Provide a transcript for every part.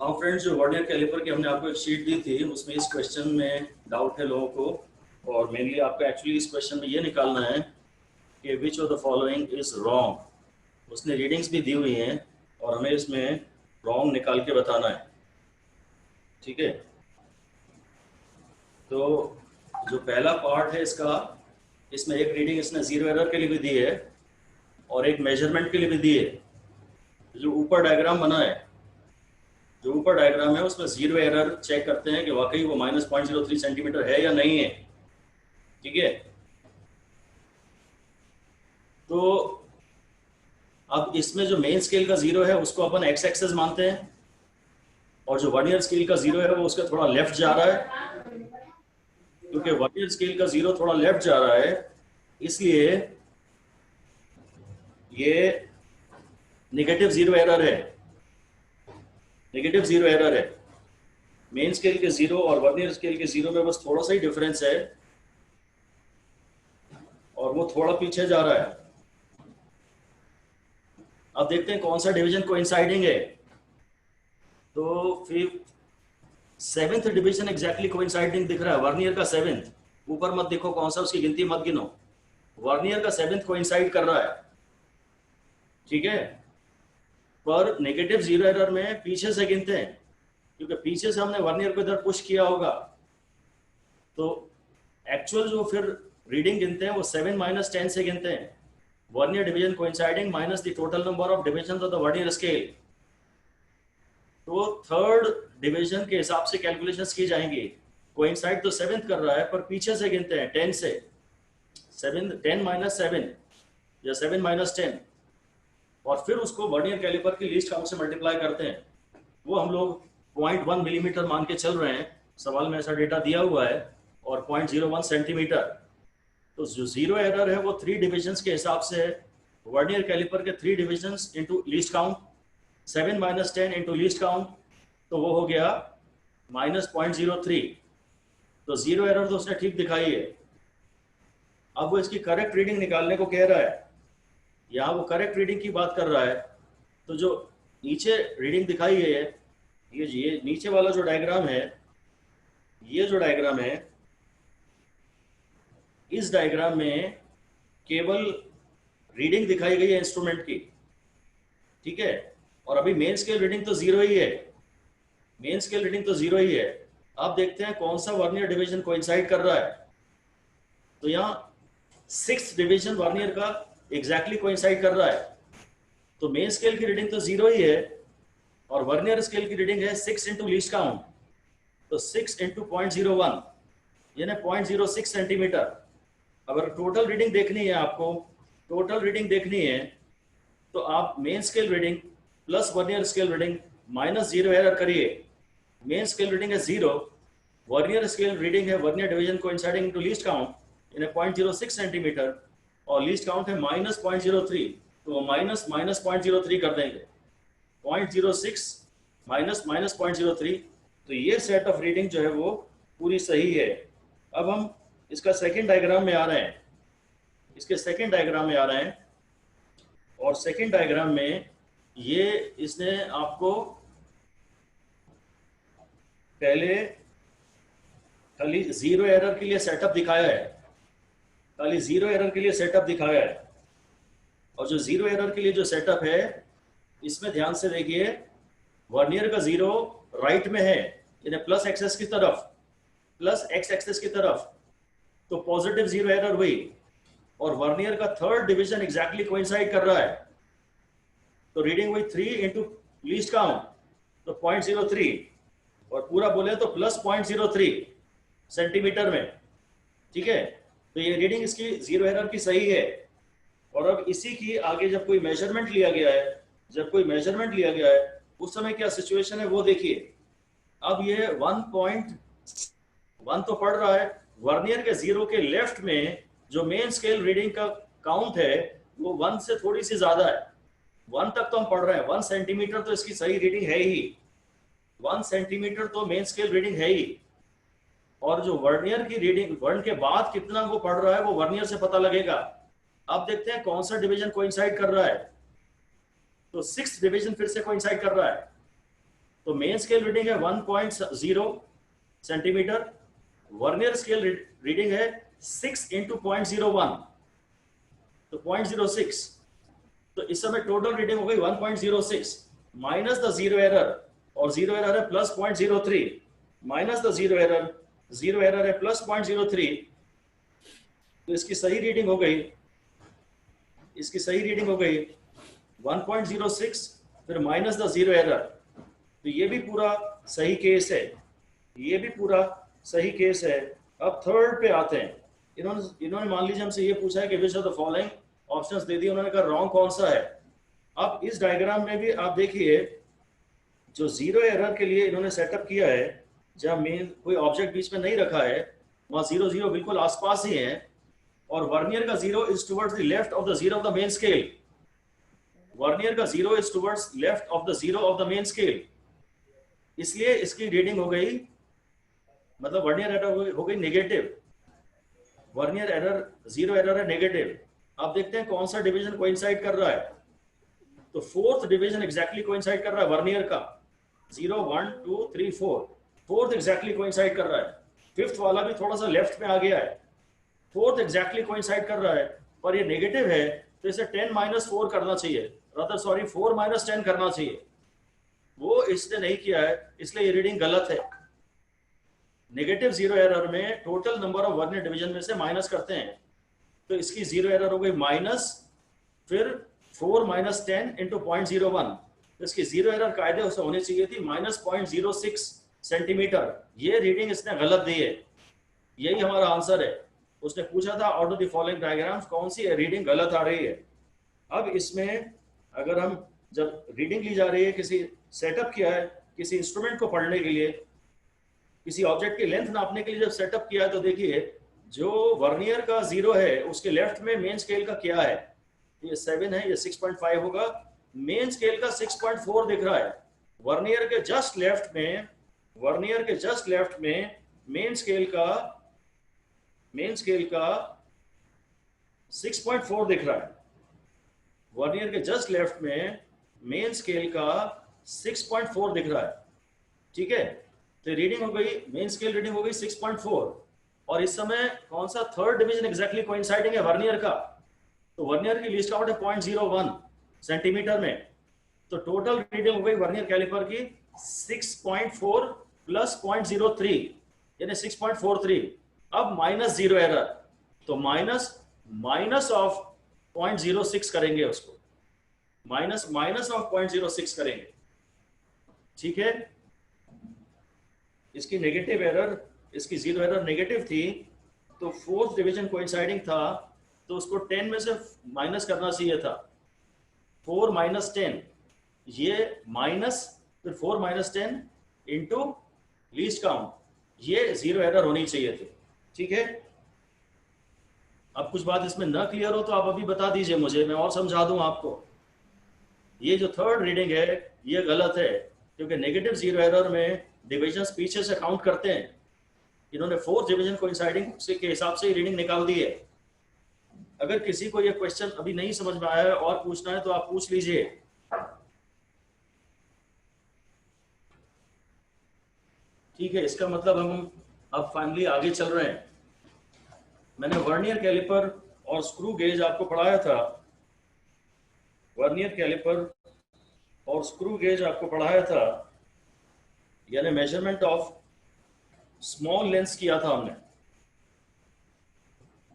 हाँ फ्रेंड्स, जो vernier caliper की हमने आपको एक शीट दी थी उसमें इस क्वेश्चन में डाउट है लोगों को, और मेनली आपको एक्चुअली इस क्वेश्चन में ये निकालना है कि which of the following is wrong. उसने रीडिंग्स भी दी हुई हैं और हमें इसमें रॉन्ग निकाल के बताना है। ठीक है, तो जो पहला पार्ट है इसका, इसमें एक रीडिंग इसने जीरो एरर के लिए भी दी है और एक मेजरमेंट के लिए भी दी है। जो ऊपर डायग्राम बना है, जो ऊपर डायग्राम है उसमें जीरो एरर चेक करते हैं कि वाकई वो -0.03 सेंटीमीटर है या नहीं है। ठीक है, तो अब इसमें जो मेन स्केल का जीरो है उसको अपन एक्स एक्सेस मानते हैं, और जो वर्नियर स्केल का जीरो है वो उसका थोड़ा लेफ्ट जा रहा है। क्योंकि वर्नियर स्केल का जीरो थोड़ा लेफ्ट जा रहा है, इसलिए ये नेगेटिव जीरो एरर है। नेगेटिव जीरो एरर है। मेन स्केल के जीरो और वर्नियर स्केल के जीरो में बस थोड़ा सा ही डिफरेंस है और वो थोड़ा पीछे जा रहा है। अब देखते हैं कौन सा डिवीजन कोइंसाइडिंग है। तो फिर सेवेंथ डिवीजन एग्जैक्टली कोइंसाइडिंग दिख रहा है। वर्नियर का सेवेंथ, ऊपर मत देखो कौन सा, उसकी गिनती मत गिनो। वर्नियर का सेवेंथ कोइंसाइड कर रहा है। ठीक है, पर नेगेटिव जीरो एरर में पीछे से गिनते हैं, क्योंकि पीछे से हमने वर्नियर को इधर पुश किया होगा। तो एक्चुअल जो फिर रीडिंग गिनते हैं वो 7 - 10 से गिनते हैं। Vernier division coinciding minus the total number of division of the vernier scale. तो थर्ड डिवीजन के हिसाब से कैलकुलेशंस की जाएंगी। कोइंसाइड तो सेवेंथ कर रहा है, पर पीछे से गिनते हैं 10 से। 10 - 7 या 7 - 10, और फिर उसको वर्नियर कैलिपर की लीस्ट काउंट से मल्टीप्लाई करते हैं। वो हम लोग 0.1 मिलीमीटर मान के चल रहे हैं, सवाल में ऐसा डेटा दिया हुआ है, और 0.01 सेंटीमीटर। तो जो जीरो एरर है वो 3 डिविजन्स के हिसाब से है। वर्नियर कैलिपर के 3 divisions into least count, 7 - 10 into least count, तो वो हो गया -0.03। तो जीरो एरर तो उसने ठीक दिखाई है। अब वो इसकी करेक्ट रीडिंग निकालने को कह रहा है। यहाँ वो करेक्ट रीडिंग की बात कर रहा है। तो जो नीचे रीडिंग दिखाई है, ये नीचे वाला जो डायग्राम है, ये जो डायग्राम है, इस डायग्राम में केवल रीडिंग दिखाई गई है इंस्ट्रूमेंट की। ठीक है, और अभी मेन स्केल रीडिंग तो जीरो ही है। मेन स्केल रीडिंग तो जीरो ही है। अब देखते हैं कौन सा वर्नियर डिवीजन कोइंसाइड कर रहा है। तो यहाँ 6th डिवीजन वर्नियर का एग्जैक्टली कोइंसाइड कर रहा है। तो मेन स्केल की रीडिंग तो जीरो ही है, और वर्नियर स्केल की रीडिंग है 6 इंटू लीस्ट काउंट। तो 6 इंटू 0.01 यानी 0.06 सेंटीमीटर। अगर टोटल रीडिंग देखनी है आपको, टोटल रीडिंग देखनी है, तो आप main scale reading plus vernier scale reading minus zero error करिए। मेन स्केल रीडिंग है जीरो, वर्नियर स्केल रीडिंग है vernier division coinciding into least count यानी 0.06 सेंटीमीटर, और लीस्ट काउंट है -0.03। तो वो माइनस -0.03 कर देंगे। 0.06 माइनस -0.03। तो ये सेट ऑफ रीडिंग जो है वो पूरी सही है। अब हम इसका सेकंड डायग्राम में आ रहे हैं। इसके सेकंड डायग्राम में आ रहे हैं, और सेकंड डायग्राम में ये इसने आपको पहले खाली जीरो एरर के लिए सेटअप दिखाया है। खाली जीरो एरर के लिए सेटअप दिखाया है। और जो जीरो एरर के लिए जो सेटअप है, इसमें ध्यान से देखिए, वर्नियर का जीरो राइट में है यानी प्लस एक्सेस की तरफ, प्लस एक्स एक्सेस की तरफ, तो पॉजिटिव जीरो एरर हुई। और वर्नियर का थर्ड डिवीजन एग्जैक्टली कोइंसाइड कर रहा है। तो रीडिंग हुई 3 इंटू लीस्ट काउंट, तो 0.03, और पूरा बोले तो प्लस 0.03 सेंटीमीटर में। ठीक है, तो ये रीडिंग इसकी जीरो एरर की सही है। और अब इसी की आगे जब कोई मेजरमेंट लिया गया है, जब कोई मेजरमेंट लिया गया है, उस समय क्या सिचुएशन है वो देखिए। अब ये 1.1 तो पढ़ रहा है। वर्नियर के जीरो के लेफ्ट में जो मेन स्केल रीडिंग का काउंट है वो 1 से थोड़ी सी ज्यादा है। 1 तक तो हम पढ़ रहे हैं। 1 सेंटीमीटर तो इसकी सही रीडिंग है ही। 1 सेंटीमीटर तो मेन स्केल रीडिंग है ही। और जो वर्नियर की रीडिंग, वर्न के बाद कितना वो पढ़ रहा है वो वर्नियर से पता लगेगा। अब देखते हैं कौन सा डिवीजन कोइंसाइड कर रहा है। तो 6th डिवीजन फिर से कोइंसाइड कर रहा है। तो मेन स्केल रीडिंग है 1.0 सेंटीमीटर, वर्नियर स्केल रीडिंग है 6 इंटू 0.01, तो 0.06। तो इस समय टोटल रीडिंग हो गई 1.06 माइनस द जीरो एरर, और जीरो एरर है plus 0.03 minus the zero error है प्लस 0.03। तो इसकी सही रीडिंग हो गई, इसकी सही रीडिंग हो गई 1.06, फिर माइनस द जीरो एरर। तो ये भी पूरा सही केस है, ये भी पूरा सही केस है। अब थर्ड पे आते हैं। इन्होंने मान लीजिए हमसे ये पूछा है कि which of the following options दे दिए, उन्होंने कहा रॉन्ग कौन सा है। अब इस डायग्राम में भी आप देखिए, जो जीरो एरर के लिए इन्होंने सेटअप किया है, जहाँ मेन कोई ऑब्जेक्ट बीच में नहीं रखा है, वहाँ जीरो जीरो बिल्कुल आसपास ही है, और वर्नियर का zero is towards the left of the zero of the main scale. Vernier का zero is towards left of the zero of the main scale, इसलिए इसकी रीडिंग हो गई, मतलब वर्नियर एरर हो गई negative. Vernier error, zero error है negative. अब देखते हैं कौन सा डिवीजन कोइंसाइड कर रहा है। तो फोर्थ डिवीजन एग्जैक्टली कोइंसाइड कर रहा है वर्नियर का, 0 1 2 3 4, फोर्थ एग्जैक्टली कोइंसाइड कर रहा है। फिफ्थ वाला भी थोड़ा सा लेफ्ट में आ गया है, फोर्थ एग्जैक्टली कोइंसाइड कर रहा है, पर ये नेगेटिव है, तो इसे 10 - 4 करना चाहिए, रादर सॉरी 4 - 10 करना चाहिए। वो इसने नहीं किया है, इसलिए ये रीडिंग गलत है। नेगेटिव जीरो एरर में total number of vernier division में से माइनस करते हैं, तो इसकी जीरो एरर हो गई माइनस, फिर 4 - 10 इंटू 0.01, तो इसकी जीरो एरर कायदे से होनी चाहिए थी -0.06 सेंटीमीटर। ये रीडिंग इसने गलत दी है, यही हमारा आंसर है। उसने पूछा था out of the following diagrams कौन सी रीडिंग गलत आ रही है। अब इसमें अगर हम जब रीडिंग ली जा रही है, किसी सेटअप किया है किसी इंस्ट्रूमेंट को पढ़ने के लिए, किसी ऑब्जेक्ट की लेंथ नापने के लिए जब सेटअप किया है, तो देखिए जो वर्नियर का जीरो है उसके लेफ्ट में मेन स्केल का क्या है, ये 7 है, ये 6.5 होगा। मेन स्केल का 6.4 दिख रहा है। वर्नियर के जस्ट लेफ्ट में, वर्नियर के जस्ट लेफ्ट में मेन स्केल का 6.4 दिख रहा है। वर्नियर के जस्ट लेफ्ट में मेन स्केल का 6.4 दिख रहा है, ठीक है। तो रीडिंग हो गई, मेन स्केल रीडिंग हो गई 6.4, और इस समय कौन सा थर्ड डिवीजन एग्जैक्टली कोइंसाइडिंग है वर्नियर का, तो वर्नियर की लीस्ट काउंट है 0.01 सेंटीमीटर में। तो टोटल रीडिंग हो गई वर्नियर कैलिपर की 6.4 प्लस 0.03 यानी 6.43। अब माइनस जीरो एरर, तो माइनस ऑफ 0.06 करेंगे, उसको माइनस ऑफ 0.06 करेंगे, ठीक है। इसकी नेगेटिव एरर, इसकी जीरो एरर नेगेटिव थी, तो फोर्थ डिवीजन कोइंसाइडिंग था, तो उसको 10 में से माइनस करना चाहिए था। 4 - 10, ये माइनस, फिर 4 - 10 इंटू लीस्ट काउंट, ये जीरो एरर होनी चाहिए थी, ठीक है। अब कुछ बात इसमें ना क्लियर हो तो आप अभी बता दीजिए मुझे, मैं और समझा दूं आपको। ये जो थर्ड रीडिंग है ये गलत है, क्योंकि नेगेटिव जीरो एरर में डिविजन्स पीछे से काउंट करते हैं। इन्होंने फोर्थ डिवीजन कोइंसाइडिंग के हिसाब से रीडिंग निकाल दी है। अगर किसी को ये क्वेश्चन अभी नहीं समझ में आया है और पूछना है तो आप पूछ लीजिए। ठीक है, इसका मतलब हम अब फाइनली आगे चल रहे हैं। मैंने वर्नियर कैलिपर और स्क्रू गेज आपको पढ़ाया था, वर्नियर कैलिपर और स्क्रू गेज आपको पढ़ाया था, यानी मेजरमेंट ऑफ स्मॉल लेंस किया था हमने।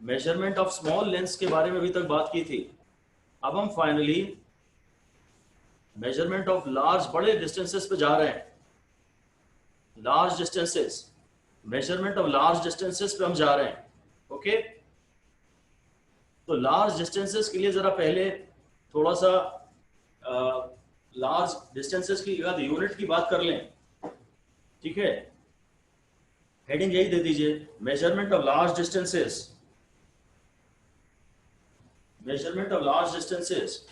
मेजरमेंट ऑफ स्मॉल लेंस के बारे में अभी तक बात की थी। अब हम फाइनली मेजरमेंट ऑफ लार्ज, बड़े डिस्टेंसेस पे जा रहे हैं। Large distances, measurement of large distances पे हम जा रहे हैं, ओके। तो लार्ज डिस्टेंसेस के लिए जरा पहले थोड़ा सा लार्ज डिस्टेंसेस की यूनिट की बात कर लें, ठीक है। हेडिंग यही दे दीजिए, measurement of large distances, measurement of large distances.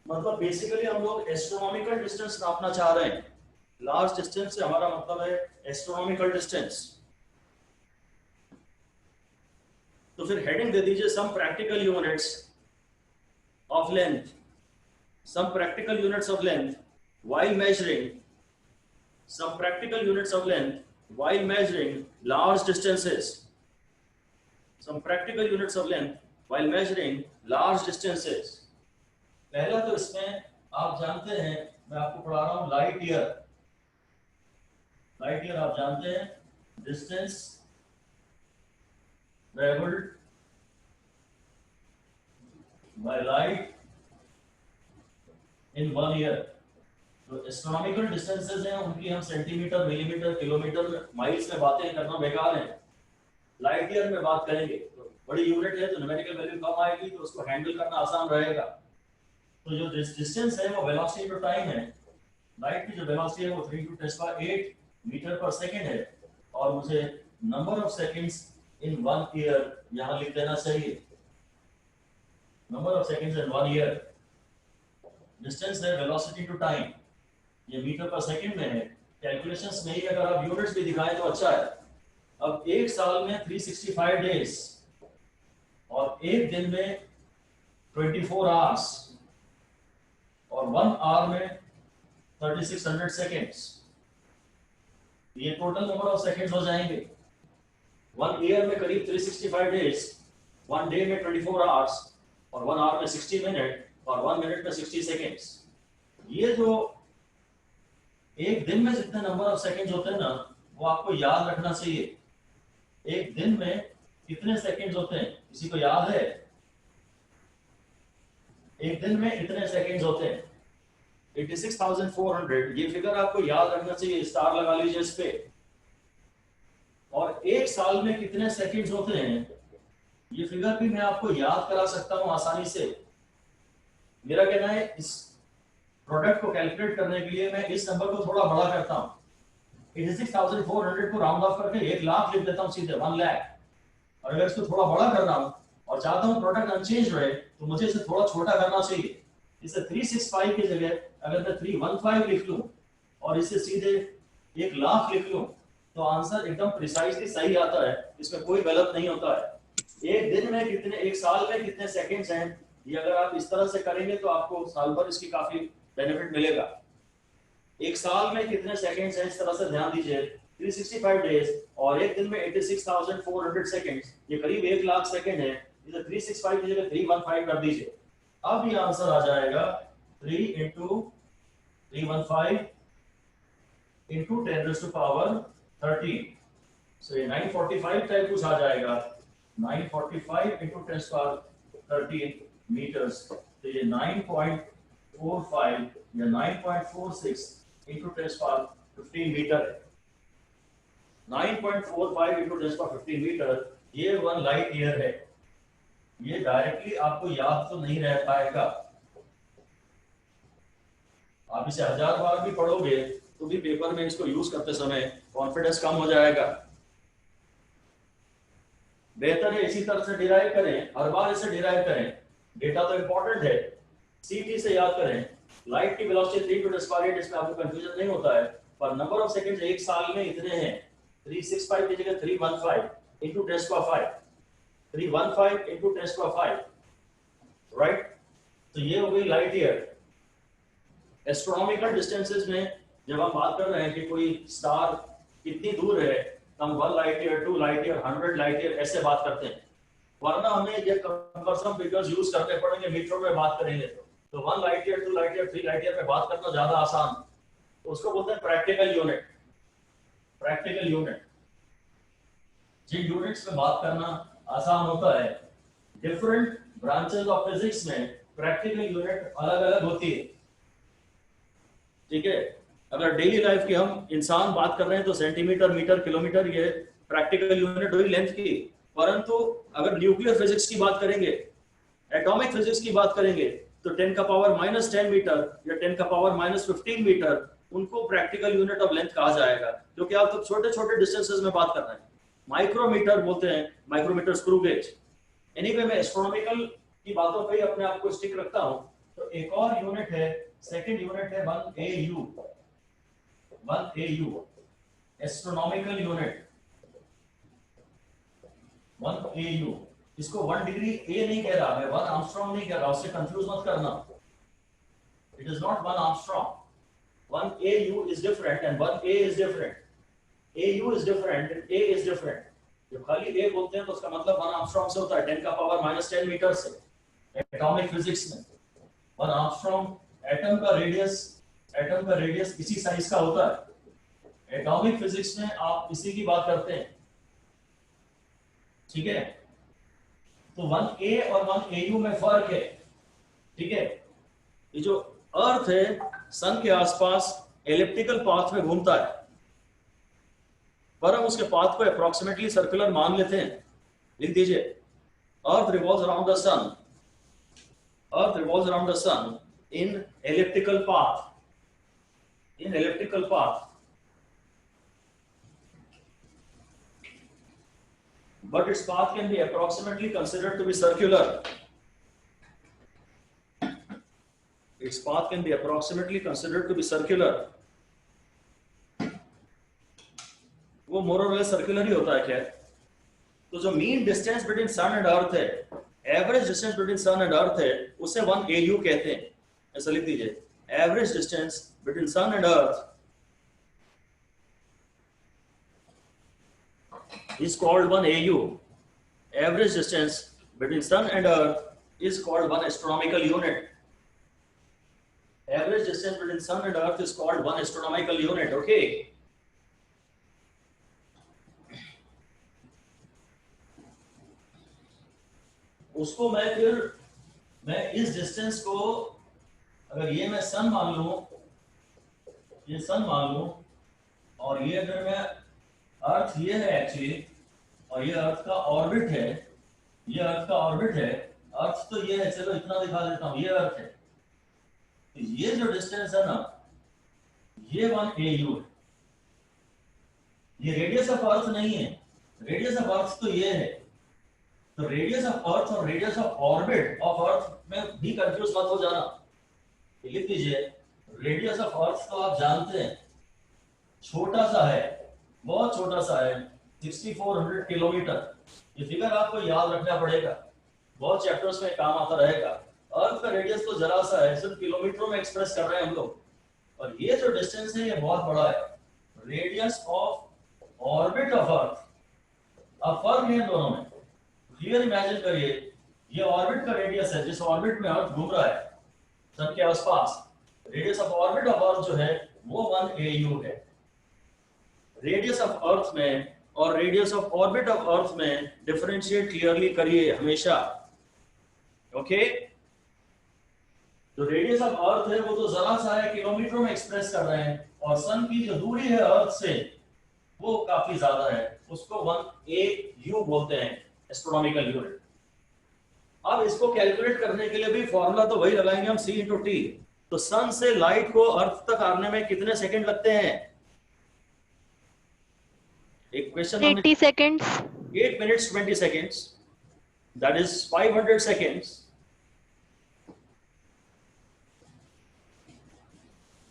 मतलब बेसिकली हम लोग एस्ट्रोनॉमिकल डिस्टेंस नापना चाह रहे हैं। लार्ज डिस्टेंस से हमारा मतलब है एस्ट्रोनॉमिकल डिस्टेंस। तो फिर हेडिंग दे दीजिए some practical units of length, some practical units of length while measuring, some practical units of length while measuring large distances, some practical units of length while measuring large distances. पहला तो इसमें आप जानते हैं, मैं आपको पढ़ा रहा हूं लाइट ईयर। लाइट ईयर आप जानते हैं, distance travelled by light in 1 year. तो एस्ट्रोनॉमिकल डिस्टेंसेस हैं, उनकी हम सेंटीमीटर, मिलीमीटर, किलोमीटर, माइल्स में बातें करना बेकार है। लाइट ईयर में बात करेंगे तो बड़ी यूनिट है, तो न्यूमेरिकल वैल्यू कम आएगी, तो उसको हैंडल करना आसान रहेगा। तो जो डिस्टेंस है वो वेलोसिटी टू टाइम है। लाइट की जो वेलोसिटी है वो 3 × 10⁸ मीटर पर सेकंड है, और मुझे number of seconds in 1 year यहां लिख देना चाहिए। Number of seconds in 1 year. Distance है वेलोसिटी टू टाइम, ये मीटर पर सेकंड में है। कैलकुलेशंस में ही अगर आप यूनिट्स भी दिखाएं तो अच्छा है। अब एक साल में 365 डेज और एक दिन में 24 आवर्स और 1 आवर में 3600 सेकेंड्स, ये टोटल नंबर ऑफ सेकेंड्स हो जाएंगे। 1 ईयर में करीब 365 डेज, 1 डे में 24 आवर्स और 1 आवर में 60 मिनट और 1 मिनट में 60 सेकेंड्स। ये जो एक दिन में जितने नंबर ऑफ सेकेंड्स होते हैं ना, वो आपको याद रखना चाहिए। एक दिन में कितने सेकेंड्स होते हैं, किसी को याद है? एक दिन में इतने सेकेंड्स होते हैं 86,400। ये फिगर आपको याद रखना चाहिए, स्टार लगा लीजिए इस पे। और एक साल में कितने सेकेंड्स होते हैं, ये फिगर भी मैं आपको याद करा सकता हूं आसानी से। मेरा कहना है इस प्रोडक्ट को कैलकुलेट करने के लिए मैं इस नंबर को थोड़ा बड़ा करता हूं। 86,400 को राउंड ऑफ करके 1 लाख लिख देता हूं सीधे, 1 लाख। और अगर इसको थोड़ा बड़ा कर रहा हूं और चाहता हूं प्रोडक्ट अनचेंज रहे, तो मुझे इसे थोड़ा छोटा करना चाहिए। इसे 365 की जगह अगर मैं 315 लिख लूं और इसे सीधे 1 लाख लिख लूं, तो आंसर एकदम प्रिसाइजली सही आता है, इसमें कोई गलत नहीं होता है। एक दिन में कितने, एक साल में कितने सेकेंड्स हैं, ये अगर आप इस तरह से करेंगे तो आपको साल भर इसकी काफी बेनिफिट मिलेगा। एक साल में कितने सेकेंड्स हैं, इस तरह से ध्यान दीजिए। 365 डेज और एक दिन में 86,400 सेकेंड्स, ये करीब 1 लाख सेकेंड है। इसे 365 की जगह 315 कर दीजिए। अब ये आंसर आ जाएगा 3 × 315 × 10⁻13। सो ये 945 टाइप कुछ आ जाएगा। 945 × 10⁻13 मीटर्स। तो ये 9.45 या 9.46 × 10⁻15 मीटर है। 9.45 × 10⁻15 मीटर, ये 1 लाइट ईयर है। ये डायरेक्टली आपको याद तो नहीं रह पाएगा, आप इसे 1000 बार भी पढ़ोगे तो भी पेपर में इसको यूज करते समय कॉन्फिडेंस कम हो जाएगा। बेहतर है इसी तरह से डिराइव करें, हर बार इसे डिराइव करें। डेटा तो इंपॉर्टेंट है, सीटी से याद करें। लाइट की वेलोसिटी 3 × 10⁸, इसमें आपको कंफ्यूजन नहीं होता है, पर नंबर ऑफ सेकंड्स एक साल में इतने हैं। 365 की जगह 315 × 10⁵, 315 × 10⁵, राइट। तो ये हो गई लाइट ईयर। एस्ट्रोनॉमिकल डिस्टेंसेस में जब हम बात कर रहे हैं कि कोई स्टार कितनी दूर है, तो हम 1 light year, 2 light year, 100 light year ऐसे बात करते हैं। वरना हमें ये कंपैरिजन फिगर्स यूज करने पड़ेंगे, मीटर में बात करेंगे तो 1 light year, 2 light year, 3 light year में बात करना ज्यादा आसान, तो उसको बोलते हैं प्रैक्टिकल यूनिट। प्रैक्टिकल यूनिट, जिन यूनिट्स में बात करना आसान होता है। डिफरेंट ब्रांचेस ऑफ फिजिक्स में प्रैक्टिकल यूनिट अलग अलग होती है, ठीक है। अगर डेली लाइफ की हम इंसान बात कर रहे हैं तो सेंटीमीटर, मीटर, किलोमीटर, ये प्रैक्टिकल यूनिट हुई लेंथ की। परंतु अगर न्यूक्लियर फिजिक्स की बात करेंगे, एटॉमिक फिजिक्स की बात करेंगे, तो 10⁻⁻10 मीटर या 10⁻⁻15 मीटर, उनको प्रैक्टिकल यूनिट ऑफ लेंथ कहा जाएगा, क्योंकि आप तो छोटे छोटे डिस्टेंसेस में बात कर रहे हैं। माइक्रोमीटर बोलते हैं, माइक्रोमीटर स्क्रू गेज। एनीवे मैं एस्ट्रोनॉमिकल की बातों पे ही अपने आप को स्टिक रखता हूं। तो एक और यूनिट है, सेकंड यूनिट है 1 AU। 1 AU astronomical unit, 1 AU। इसको 1 डिग्री ए नहीं कह रहा, मैं 1 आर्मस्ट्रॉन्ग नहीं कह रहा, उससे कंफ्यूज मत करना। It is not 1 Armstrong, 1 AU is different and 1 A is different. AU is different and A is different. जब खाली A बोलते हैं तो उसका मतलब 1 आर्मस्ट्रॉन्ग से होता है, 10 का पावर -10 मीटर से। एटॉमिक फिजिक्स में 1 आर्मस्ट्रॉन्ग एटम का रेडियस इसी साइज का होता है। एटॉमिक फिजिक्स में आप इसी की बात करते हैं, ठीक है। तो 1A और 1AU में फर्क है, ठीक है। ये जो अर्थ है सन के आसपास एलिप्टिकल पाथ में घूमता है, पर हम उसके पाथ को अप्रोक्सीमेटली सर्कुलर मान लेते हैं। लिख दीजिए, earth revolves around the sun, earth revolves around the sun in elliptical path, in elliptical path, but its path can be approximately considered to be circular. Its path can be approximately considered to be circular. वो मोर और less circular ही होता है। क्या तो जो mean distance between sun and earth है, average distance between sun and earth है, उसे 1 AU कहते हैं। ऐसा लिख दीजिए, average distance between sun and earth is called 1 AU. Average distance between sun and earth is called 1 astronomical unit. Average distance between sun and earth is called 1 astronomical unit. Okay. उसको मैं इस distance को, अगर ये मैं सन मान लूं, ये सन मान लूं, और ये अगर मैं अर्थ ये है एक्चुअली, और ये अर्थ का ऑर्बिट है, ये अर्थ का ऑर्बिट है, अर्थ तो ये है, चलो इतना दिखा देता हूं, ये अर्थ है। तो ये जो डिस्टेंस है ना, ये 1 AU है। ये रेडियस ऑफ अर्थ नहीं है, रेडियस ऑफ अर्थ तो ये है। तो रेडियस ऑफ अर्थ और radius of orbit of earth में भी कंफ्यूज मत हो जाना। लिख दीजिए, रेडियस ऑफ अर्थ तो आप जानते हैं छोटा सा है, बहुत छोटा सा है, 6400 किलोमीटर। ये फिगर आपको याद रखना पड़ेगा, बहुत चैप्टर्स में काम आता रहेगा। अर्थ का रेडियस तो जरा सा है, सिर्फ किलोमीटरों में एक्सप्रेस कर रहे हैं हम लोग, और ये जो डिस्टेंस है ये बहुत बड़ा है, radius of orbit of earth. अब फर्क है दोनों में, क्लियर इमेजिन करिए, ये ऑर्बिट का रेडियस है, जिस ऑर्बिट में अर्थ घूम रहा है सन के आसपास। Radius of orbit of earth जो है वो 1 AU है। रेडियस ऑफ अर्थ में और radius of orbit of earth में डिफरेंशिएट क्लियरली करिए हमेशा। ओके, जो रेडियस ऑफ अर्थ है वो तो जरा सा है, किलोमीटरों में एक्सप्रेस कर रहे हैं, और सन की जो दूरी है अर्थ से वो काफी ज्यादा है, उसको 1 AU बोलते हैं, एस्ट्रोनॉमिकल यूनिट। अब इसको कैलकुलेट करने के लिए भी फॉर्मूला तो वही लगाएंगे हम, C/T। तो सन से लाइट को अर्थ तक आने में कितने सेकंड लगते हैं? एक question 80 seconds. 8 minutes 20 seconds, that is 500 seconds.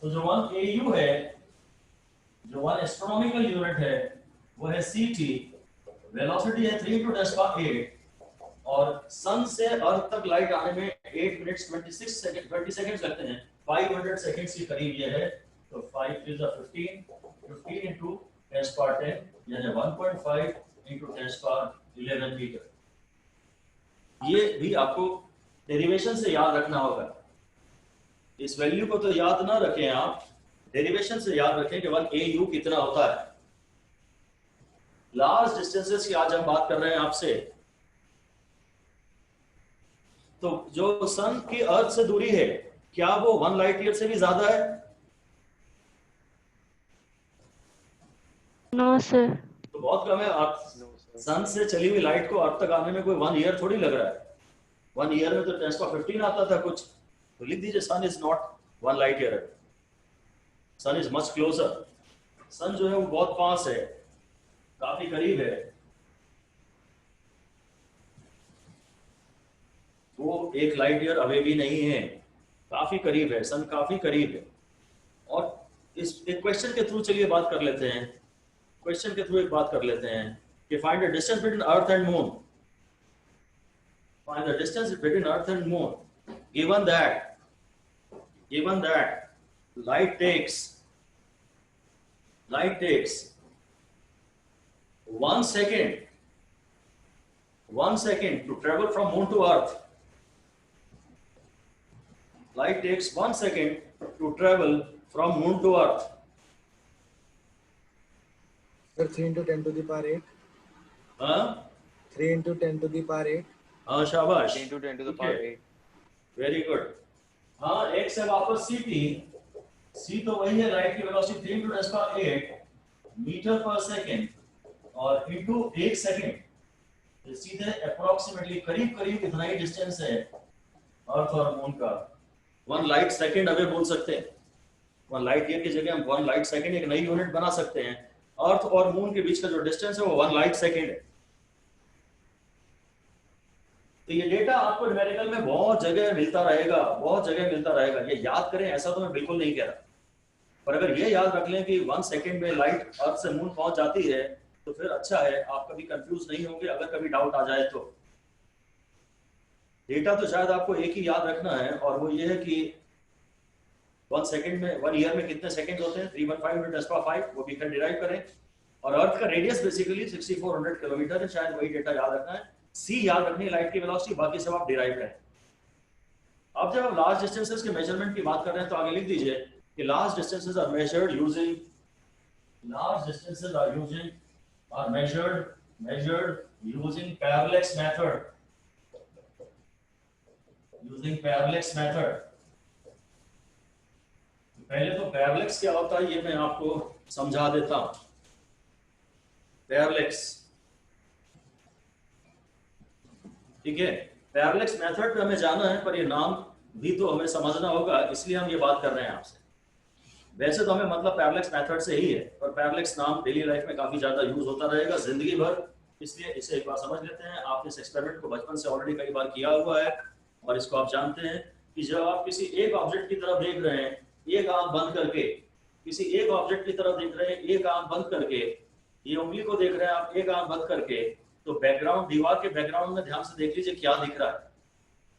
तो जो 1 AU है, जो 1 एस्ट्रोनॉमिकल यूनिट है, वो है CT। वेलोसिटी है 3 × 10⁸, और सन से अर्थ तक लाइट आने में 8 minutes 20 seconds लगते हैं, 500 seconds के करीब ये है। तो 5 is 15 × 10⁻10 यानी 1.5 × 10⁻11 मीटर। ये भी आपको डेरिवेशन से याद रखना होगा। इस वैल्यू को तो याद ना रखें आप, डेरिवेशन से याद रखें कि 1 AU कितना होता है। लार्ज डिस्टेंसेस की आज हम बात कर रहे हैं आपसे। तो जो सन की अर्थ से दूरी है, क्या वो 1 लाइट ईयर से भी ज्यादा है? No sir. तो बहुत कम है। अर्थ सन से चली हुई लाइट को अर्थ तक आने में कोई 1 ईयर थोड़ी लग रहा है। 1 ईयर में तो 10⁻15 आता था कुछ। तो लिख दीजिए, sun is not 1 light year, sun is much closer. Sun जो है वो बहुत पास है, काफी करीब है, वो 1 लाइट ईयर अवे भी नहीं है, काफी करीब है, सन काफी करीब है। और इस एक क्वेश्चन के थ्रू चलिए बात कर लेते हैं, क्वेश्चन के थ्रू एक बात कर लेते हैं कि find the distance between earth and moon. find the distance between Earth and Moon. Given that, light takes 1 second, 1 second to travel from Moon to Earth. Light takes 1 second to travel from Moon to Earth. Sir, 3 into 10 to the power 8. Huh? 3 into 10 to the power 8. हाँ शाबाश, 3 into 10 to the ठीक है, power 8. Very good. हाँ, एक से वापस सी तो वही है, लाइट की वेलोसिटी 3 into 10 power 8 मीटर पर सेकेंड और इनटू 1 सेकेंड, तो सीधे अप्रोक्सीमेटली करीब करीब इतना ही डिस्टेंस है अर्थ और मून का। 1 लाइट सेकेंड अवे बोल सकते हैं, 1 लाइट ईयर की जगह हम 1 लाइट सेकेंड एक नई यूनिट बना सकते हैं। अर्थ और मून के बीच का जो डिस्टेंस है वो 1 लाइट सेकेंड है। तो ये डेटा आपको न्यूमेरिकल में बहुत जगह मिलता रहेगा, बहुत जगह मिलता रहेगा। ये याद करें ऐसा तो मैं बिल्कुल नहीं कह रहा, पर अगर ये याद रख लें कि 1 सेकेंड में लाइट अर्थ से मून पहुंच जाती है तो फिर अच्छा है, आप कभी कंफ्यूज नहीं होंगे अगर कभी डाउट आ जाए तो। डेटा तो शायद आपको एक ही याद रखना है और वो ये है कि 1 सेकेंड में 1 ईयर में कितने सेकेंड होते हैं, 315 into 10 power 5, वो भी फिर डिराइव करें। और अर्थ का रेडियस बेसिकली 6400 किलोमीटर है, शायद वही डेटा याद रखना है। सी याद रखनी है लाइट की वेलोसिटी, बाकी सब आप डिराइव करें। अब जब आप लार्ज डिस्टेंसेस के मेजरमेंट की बात कर रहे हैं तो आगे लिख दीजिए कि large distances are measured using parallax method, पहले तो पैरालेक्स क्या होता है ये मैं आपको समझा देता हूं। पैरालेक्स, ठीक है, पैरालेक्स मेथड पे हमें जाना है, पर ये नाम भी तो हमें समझना होगा, इसलिए हम ये बात कर रहे हैं आपसे। वैसे तो हमें मतलब पैरालेक्स मेथड से ही है, पर पैरालेक्स नाम डेली लाइफ में काफी ज्यादा यूज होता रहेगा जिंदगी भर, इसलिए इसे एक बार समझ लेते हैं। आपने इस एक्सपेरिमेंट को बचपन से ऑलरेडी कई बार किया हुआ है और इसको आप जानते हैं कि जब आप किसी एक ऑब्जेक्ट की तरफ देख रहे हैं एक आंख बंद करके, किसी एक ऑब्जेक्ट की तरफ देख रहे हैं एक आंख बंद करके, ये उंगली को देख रहे हैं आप एक आंख बंद करके, तो बैकग्राउंड, दीवार के बैकग्राउंड में ध्यान से देख लीजिए क्या दिख रहा है।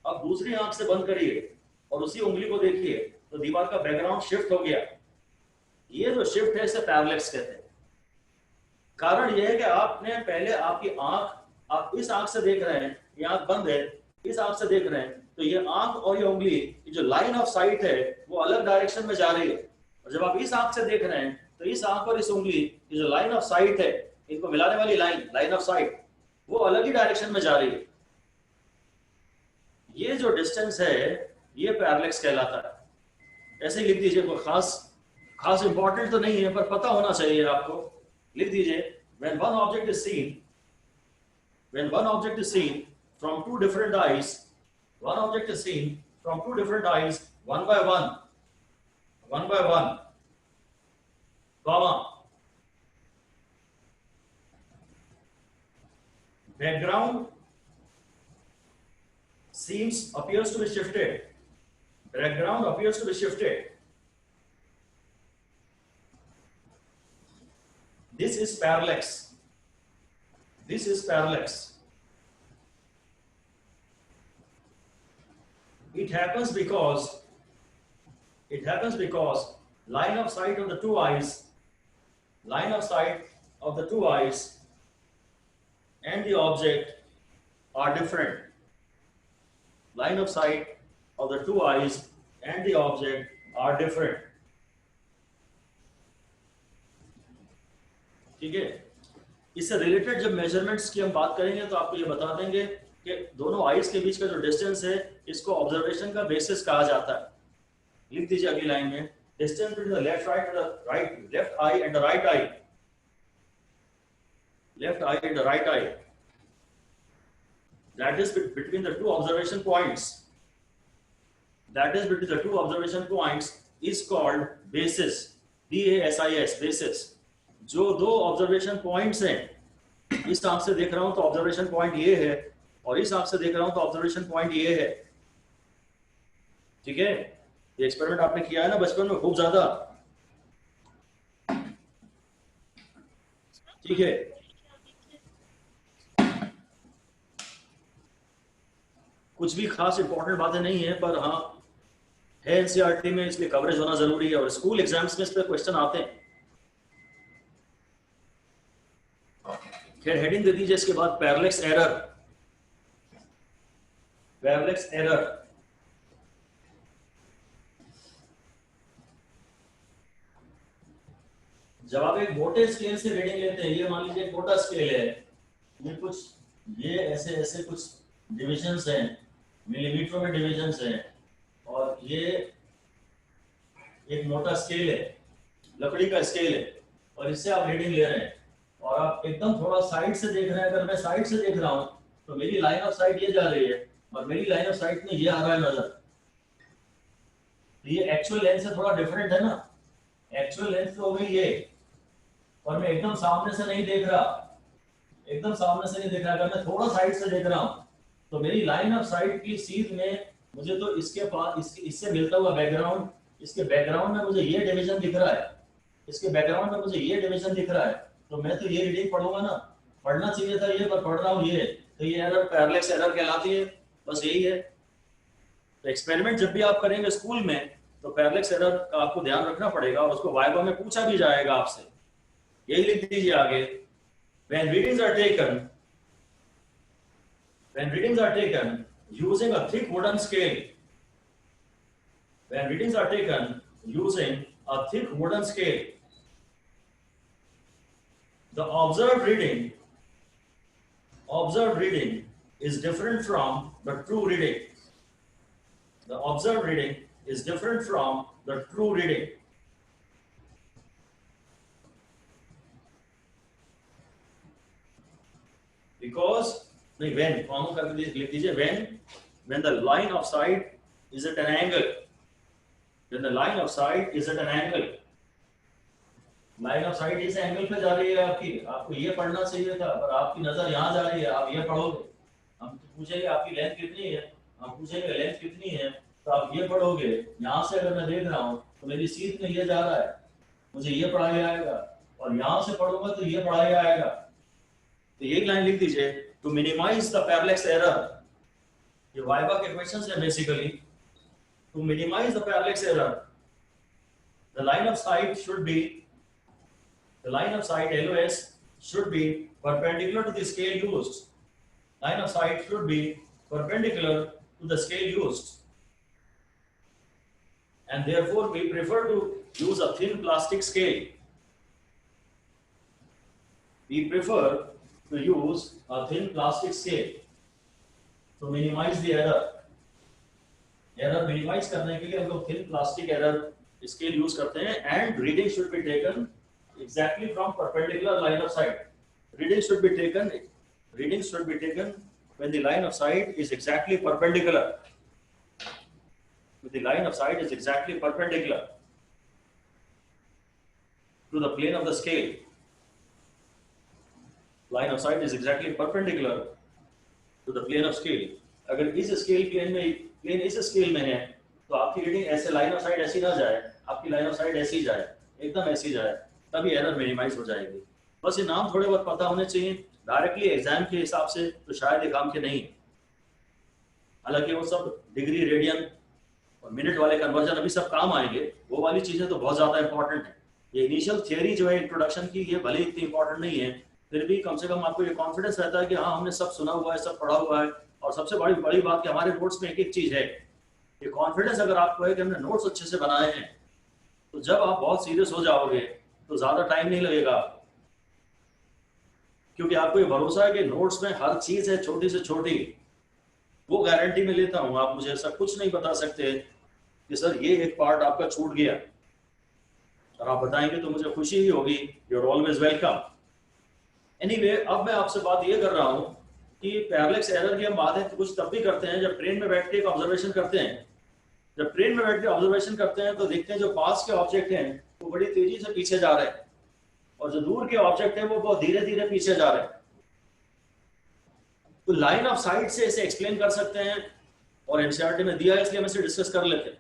अब दूसरी आंख से बंद करिए और उसी उंगली को देखिए तो दीवार का बैकग्राउंड शिफ्ट हो गया। ये जो शिफ्ट है इसे पैरालेक्स कहते हैं। कारण यह है कि आपने पहले आपकी आंख, आप इस आंख से देख रहे हैं, ये आंख बंद है, इस आंख से देख रहे हैं, तो ये आंख और ये उंगली, ये जो लाइन ऑफ साइट है वो अलग डायरेक्शन में जा रही है। और जब आप इस आंख से देख रहे हैं तो इस आंख और इस उंगली, ये जो लाइन ऑफ साइट है, इनको मिलाने वाली लाइन ऑफ साइट, वो अलग ही डायरेक्शन में जा रही है। ये जो डिस्टेंस है ये पैरालेक्स कहलाता है। ऐसे ही लिख दीजिए, कोई खास इंपॉर्टेंट तो नहीं है पर पता होना चाहिए आपको। लिख दीजिए, when one object is seen from two different eyes, one by one, comma, background appears to be shifted. This is parallax. It happens because line of sight of the two eyes and the object are different. Line of sight of the two eyes and the object are different. ठीक है, इससे related जब measurements की हम बात करेंगे तो आपको ये बता देंगे कि दोनों आईज के बीच का जो डिस्टेंस है इसको ऑब्जर्वेशन का बेसिस कहा जाता है। लिख दीजिए अगली लाइन में, distance between the left I and the right I, that is between the two observation points is called basis, BASIS, basis। जो दो ऑब्जर्वेशन पॉइंट्स हैं, इस आंख से देख रहा हूं तो ऑब्जर्वेशन पॉइंट ये है और इस आंख से देख रहा हूं तो ऑब्जर्वेशन पॉइंट ये है। ठीक है, ये एक्सपेरिमेंट आपने किया है ना बचपन में खूब ज्यादा। ठीक है, कुछ भी खास इंपॉर्टेंट बातें नहीं है, पर हाँ है एनसीईआरटी में, इसलिए कवरेज होना जरूरी है, और स्कूल एग्जाम्स में इस पर क्वेश्चन आते हैं। खैर हेडिंग दे दीजिए इसके बाद पैरेलक्स एरर। पैरेलक्स एरर जब आप एक मोटे स्केल से रीडिंग लेते हैं, ये मान लीजिए एक मोटा स्केल है, ये कुछ ये ऐसे ऐसे कुछ डिविजन्स हैं, मिलीमीटर में डिविजन्स हैं, और ये एक मोटा स्केल है, लकड़ी का स्केल है, और इससे आप रीडिंग ले रहे हैं, और आप एकदम थोड़ा साइड से देख रहे हैं। अगर मैं साइड से देख रहा हूं तो मेरी लाइन ऑफ साइट ये जा रही है, और मेरी लाइन ऑफ साइट में ये आ रहा है नजर। ये एक्चुअल लेंथ से थोड़ा डिफरेंट है ना, एक्चुअल लेंथ तो हो गई ये, और मैं एकदम सामने से नहीं देख रहा, एकदम सामने से नहीं देख रहा। अगर मैं थोड़ा साइड से देख रहा हूं तो मेरी लाइन ऑफ साइट की सीध में मुझे तो इसके पास इससे मिलता हुआ बैकग्राउंड, इसके बैकग्राउंड में मुझे ये डिवीजन दिख रहा है, इसके बैकग्राउंड में मुझे ये डिवीजन दिख रहा है, तो मैं तो ये रीडिंग पढ़ूंगा ना, पढ़ना चाहिए था ये, पर पढ़ रहा हूँ ये, तो ये एरर पैरेलक्स एरर कहलाती है। बस यही है। तो एक्सपेरिमेंट जब भी आप करेंगे स्कूल में तो पैरेलक्स एरर का आपको ध्यान रखना पड़ेगा, और उसको वाइवा में पूछा भी जाएगा आपसे। यही लिख दीजिए आगे, when readings are taken using a thick wooden scale, when readings are taken using a thick wooden scale, the observed reading is different from the true reading. The observed reading is different from the true reading. Because when common करके लिख दीजिए, when the line of sight is at an angle, when the line of sight is at an angle, line of site इस angle पे जा रही है आपकी, आपको ये पढ़ना चाहिए था, पर आपकी नजर यहाँ जा रही है, आप ये पढ़ोगे। हम पूछेंगे आपकी लेंथ कितनी है, हम पूछेंगे लेंथ कितनी है, तो आप ये पढ़ोगे। यहाँ से अगर मैं देख रहा हूँ तो मेरी सीट में ये जा रहा है, मुझे ये पढ़ाई आएगा, और यहाँ से पढ़ूंगा तो ये पढ़ाई आएगा। तो यही लाइन लिख दीजिए, to minimize the parallax error. ये वाइवा के क्वेश्चंस है basically. To minimize the parallax error, the line of sight should be, the line of sight LOS should be perpendicular to the scale used. Line of sight should be perpendicular to the scale used, and therefore we prefer to use a thin plastic scale. We prefer to use a thin plastic scale to minimize the error. Error minimize करने के लिए हम लोग thin plastic error scale use करते हैं, and reading should be taken exactly from perpendicular line of sight. Reading should be taken when the line of sight is exactly perpendicular. When the line of sight is exactly perpendicular to the plane of the scale. Line of sight is exactly perpendicular to the plane of scale. अगर इस scale plane इस scale में है तो आपकी reading ऐसे line of site ऐसी ना जाए, आपकी लाइन ऑफ साइट ऐसी जाए, एकदम ऐसी जाए, तभी एरर मिनिमाइज हो जाएगी। बस ये नाम थोड़े बहुत पता होने चाहिए। डायरेक्टली एग्जाम के हिसाब से तो शायद ये काम के नहीं, हालांकि वो सब डिग्री, रेडियन और मिनट वाले कन्वर्जन अभी सब काम आएंगे, वो वाली चीजें तो बहुत ज्यादा इंपॉर्टेंट है। ये इनिशियल थियरी जो है इंट्रोडक्शन की, ये भले इतनी इंपॉर्टेंट नहीं है, फिर भी कम से कम आपको ये कॉन्फिडेंस रहता है कि हाँ हमने सब सुना हुआ है, सब पढ़ा हुआ है। और सबसे बड़ी बात कि हमारे नोट्स में एक एक चीज है। ये कॉन्फिडेंस अगर आपको है कि हमने नोट्स अच्छे से बनाए हैं, तो जब आप बहुत सीरियस हो जाओगे तो ज्यादा टाइम नहीं लगेगा, क्योंकि आपको ये भरोसा है कि नोट्स में हर चीज है, छोटी से छोटी। वो गारंटी में लेता हूं, आप मुझे ऐसा कुछ नहीं बता सकते कि सर ये एक पार्ट आपका छूट गया, और आप बताएंगे तो मुझे खुशी ही होगी। You are always welcome. Anyway, अब मैं आपसे बात ये कर रहा हूं कि पैरेलक्स एरर की हम बातें कुछ तब भी करते हैं जब ट्रेन में बैठ के एक ऑब्जर्वेशन करते हैं। जब ट्रेन में बैठ के ऑब्जर्वेशन करते हैं तो देखते हैं जो पास के ऑब्जेक्ट हैं वो बड़ी तेजी से पीछे जा रहे हैं, और जो दूर के ऑब्जेक्ट हैं वो बहुत धीरे धीरे पीछे जा रहे हैं। तो लाइन ऑफ साइट से इसे एक्सप्लेन कर सकते हैं, और एनसीईआरटी में दिया है इसलिए हम इसे डिस्कस कर लेते हैं।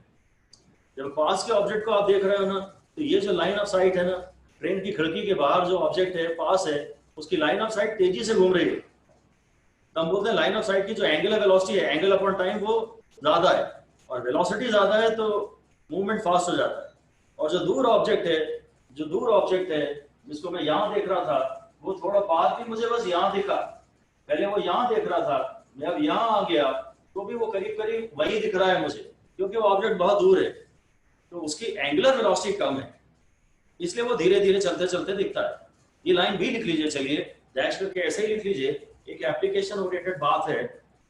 जब पास के ऑब्जेक्ट को आप देख रहे हो ना, तो ये जो लाइन ऑफ साइट है ना, ट्रेन की खिड़की के बाहर जो ऑब्जेक्ट है पास है, उसकी लाइन ऑफ साइट तेजी से घूम रही है। तो हम बोलते हैं लाइन ऑफ साइट की जो एंगुलर वेलोसिटी है, एंगल अपॉन टाइम, वो ज्यादा है, और वेलोसिटी ज्यादा है तो मूवमेंट फास्ट हो जाता है। और जो दूर ऑब्जेक्ट है, जो दूर ऑब्जेक्ट है जिसको मैं यहाँ देख रहा था, वो थोड़ा बाद भी मुझे बस यहाँ दिखा, पहले वो यहाँ देख रहा था, मैं अब यहाँ आ गया तो भी वो करीब करीब वही दिख रहा है मुझे, क्योंकि वो ऑब्जेक्ट बहुत दूर है, तो उसकी एंगुलर वेलोसिटी कम है, इसलिए वो धीरे धीरे चलते चलते दिखता है। ये लाइन भी लिख लीजिए, चलिए डैश करके ऐसे ही लिख लीजिए, एक एप्लीकेशन ओरिएंटेड बात है।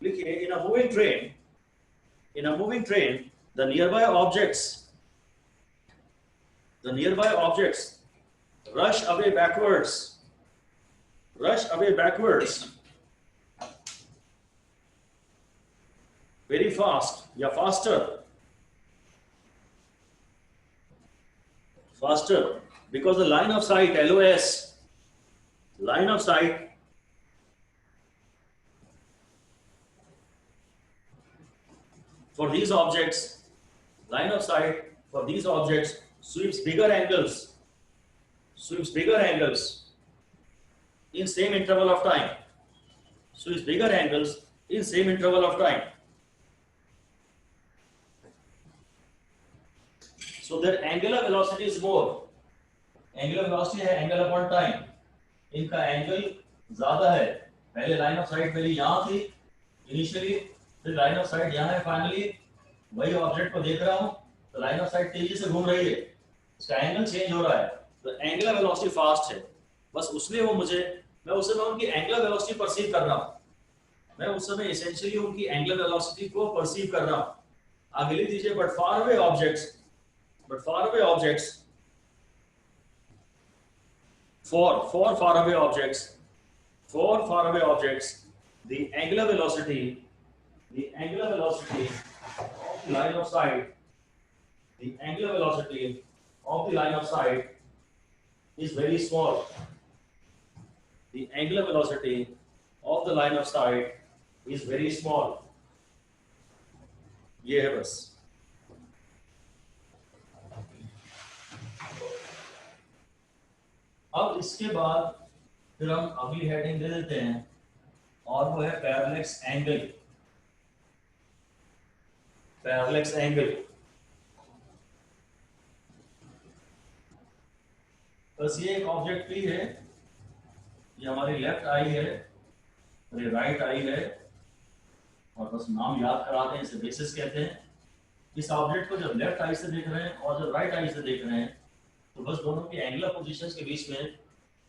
लिखिए, in a moving train, in a moving train, the nearby objects rush away backwards, very fast, yeah, faster, because the line of sight, LOS, line of sight for these objects, line of sight for these objects sweeps bigger angles in same interval of time, so their angular velocity is more, angular velocity है angle upon time, इनका angle ज्यादा है। पहले line of site मेरी यहाँ थी initially, फिर line of site यहाँ है फाइनली, वही ऑब्जेक्ट को देख रहा हूँ, तो लाइन ऑफ साइट तेजी से घूम रही है, इसका एंगल चेंज हो रहा है, तो एंगुलर वेलोसिटी फास्ट है। बस उसमें वो मुझे, मैं उस समय उनकी एंगुलर वेलोसिटी परसीव कर रहा हूँ, मैं उस समय एसेंशियली उनकी एंगुलर वेलोसिटी को परसीव कर रहा हूँ। आगे लिख दीजिए, but far away objects, for far away objects, the angular velocity of the line of sight, is very small. The angular velocity of the line of sight is very small. ये है बस। अब इसके बाद फिर हम अगली हेडिंग दे देते हैं, और वो है पैरेलैक्स एंगल। बस ये एक ऑब्जेक्ट भी है, ये हमारी लेफ्ट आई है और ये राइट आई है, और बस नाम याद कराते हैं, इसे बेसिस कहते हैं। इस ऑब्जेक्ट को जब लेफ्ट आई से देख रहे हैं और जब राइट आई से देख रहे हैं, तो बस दोनों की एंगुलर पोजीशंस के बीच में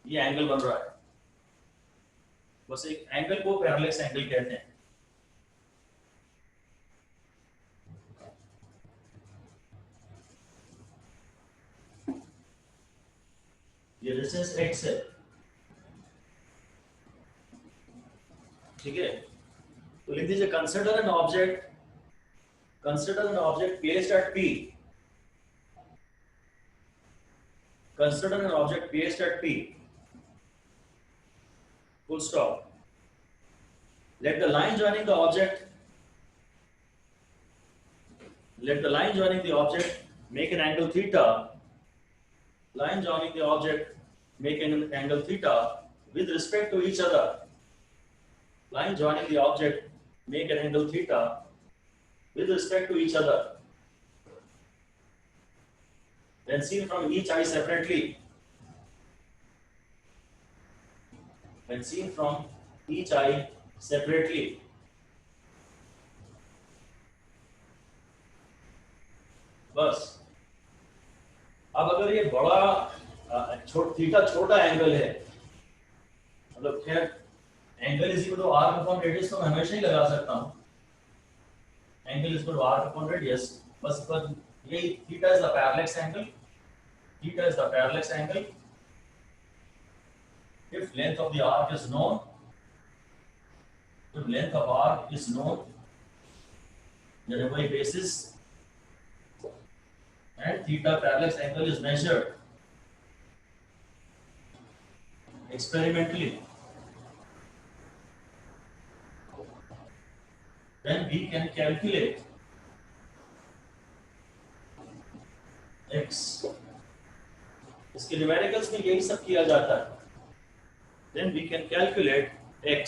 ये एंगल बन रहा है, बस एक एंगल को पैरेलैक्स एंगल कहते हैं। ये डिस्टेंस x है, ठीक है। तो लिख दीजिए, consider an object placed at P, consider an object placed at P, full stop. Let the line joining the object make an angle theta. Line joining the object make an angle theta with respect to each other. Line joining the object make an angle theta with respect to each other. When seen from each eye separately. बस अब अगर ये बड़ा theta छोटा angle है, मतलब खैर angle is equal to r upon radius तो मैं हमेशा ही लगा सकता हूँ, angle is equal to r upon radius, बस पर ये theta is the parallax angle, if length of the arc is known, then every basis and theta parallax angle is measured experimentally, then we can calculate x, इसके numericals में यही सब किया जाता है। Then we can calculate x,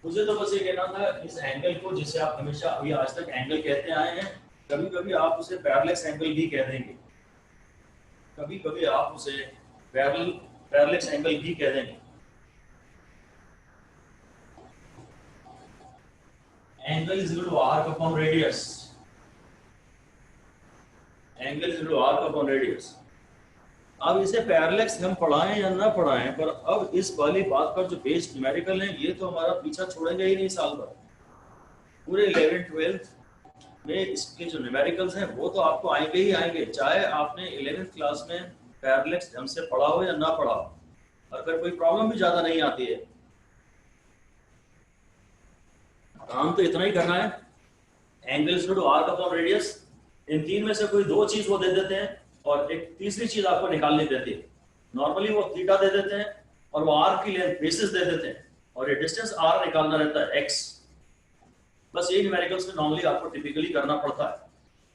मुझे तो बस ये कहना था इस एंगल को, जिसे आप हमेशा अभी आज तक एंगल कहते आए हैं, कभी कभी आप उसे पैरेलक्स एंगल भी कह देंगे, कभी कभी आप उसे पैरेलक्स एंगल भी कह देंगे। Angle is equal to arc upon radius, angle is equal to arc upon radius. अब इसे पैरेलक्स हम पढ़ाएं या ना पढ़ाएं, पर अब इस वाली बात पर जो बेस न्यूमेरिकल है ये तो हमारा पीछा छोड़ेंगे ही नहीं साल भर। पूरे 11th 12th में इसके जो न्यूमेरिकल्स हैं वो तो आपको आएंगे ही आएंगे, चाहे आपने 11th क्लास में पैरेलक्स हमसे पढ़ा हो या ना पढ़ा हो, अगर कोई प्रॉब्लम भी ज्यादा नहीं आती है। काम तो इतना ही करना है, angle is equal to arc upon radius. इन तीन में से कोई दो चीज वो दे देते हैं और एक तीसरी चीज आपको निकालनी देती है। नॉर्मली वो थीटा दे देते हैं और वो आर्क की लेंथ बेसिस दे देते हैं और ये डिस्टेंस आर निकालना रहता है एक्स। बस ये न्यूमेरिकल्स में नॉर्मली आपको टिपिकली करना पड़ता है।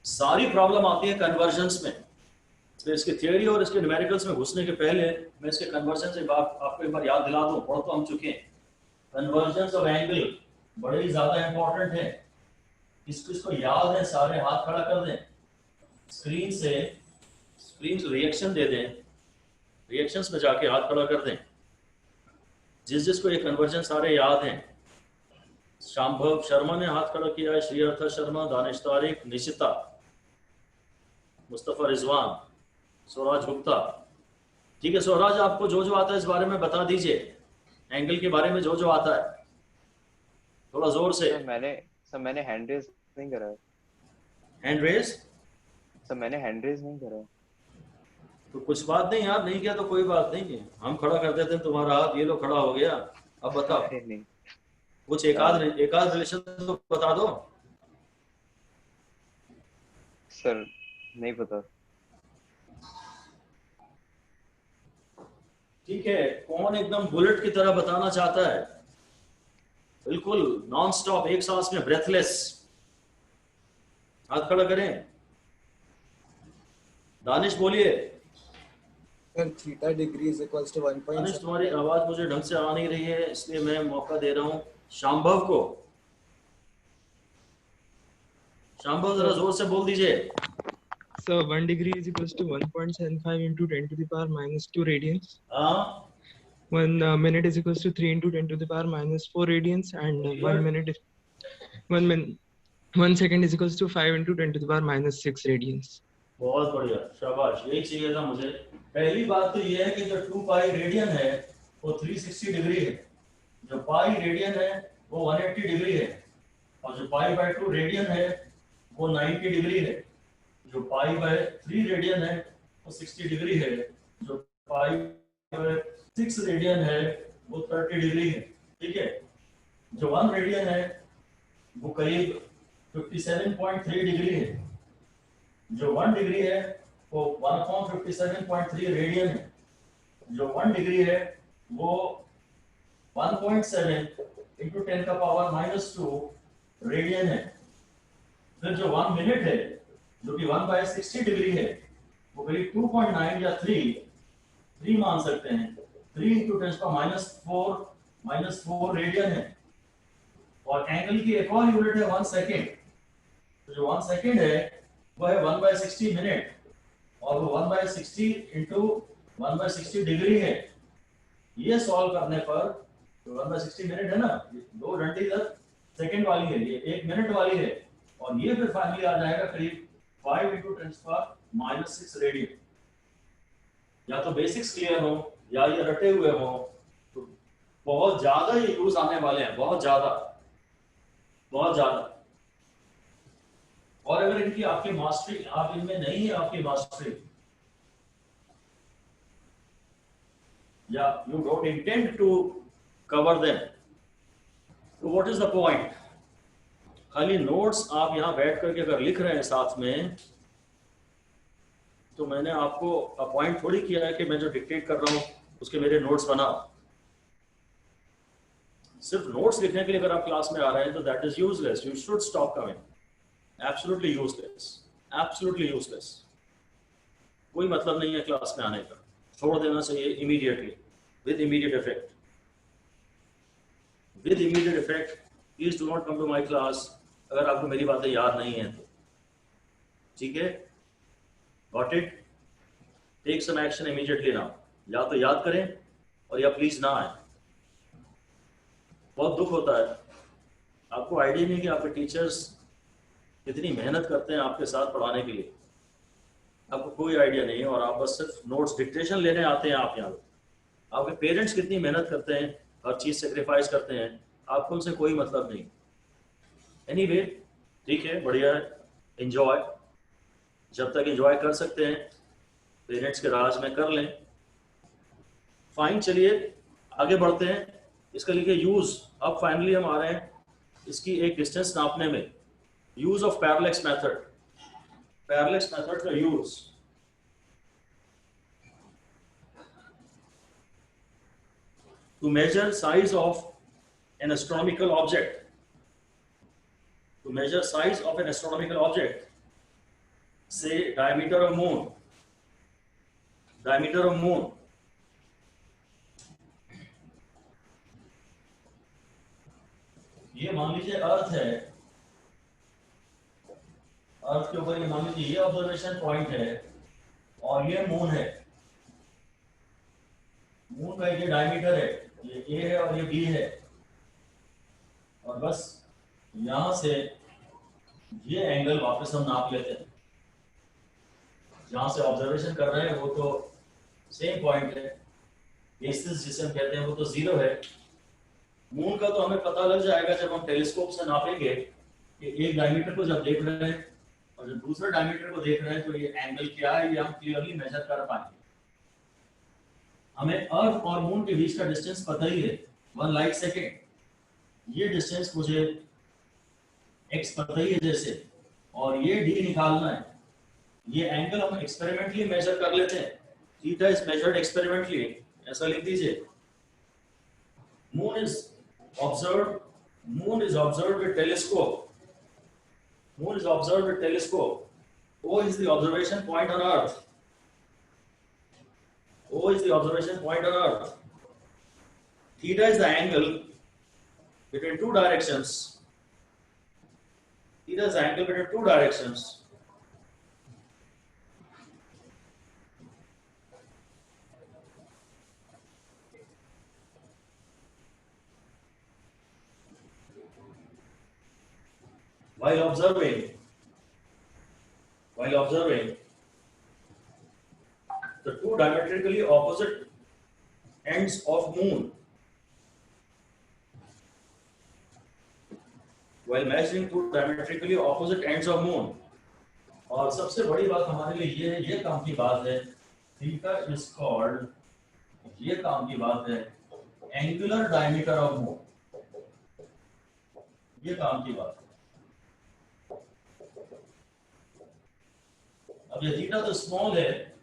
सारी प्रॉब्लम आती है कन्वर्जन्स में। तो इसके थियोरी और इसके न्यूमेरिकल्स में घुसने के पहले मैं इसके कन्वर्जन से आपको एक बार याद दिला दूं, पढ़ तो हम चुके हैं। कन्वर्जन्स ऑफ एंगल बड़े ही ज्यादा इंपॉर्टेंट है। इसको याद है सारे, हाथ खड़ा कर दें, स्क्रीन से रिएक्शन दे दें, रिएक्शंस में जाके हाथ खड़ा कर दें जिसको ये कन्वर्जन सारे याद हैं। शांभव शर्मा ने हाथ खड़ा किया है, श्री अर्था शर्मा, दानिश तारिक, निशिता, मुस्तफा रिजवान, स्वराज गुप्ता। ठीक है स्वराज, आपको जो जो आता है इस बारे में बता दीजिए, एंगल के बारे में जो जो आता है थोड़ा जोर से। सर मैंने हैंड रेज नहीं करा है। Hand raise? सर मैंने हैंड रेज नहीं करा है। तो कुछ बात नहीं यार, नहीं किया तो कोई बात नहीं है, हम खड़ा कर देते हैं तुम्हारा हाथ, ये लो खड़ा हो गया। अब बताओ नहीं कुछ एकाध रिलेशन तो बता दो। सर नहीं पता। ठीक है, कौन एकदम बुलेट की तरह बताना चाहता है, बिल्कुल नॉन स्टॉप एक सांस में, ब्रेथलेस? हाथ खड़ा करें। दानिश बोलिए। Sir theta degree is equals to 1.7। Danish तुम्हारी आवाज मुझे ढंग से आ नहीं रही है, इसलिए मैं मौका दे रहा हूँ शांभव को। शांभव जरा जोर से बोल दीजिए। So 1 degree is equals to 1.75 into 10 to the power minus 2 radians. 1 minute is equals to 3 into 10 to the power minus 4 radians, and 1 second is equals to 5 into 10 to the power minus 6 radians. बहुत बढ़िया, शाबाश, यही चाहिए था मुझे। पहली बात तो ये है कि जो 2 पाई रेडियन है वो 360 डिग्री है, जो पाई रेडियन है वो 180 डिग्री है, और जो पाई बाय 2 रेडियन है वो 90 डिग्री है, जो पाई बाय 3 रेडियन है वो 60 डिग्री है, जो पाई बाय 6 रेडियन है वो 30 डिग्री है। ठीक है, जो 1 रेडियन है वो करीब 57.3 डिग्री है, जो 1 डिग्री है वो 1/57.3 रेडियन है, जो 1 डिग्री है वो 1.7 into 10 का पावर -2 रेडियन है। फिर जो 1 मिनट है जो कि 1/60 डिग्री है वो करीब 2.9 या 3 मान सकते हैं, 3 into 10 का -4 रेडियन है। और एंगल की एक और यूनिट है 1 सेकेंड, तो जो 1 सेकेंड है वो है 1/60 मिनट, और वो 1/60 into 1/60 डिग्री है। ये सॉल्व करने पर तो 1/60 मिनट है ना, 2 घंटे इधर सेकेंड वाली है, ये 1 मिनट वाली है, और ये फिर फाइनली आ जाएगा करीब 5 into 10⁻⁶ रेडियन। या तो बेसिक्स क्लियर हो या ये रटे हुए हो, तो बहुत ज्यादा ये यूज आने वाले हैं, बहुत ज्यादा। और अगर इनकी आपकी मास्टरी, आप इनमें नहीं है आपकी मास्टरी, या you don't intend to cover them, तो व्हाट इज द पॉइंट? खाली नोट्स आप यहां बैठ करके अगर लिख रहे हैं साथ में, तो मैंने आपको अपॉइंट थोड़ी किया है कि मैं जो डिक्टेट कर रहा हूं उसके मेरे नोट्स बनाओ। सिर्फ नोट्स लिखने के लिए अगर आप क्लास में आ रहे हैं तो that is useless, you should stop coming. Absolutely useless, absolutely useless. कोई मतलब नहीं है क्लास में आने का, छोड़ देना चाहिए immediately, with immediate effect, with immediate effect. Please do not come to my class अगर आपको मेरी बातें याद नहीं है तो, ठीक है? Got it? Take some action immediately now. या तो याद करें और या प्लीज ना आए. बहुत दुख होता है, आपको आइडिया नहीं कि आपके टीचर्स कितनी मेहनत करते हैं आपके साथ पढ़ाने के लिए, आपको कोई आइडिया नहीं है और आप बस सिर्फ नोट्स डिक्टेशन लेने आते हैं. आप यहाँ आपके पेरेंट्स कितनी मेहनत करते हैं, हर चीज़ सेक्रीफाइस करते हैं, आपको उनसे कोई मतलब नहीं. एनीवे, ठीक है, बढ़िया है, एंजॉय, जब तक एंजॉय कर सकते हैं पेरेंट्स के राज में कर लें. फाइन, चलिए आगे बढ़ते हैं. इसका लिखिए यूज. अब फाइनली हम आ रहे हैं इसकी एक डिस्टेंस नापने में. Use of parallax method. Parallax method का use. To measure size of an astronomical object. To measure size of an astronomical object, say diameter of moon. Diameter of moon. ये मान लीजिए अर्थ है, अर्थ के ऊपर ये मान लीजिए ये ऑब्जर्वेशन पॉइंट है और ये मून है. मून का ये डायमीटर है, ये ए है और ये बी है, और बस यहां से ये एंगल वापस हम नाप लेते हैं. जहां से ऑब्जर्वेशन कर रहे हैं वो तो सेम पॉइंट है, बेसिस जिसे हम कहते हैं वो तो जीरो है. मून का तो हमें पता लग जाएगा जब हम टेलीस्कोप से नापेंगे कि एक डायमीटर को जब देख रहे हैं और जब दूसरे डायमीटर को देख रहे हैं तो ये एंगल क्या है, ये हम क्लियरली मेजर कर पाएंगे. हमें अर्थ और मून के बीच का डिस्टेंस पता ही है, 1 लाइट सेकेंड. ये डिस्टेंस मुझे x पता ही है जैसे, और ये d निकालना है. ये एंगल हम एक्सपेरिमेंटली मेजर कर लेते हैं. थीटा इज मेजर्ड एक्सपेरिमेंटली, ऐसा लिख दीजिए. Moon is observed with telescope. Moon is observed with telescope. O is the observation point on Earth. O is the observation point on Earth. Theta is the angle between two directions. Theta is the angle between two directions. While observing the two diametrically opposite ends of moon, while measuring two diametrically opposite ends of moon, और सबसे बड़ी बात हमारे लिए ये है, ये काम की बात है, theta is called, ये काम की बात है angular diameter of moon. ये काम की बात है. अब ये थीटा तो स्मॉल है,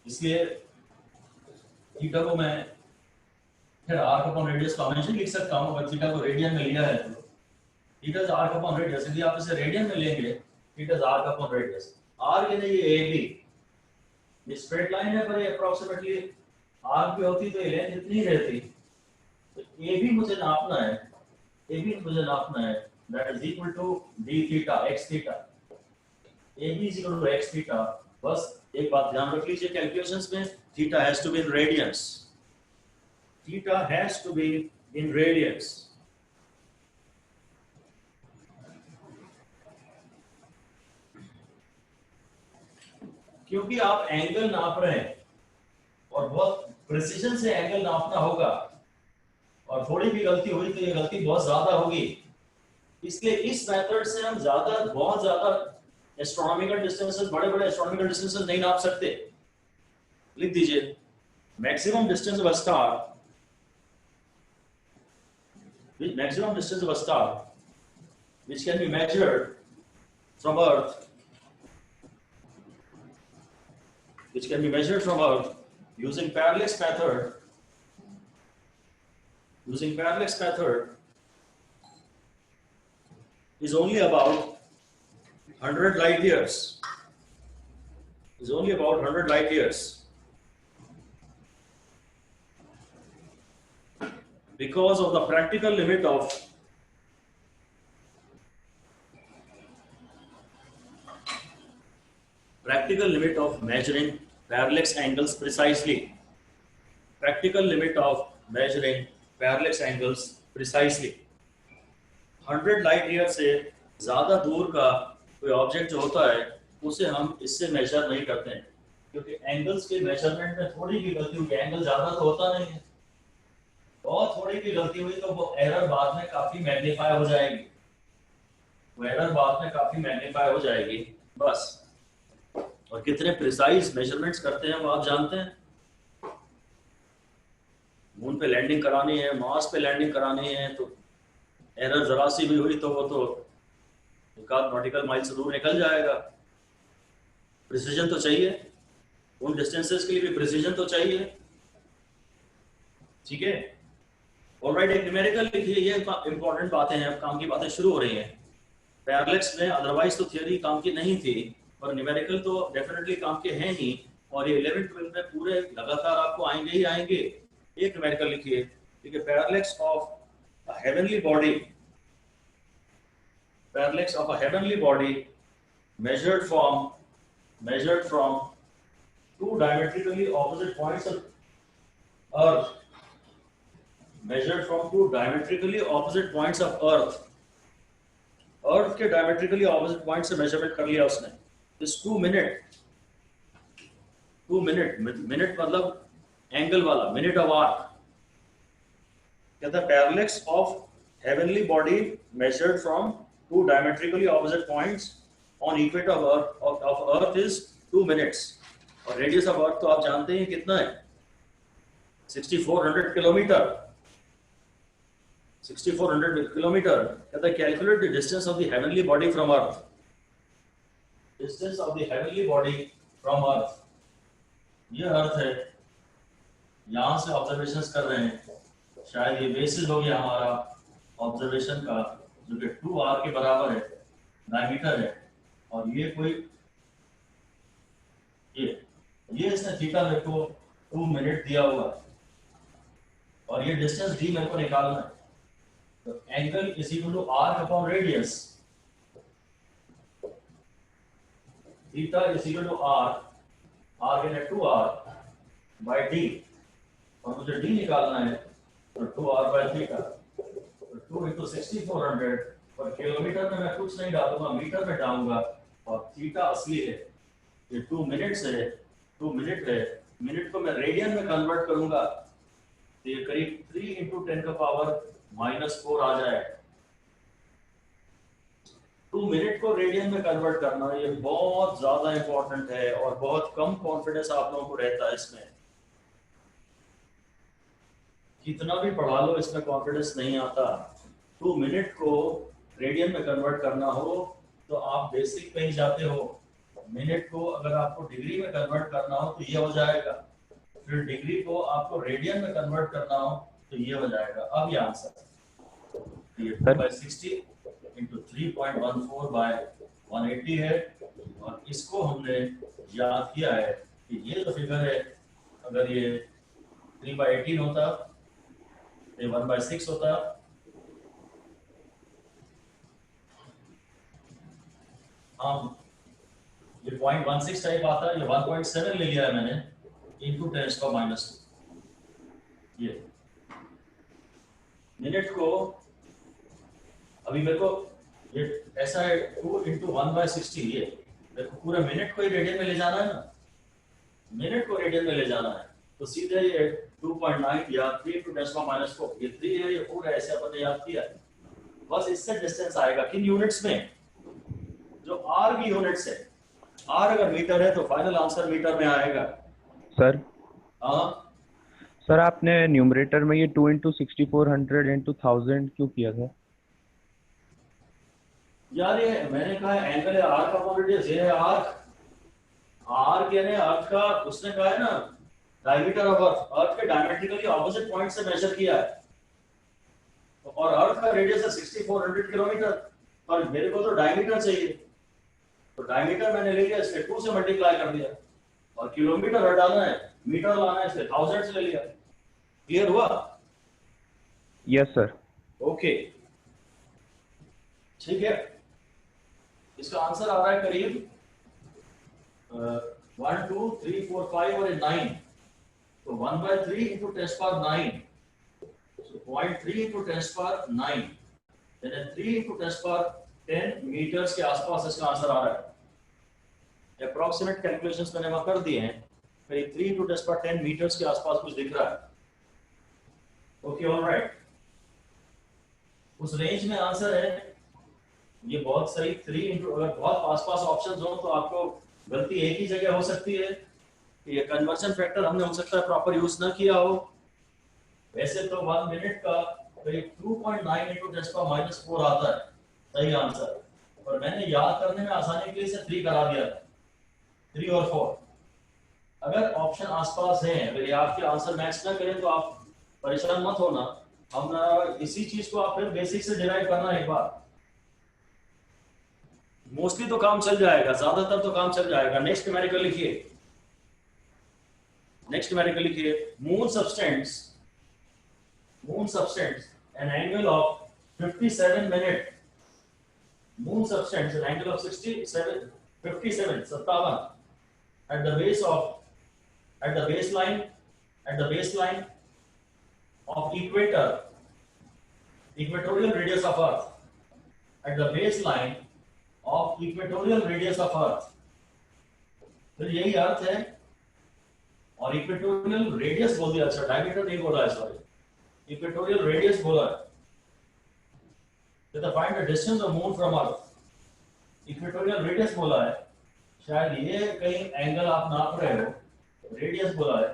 इसलिए थीटा को मैं फिर आर्क अपॉन रेडियस कॉन्वेंशन लिख सकता हूं. अगर थीटा को रेडियन में लिया है तो theta is arc upon radius. यदि आप इसे रेडियन में लेंगे, theta is arc upon radius. Arc यानी ये AB, ये स्ट्रेट लाइन है पर ये अप्रोक्सीमेटली आर्क पे होती तो ये लेंथ इतनी रहती. तो AB मुझे नापना है, AB मुझे नापना है, that is equal to d theta x theta. AB is equal to x theta. बस एक बात ध्यान रख लीजिए कैलकुलेशंस में, theta has to be in radians. Theta has to be in radians. क्योंकि आप एंगल नाप रहे हैं और बहुत प्रिसीजन से एंगल नापना होगा, और थोड़ी भी गलती हुई तो ये गलती बहुत ज्यादा होगी. इसलिए इस मेथड से हम बहुत ज्यादा एस्ट्रोनॉमिकल डिस्टेंसेस, बड़े एस्ट्रोनॉमिकल डिस्टेंसेस नहीं नाप सकते. लिख दीजिए maximum distance of a star, maximum distance of a star which can be measured from Earth, using parallax method, is only about 100 light years. because of the practical limit of measuring parallax angles precisely. Practical limit of measuring parallax angles precisely. 100 light year से ज्यादा दूर का कोई object जो होता है उसे हम इससे मेजर नहीं करते हैं, क्योंकि एंगल्स के मेजरमेंट में थोड़ी भी गलती हुई, एंगल ज्यादा तो होता नहीं है, बहुत थोड़ी भी गलती हुई तो वो एरर बाद में काफी मैग्नीफाई हो जाएगी, हो जाएगी बस। और कितने प्रिसाइज मेजरमेंट्स करते हैं वो आप जानते हैं। मून पे लैंडिंग करानी है, मार्स पे लैंडिंग करानी है, तो एरर जरा सी भी हुई तो वो तो एक आध नॉटिकल माइल से दूर निकल जाएगा। प्रिसीजन तो चाहिए, उन डिस्टेंसेस के लिए भी प्रिसीजन तो चाहिए, ठीक है। ऑलराइट, एक न्यूमेरिकल लिखिए, ये इंपॉर्टेंट बातें हैं, अब काम की बातें शुरू हो रही हैं। पैरेलैक्स में अदरवाइज तो थियोरी काम की नहीं थी, पर न्यूमेरिकल तो डेफिनेटली काम के हैं ही, और ये 11th-12th में पूरे लगातार आपको आएंगे ही आएंगे। एक न्यूमेरिकल लिखिए, ठीक है, parallax of a heavenly body, measured from two diametrically opposite points of Earth, Earth के diametrically opposite points से measurement कर लिया उसने। इस 2 minute मतलब एंगल वाला, मिनट ऑफ आर्क, कहता है parallax of heavenly body measured from two diametrically opposite points on equator of earth is 2 minutes. और रेडियस ऑफ अर्थ तो आप जानते हैं कितना है, 6400 किलोमीटर। 6400 किलोमीटर। कहता है calculate the distance of the heavenly body from earth, distance of the heavenly body from earth. ये अर्थ है, यहां से ऑब्जर्वेशंस कर रहे हैं, शायद ये बेसिस हो गया हमारा ऑब्जर्वेशन का, जो कि 2r के बराबर है, डायमीटर है। और ये कोई ये इसने थीटा मेरे को 2 मिनट दिया हुआ है, और ये डिस्टेंस d मेरे को निकालना है। तो angle is equal to arc upon radius, theta is equal to r यानी 2r बाय d, और मुझे d निकालना है, तो 2r बाय थीटा, तो 2 into 6400, और किलोमीटर में मैं कुछ नहीं डालूंगा, मीटर में डालूंगा, और थीटा असली है, ये 2 मिनट्स है, 2 मिनट है। मिनट को मैं रेडियन में कन्वर्ट करूंगा तो ये करीब 3 into 10 का पावर -4 आ जाए। 2 मिनट को रेडियन में कन्वर्ट करना ये बहुत ज्यादा इंपॉर्टेंट है, और बहुत कम कॉन्फिडेंस आप लोगों को रहता है इसमें। कितना भी पढ़ा लो इसमें कॉन्फिडेंस नहीं आता। 2 मिनट को रेडियन में कन्वर्ट करना हो तो आप बेसिक पे ही जाते हो। मिनट को अगर आपको डिग्री में कन्वर्ट करना हो तो ये हो जाएगा, फिर डिग्री को आपको रेडियन में कन्वर्ट करना हो तो ये हो जाएगा। अब ये आंसर ये 2/60 into 3.14 by 180 है, और इसको हमने याद किया है कि ये जो फिगर है, अगर ये 3/18 होता, ये 1/6 होता, हम ये 0.16 टाइप आता, ये 1.7 ले लिया है मैंने, into 10⁻²। ये मिनट को अभी मेरे को ये ऐसा है 2 into 1/60, ये मेरे को पूरा मिनट को ही रेडियन में ले जाना है ना, मिनट को रेडियन में ले जाना है, तो सीधे ये 2.9 या 3 into 10⁻⁴, ये 3 है, ये 4 है, ऐसे अपन ने याद किया। बस इससे डिस्टेंस आएगा किन यूनिट्स में, जो आर की यूनिट्स है। आर अगर मीटर है तो फाइनल आंसर मीटर में आएगा। सर हाँ सर, आपने न्यूमरेटर में ये 2 into 6400 into 1000 क्यों किया था? यार ये मैंने कहा एंगल है, आर का रेडियस ये है, आर यानी अर्थ का, उसने कहा है ना डायमीटर ऑफ अर्थ के डायमेट्रिकली ऑपोजिट पॉइंट से मेजर किया है, और अर्थ का रेडियस है 6400 किलोमीटर, पर मेरे को तो डायमीटर चाहिए, तो डायमीटर मैंने ले लिया, इसके 2 से मल्टीप्लाई कर दिया, और किलोमीटर हटाना है, मीटर लाना है, इसलिए 1000 से ले लिया। क्लियर हुआ? Yes sir. ओके, ठीक है। इसका आंसर आ रहा है करीब 1 2 3 4 5 और 9, तो 1/3 इंटू 10⁹ so 0.3 इंटू 10⁹, यानी 3 इंटू 10⁻10 मीटर्स के आसपास इसका आंसर आ रहा है। अप्रोक्सीमेट कैलकुलेशंस मैंने वहां कर दिए हैं, करीब 3 इंटू 10⁻10 मीटर्स के आसपास कुछ दिख रहा है। ओके, ऑलराइट, उस रेंज में आंसर है ये। बहुत सही, 3 इंटू, अगर बहुत आसपास ऑप्शंस हो तो आपको गलती एक ही जगह हो सकती है कि ये कन्वर्जन फैक्टर हमने हो सकता है प्रॉपर यूज ना किया हो। वैसे तो 1 मिनट का करीब 2.9 इंटू 10⁻⁻4 आता है सही आंसर, पर मैंने याद करने में आसानी के लिए इसे 3 करा दिया था, 3 और 4। अगर ऑप्शन आसपास हैं, अगर ये आपके आंसर मैच ना करें तो आप परेशान मत होना, हम इसी चीज को आप फिर बेसिक से डिराइव करना एक बार, मोस्टली तो काम चल जाएगा, ज्यादातर तो काम चल जाएगा। नेक्स्ट न्यूमेरिकल लिखिए, नेक्स्ट न्यूमेरिकल लिखिए। Moon substance an angle of 57 minute, moon substance an angle of 57 at the baseline of equatorial radius of earth, at the baseline of equatorial radius of earth, फिर यही अर्थ है, और equatorial radius बोल दिया, अच्छा diameter नहीं बोला है, सॉरी, इक्वेटोरियल रेडियस बोला है। Find the distance of moon from earth, equatorial radius बोला है, शायद ये कहीं एंगल आप नाप रहे हो, रेडियस बोला है,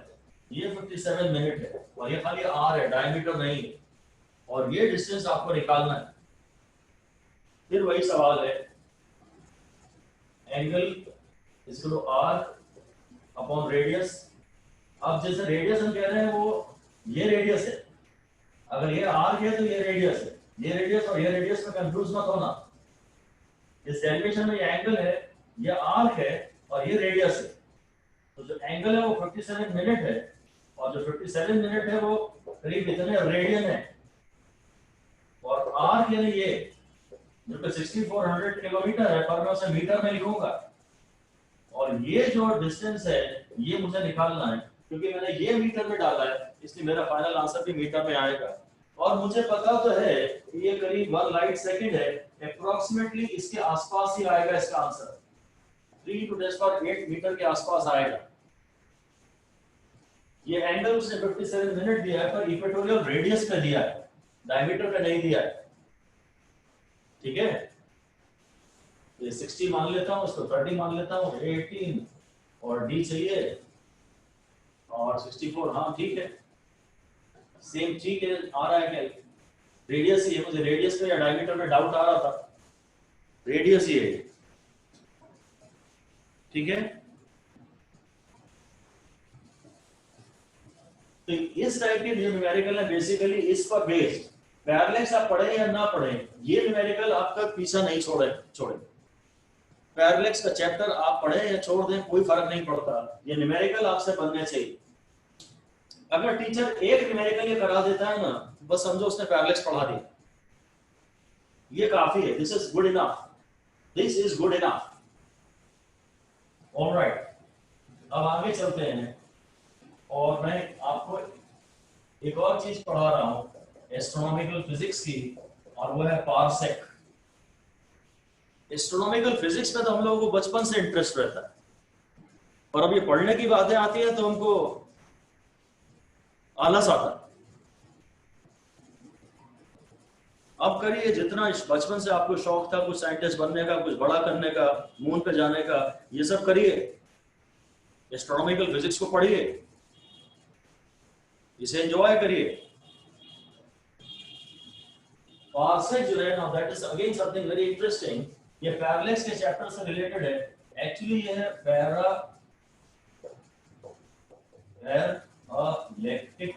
ये 57 मिनट है और ये खाली आर है, डायमीटर नहीं है, और ये डिस्टेंस आपको निकालना है। फिर वही सवाल है, angle is equal to r upon radius. अब जैसे रेडियस हम कह रहे हैं वो ये रेडियस है, अगर ये आर है तो ये रेडियस है, ये रेडियस और ये रेडियस में कंफ्यूज मत होना। इस डेरिवेशन में ये एंगल है, ये आर है और ये रेडियस है, तो जो एंगल है वो 57 मिनट है, और जो 57 मिनट है वो करीब इतने रेडियन है, और आर यानी ये जो कि 6400 किलोमीटर है, पर मैं उसे मीटर में लिखूंगा, और ये जो डिस्टेंस है ये मुझे निकालना है, क्योंकि मैंने ये मीटर में डाला है, इसलिए मेरा फाइनल आंसर भी मीटर में आएगा। और मुझे पता तो है कि ये करीब 1 लाइट सेकंड है, अप्रोक्सीमेटली इसके आसपास ही आएगा इसका आंसर, 3 × 10⁸ मीटर के आसपास आएगा। ये एंगल उसने 57 मिनट दिया है, पर इक्वेटोरियल रेडियस पे दिया है, डायमीटर पे नहीं दिया है, ठीक है। ये 60 मान लेता हूँ, इसको 30 मान लेता हूँ, 18 और डी चाहिए, और 64, हाँ ठीक है, सेम ठीक है, आ रहा है क्या, रेडियस ही है, मुझे रेडियस में या डायमीटर में डाउट आ रहा था, रेडियस ही है, ठीक है। तो इस टाइप के जो न्यूमेरिकल है बेसिकली इस पर बेस्ड, पैरेलल्स आप पढ़े या ना पढ़े, ये न्यूमेरिकल आपका पीछा नहीं छोड़े। पैरेलल्स का चैप्टर आप पढ़े या छोड़ दें कोई फर्क नहीं पड़ता, ये न्यूमेरिकल आपसे बनने चाहिए। अगर टीचर एक न्यूमेरिकल ये करा देता है ना, बस समझो उसने पैरेलल्स पढ़ा दिया, ये काफी है, this is good enough, this is good enough. Alright, अब आगे चलते हैं, और मैं आपको एक और चीज पढ़ा रहा हूं एस्ट्रोनॉमिकल फिजिक्स की, और वो है पारसेक। एस्ट्रोनॉमिकल फिजिक्स में तो हम लोगों को बचपन से इंटरेस्ट रहता है, और अब ये पढ़ने की बातें आती है तो हमको आलस आता है। अब करिए, जितना बचपन से आपको शौक था कुछ साइंटिस्ट बनने का, कुछ बड़ा करने का, मून पे जाने का, ये सब करिए, एस्ट्रोनॉमिकल फिजिक्स को पढ़िए, इसे एंजॉय करिए। पारसेक जो है ना, that is again something very interesting, ये पैरेलल्स के चैप्टर से रिलेटेड है। एक्चुअली ये है पैरालैक्टिक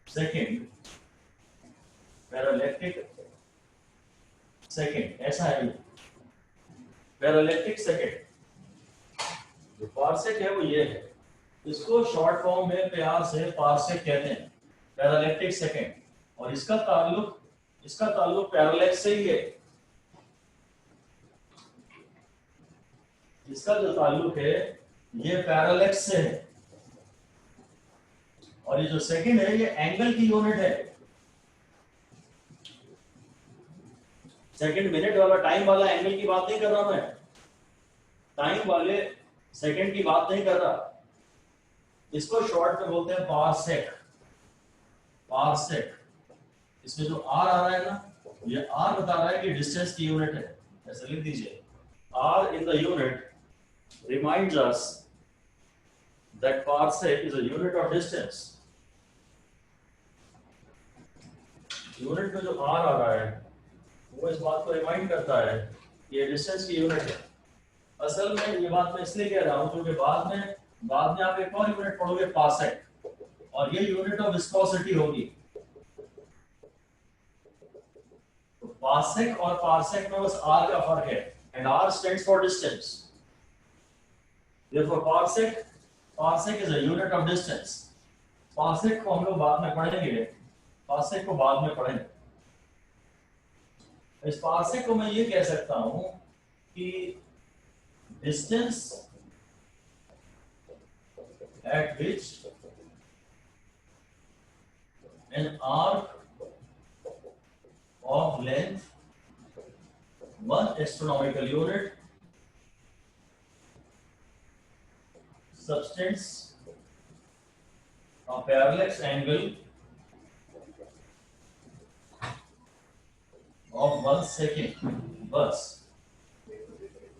सेकंड, ऐसा है, पैरालैक्टिक सेकंड। जो पारसेक है वो ये है, इसको शॉर्ट फॉर्म में प्यार से पारसेक कहते हैं। पैरालैक्टिक सेकंड, और इसका ताल्लुक पैरालैक्स से ही है। इसका जो ताल्लुक है ये पैरालैक्स से है, और ये जो सेकंड है ये एंगल की यूनिट है। सेकंड मिनट वाला टाइम वाला एंगल की बात नहीं कर रहा मैं, टाइम वाले सेकंड की बात नहीं कर रहा। इसको शॉर्ट में बोलते हैं पारसेक। पारसेक, इसमें जो आर आ रहा है ना, ये आर बता रहा है कि डिस्टेंस की यूनिट है। ऐसे लिख दीजिए, r in the unit reminds us that parsec is a unit of distance. Unit में जो r आ रहा है वो इस बात को रिमाइंड करता है कि ये डिस्टेंस की यूनिट है। असल में ये बात मैं इसलिए कह रहा हूँ क्योंकि बाद में आप एक और यूनिट पढ़ोगे पारसेक, और ये यूनिट ऑफ विस्कोसिटी होगी। तो पारसेक और पारसेक में बस r का फर्क है, and r stands for distance. Therefore, parsec is a unit of distance. Parsec को हम लोग बाद में पढ़ेंगे, parsec को बाद में पढ़ेंगे। इस parsec को मैं ये कह सकता हूँ कि distance at which an arc of length 1 astronomical unit subtends a parallax angle of 1 second, बस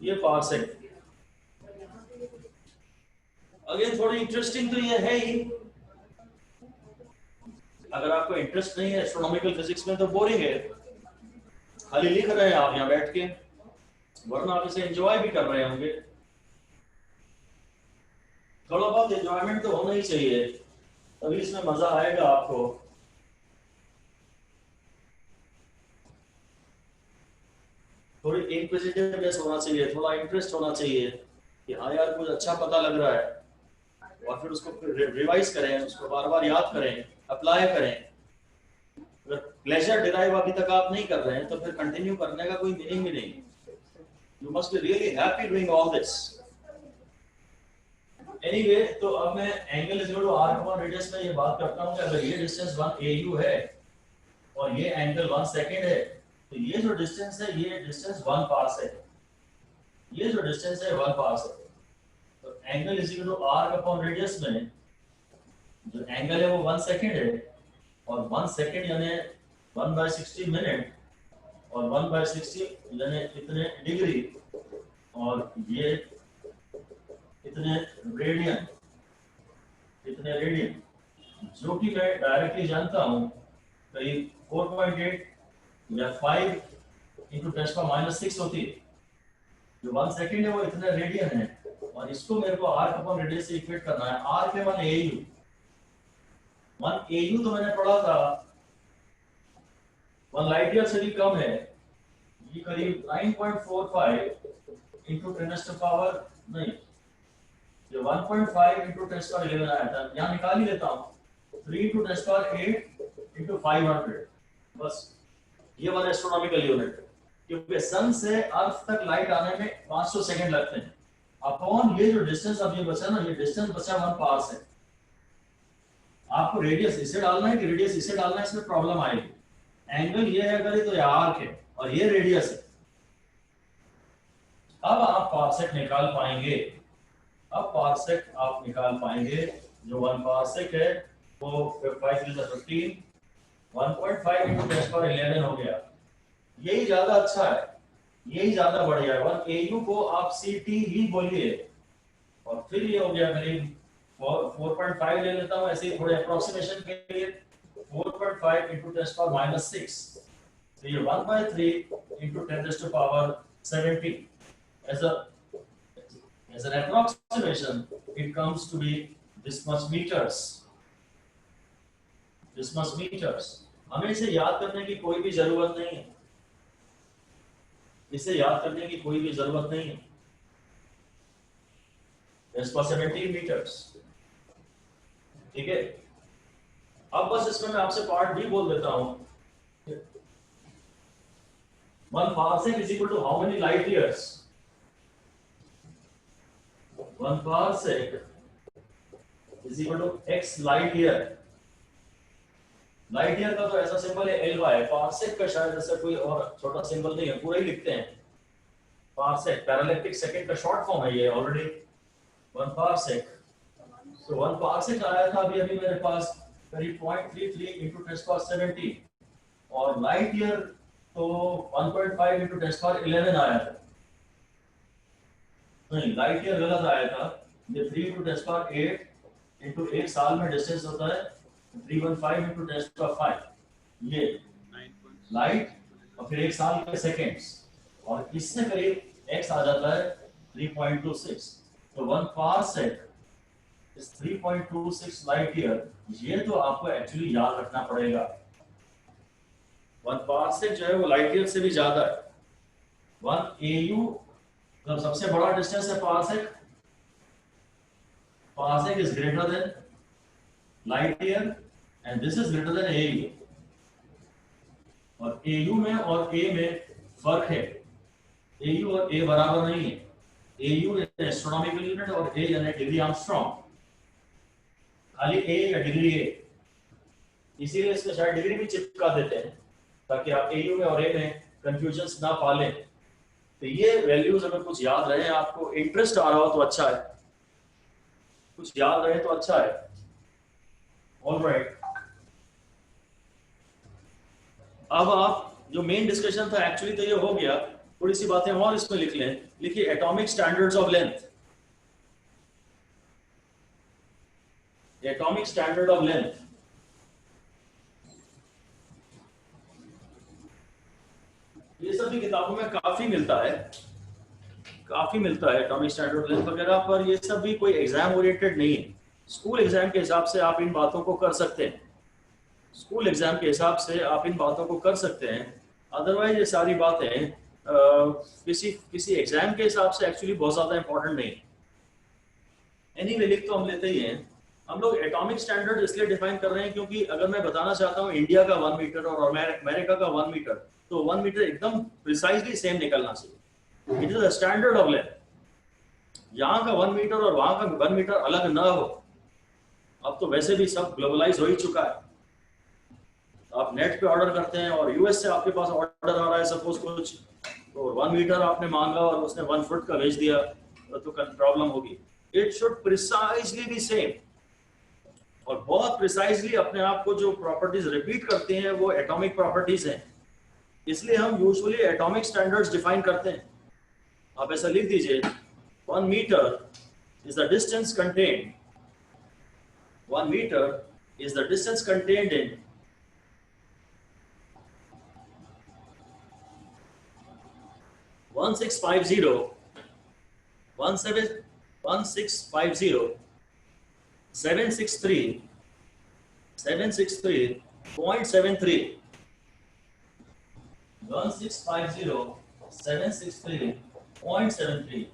ये पारसेक। अगेन थोड़ी इंटरेस्टिंग तो ये है ही। अगर आपको इंटरेस्ट नहीं है एस्ट्रोनॉमिकल फिजिक्स में तो बोरिंग है, खाली लिख रहे हैं आप यहाँ बैठ के, वरना आप इसे एंजॉय भी कर रहे होंगे। थोड़ा बहुत एंजॉयमेंट तो होना ही चाहिए, तभी इसमें मजा आएगा आपको। थोड़ी इंक्विजिटिवनेस होना चाहिए, थोड़ा इंटरेस्ट होना चाहिए कि हाँ यार कुछ अच्छा पता लग रहा है, और फिर उसको रिवाइज करें, उसको बार बार याद करें, अप्लाई करें। अगर प्लेजर डिराइव अभी तक आप नहीं कर रहे हैं तो फिर कंटिन्यू करने का कोई मीनिंग भी नहीं। You must be really happy doing all this. Anyway, तो अब मैं angle is equal to r upon radius में ये बात करता हूँ कि अगर ये डिस्टेंस 1 AU है और ये एंगल 1 सेकंड है, तो ये जो डिस्टेंस है ये डिस्टेंस 1 पारसेक है। ये जो डिस्टेंस है 1 पारसेक है। तो angle is equal to r upon radius में जो एंगल है वो 1 सेकंड है, और 1 सेकंड यानी 1/60 मिनट, और 1/60 यानी इतने डिग्री, और ये इतने रेडियन, जो कि मैं डायरेक्टली जानता हूँ करीब 4.8 या 5 इंटू 10⁻⁻⁶ होती है। जो 1 सेकंड है वो इतने रेडियन है, और इसको मेरे को r अपॉन रेडियस से इक्वेट करना है। r के 1 AU, 1 AU तो मैंने पढ़ा था 1 लाइट ईयर से भी कम है, ये करीब 9.45 इंटू 10⁻, नहीं, ये 1.5 इंटू 10⁻11 आया था। यहाँ निकाल ही लेता हूँ, 3 इंटू 10⁸ इंटू 500, बस ये वाला एस्ट्रोनॉमिकल यूनिट। क्योंकि सन से अर्थ तक लाइट आने में 500 सेकंड लगते हैं, अपॉन ये जो डिस्टेंस अब ये बचा ना, ये डिस्टेंस बचा 1 पारसेक। आपको रेडियस इसे डालना है कि रेडियस इसे डालना है, इसमें प्रॉब्लम आएगी। एंगल ये है अगर, तो ये आर्क है और ये रेडियस है। अब आप पारसेक निकाल पाएंगे, जो 1 पारसेक है वो 5 × 15, 1.5 इंटू 10⁻11 हो गया। यही ज्यादा अच्छा है, यही ज्यादा बढ़िया है। 1 AU को आप CT ही बोलिए, और फिर ये हो गया करीब 4.5 ले लेता हूँ ऐसे ही थोड़े अप्रोक्सीमेशन के लिए, 4.5 इंटू 10⁻⁶, तो ये 1/3 into 10⁻17। As an approximation, it comes to be this much meters. हमें इसे याद करने की कोई भी जरूरत नहीं है, That's for 17 meters. ठीक है। अब बस इसमें मैं आपसे पार्ट बी बोल देता हूं। 1 parsec is equal to how many light years? 1 parsec is equal to x light year। Light year का तो ऐसा सिंबल है एल वाई, पार्सेक का शायद ऐसा कोई और छोटा सिंबल नहीं है, पूरा ही लिखते हैं पार्सेक। पैरालैक्टिक सेकंड का शॉर्ट फॉर्म है ये ऑलरेडी 1 पार्सेक। तो 1 पार्सेक आया था अभी अभी मेरे पास करीब 0.33 into 10⁻17 और लाइट ईयर तो 1.5 into 10⁻11 आया था। नहीं, लाइट ईयर गलत आया था, ये 3 into 10⁸ into एक साल में डिस्टेंस होता है 315 into 10⁵, ये लाइट और फिर एक साल के सेकेंड्स, और इससे करीब x आ जाता है 3.26। तो 1 पार्सेक इज 3.26 लाइट ईयर। ये तो आपको एक्चुअली याद रखना पड़ेगा। 1 पार्सेक जो है वो लाइट ईयर से भी ज्यादा है। 1 AU मतलब सबसे बड़ा डिस्टेंस है parsec. Parsec is greater than light year and this is greater than AU। और AU में और A में फर्क है, AU और A बराबर नहीं है। AU यानी एस्ट्रोनॉमिकल यूनिट और A यानी डिग्री आर्मस्ट्रॉन्ग, खाली A या डिग्री A, इसीलिए इसमें शायद डिग्री भी चिपका देते हैं ताकि आप AU में और A में कंफ्यूजन ना पालें। तो ये वैल्यूज अगर कुछ याद रहे, आपको इंटरेस्ट आ रहा हो तो अच्छा है, कुछ याद रहे तो अच्छा है। ऑलराइट, अब आप जो मेन डिस्कशन था एक्चुअली तो ये हो गया, थोड़ी सी बातें और इसमें लिख लें। लिखिए atomic standards of length. Atomic standard of length, ये सब भी किताबों में काफी मिलता है एटॉमिक स्टैंडर्ड ऑफ लेंथ वगैरह, पर ये सब भी कोई एग्जाम ओरिएंटेड नहीं है। स्कूल एग्जाम के हिसाब से आप इन बातों को कर सकते हैं, स्कूल एग्जाम के हिसाब से आप इन बातों को कर सकते हैं। अदरवाइज ये सारी बातें किसी एग्जाम के हिसाब से एक्चुअली बहुत ज्यादा इंपॉर्टेंट नहीं है। एनीवे लिख तो हम लेते ही हैं। हम लोग एटॉमिक स्टैंडर्ड इसलिए डिफाइन कर रहे हैं क्योंकि अगर मैं बताना चाहता हूँ इंडिया का 1 मीटर और अमेरिका का 1 मीटर, तो 1 मीटर एकदम प्रिसाइजली सेम निकलना चाहिए। It is a standard of length. यहाँ का 1 मीटर और वहां का 1 मीटर अलग ना हो। अब तो वैसे भी सब ग्लोबलाइज हो ही चुका है, आप नेट पे ऑर्डर करते हैं और यूएस से आपके पास ऑर्डर आ रहा है सपोज कुछ, तो 1 मीटर आपने मांगा और उसने 1 फुट का भेज दिया तो प्रॉब्लम होगी। It should precisely B same, और बहुत प्रिसाइजली अपने आप को जो प्रॉपर्टीज रिपीट करती हैं वो एटॉमिक प्रॉपर्टीज हैं, इसलिए हम यूजुअली एटॉमिक स्टैंडर्ड्स डिफाइन करते हैं। आप ऐसा लिख दीजिए 1 metre is the distance contained, 1 metre is the distance contained in 1650 763.73 1650 763.73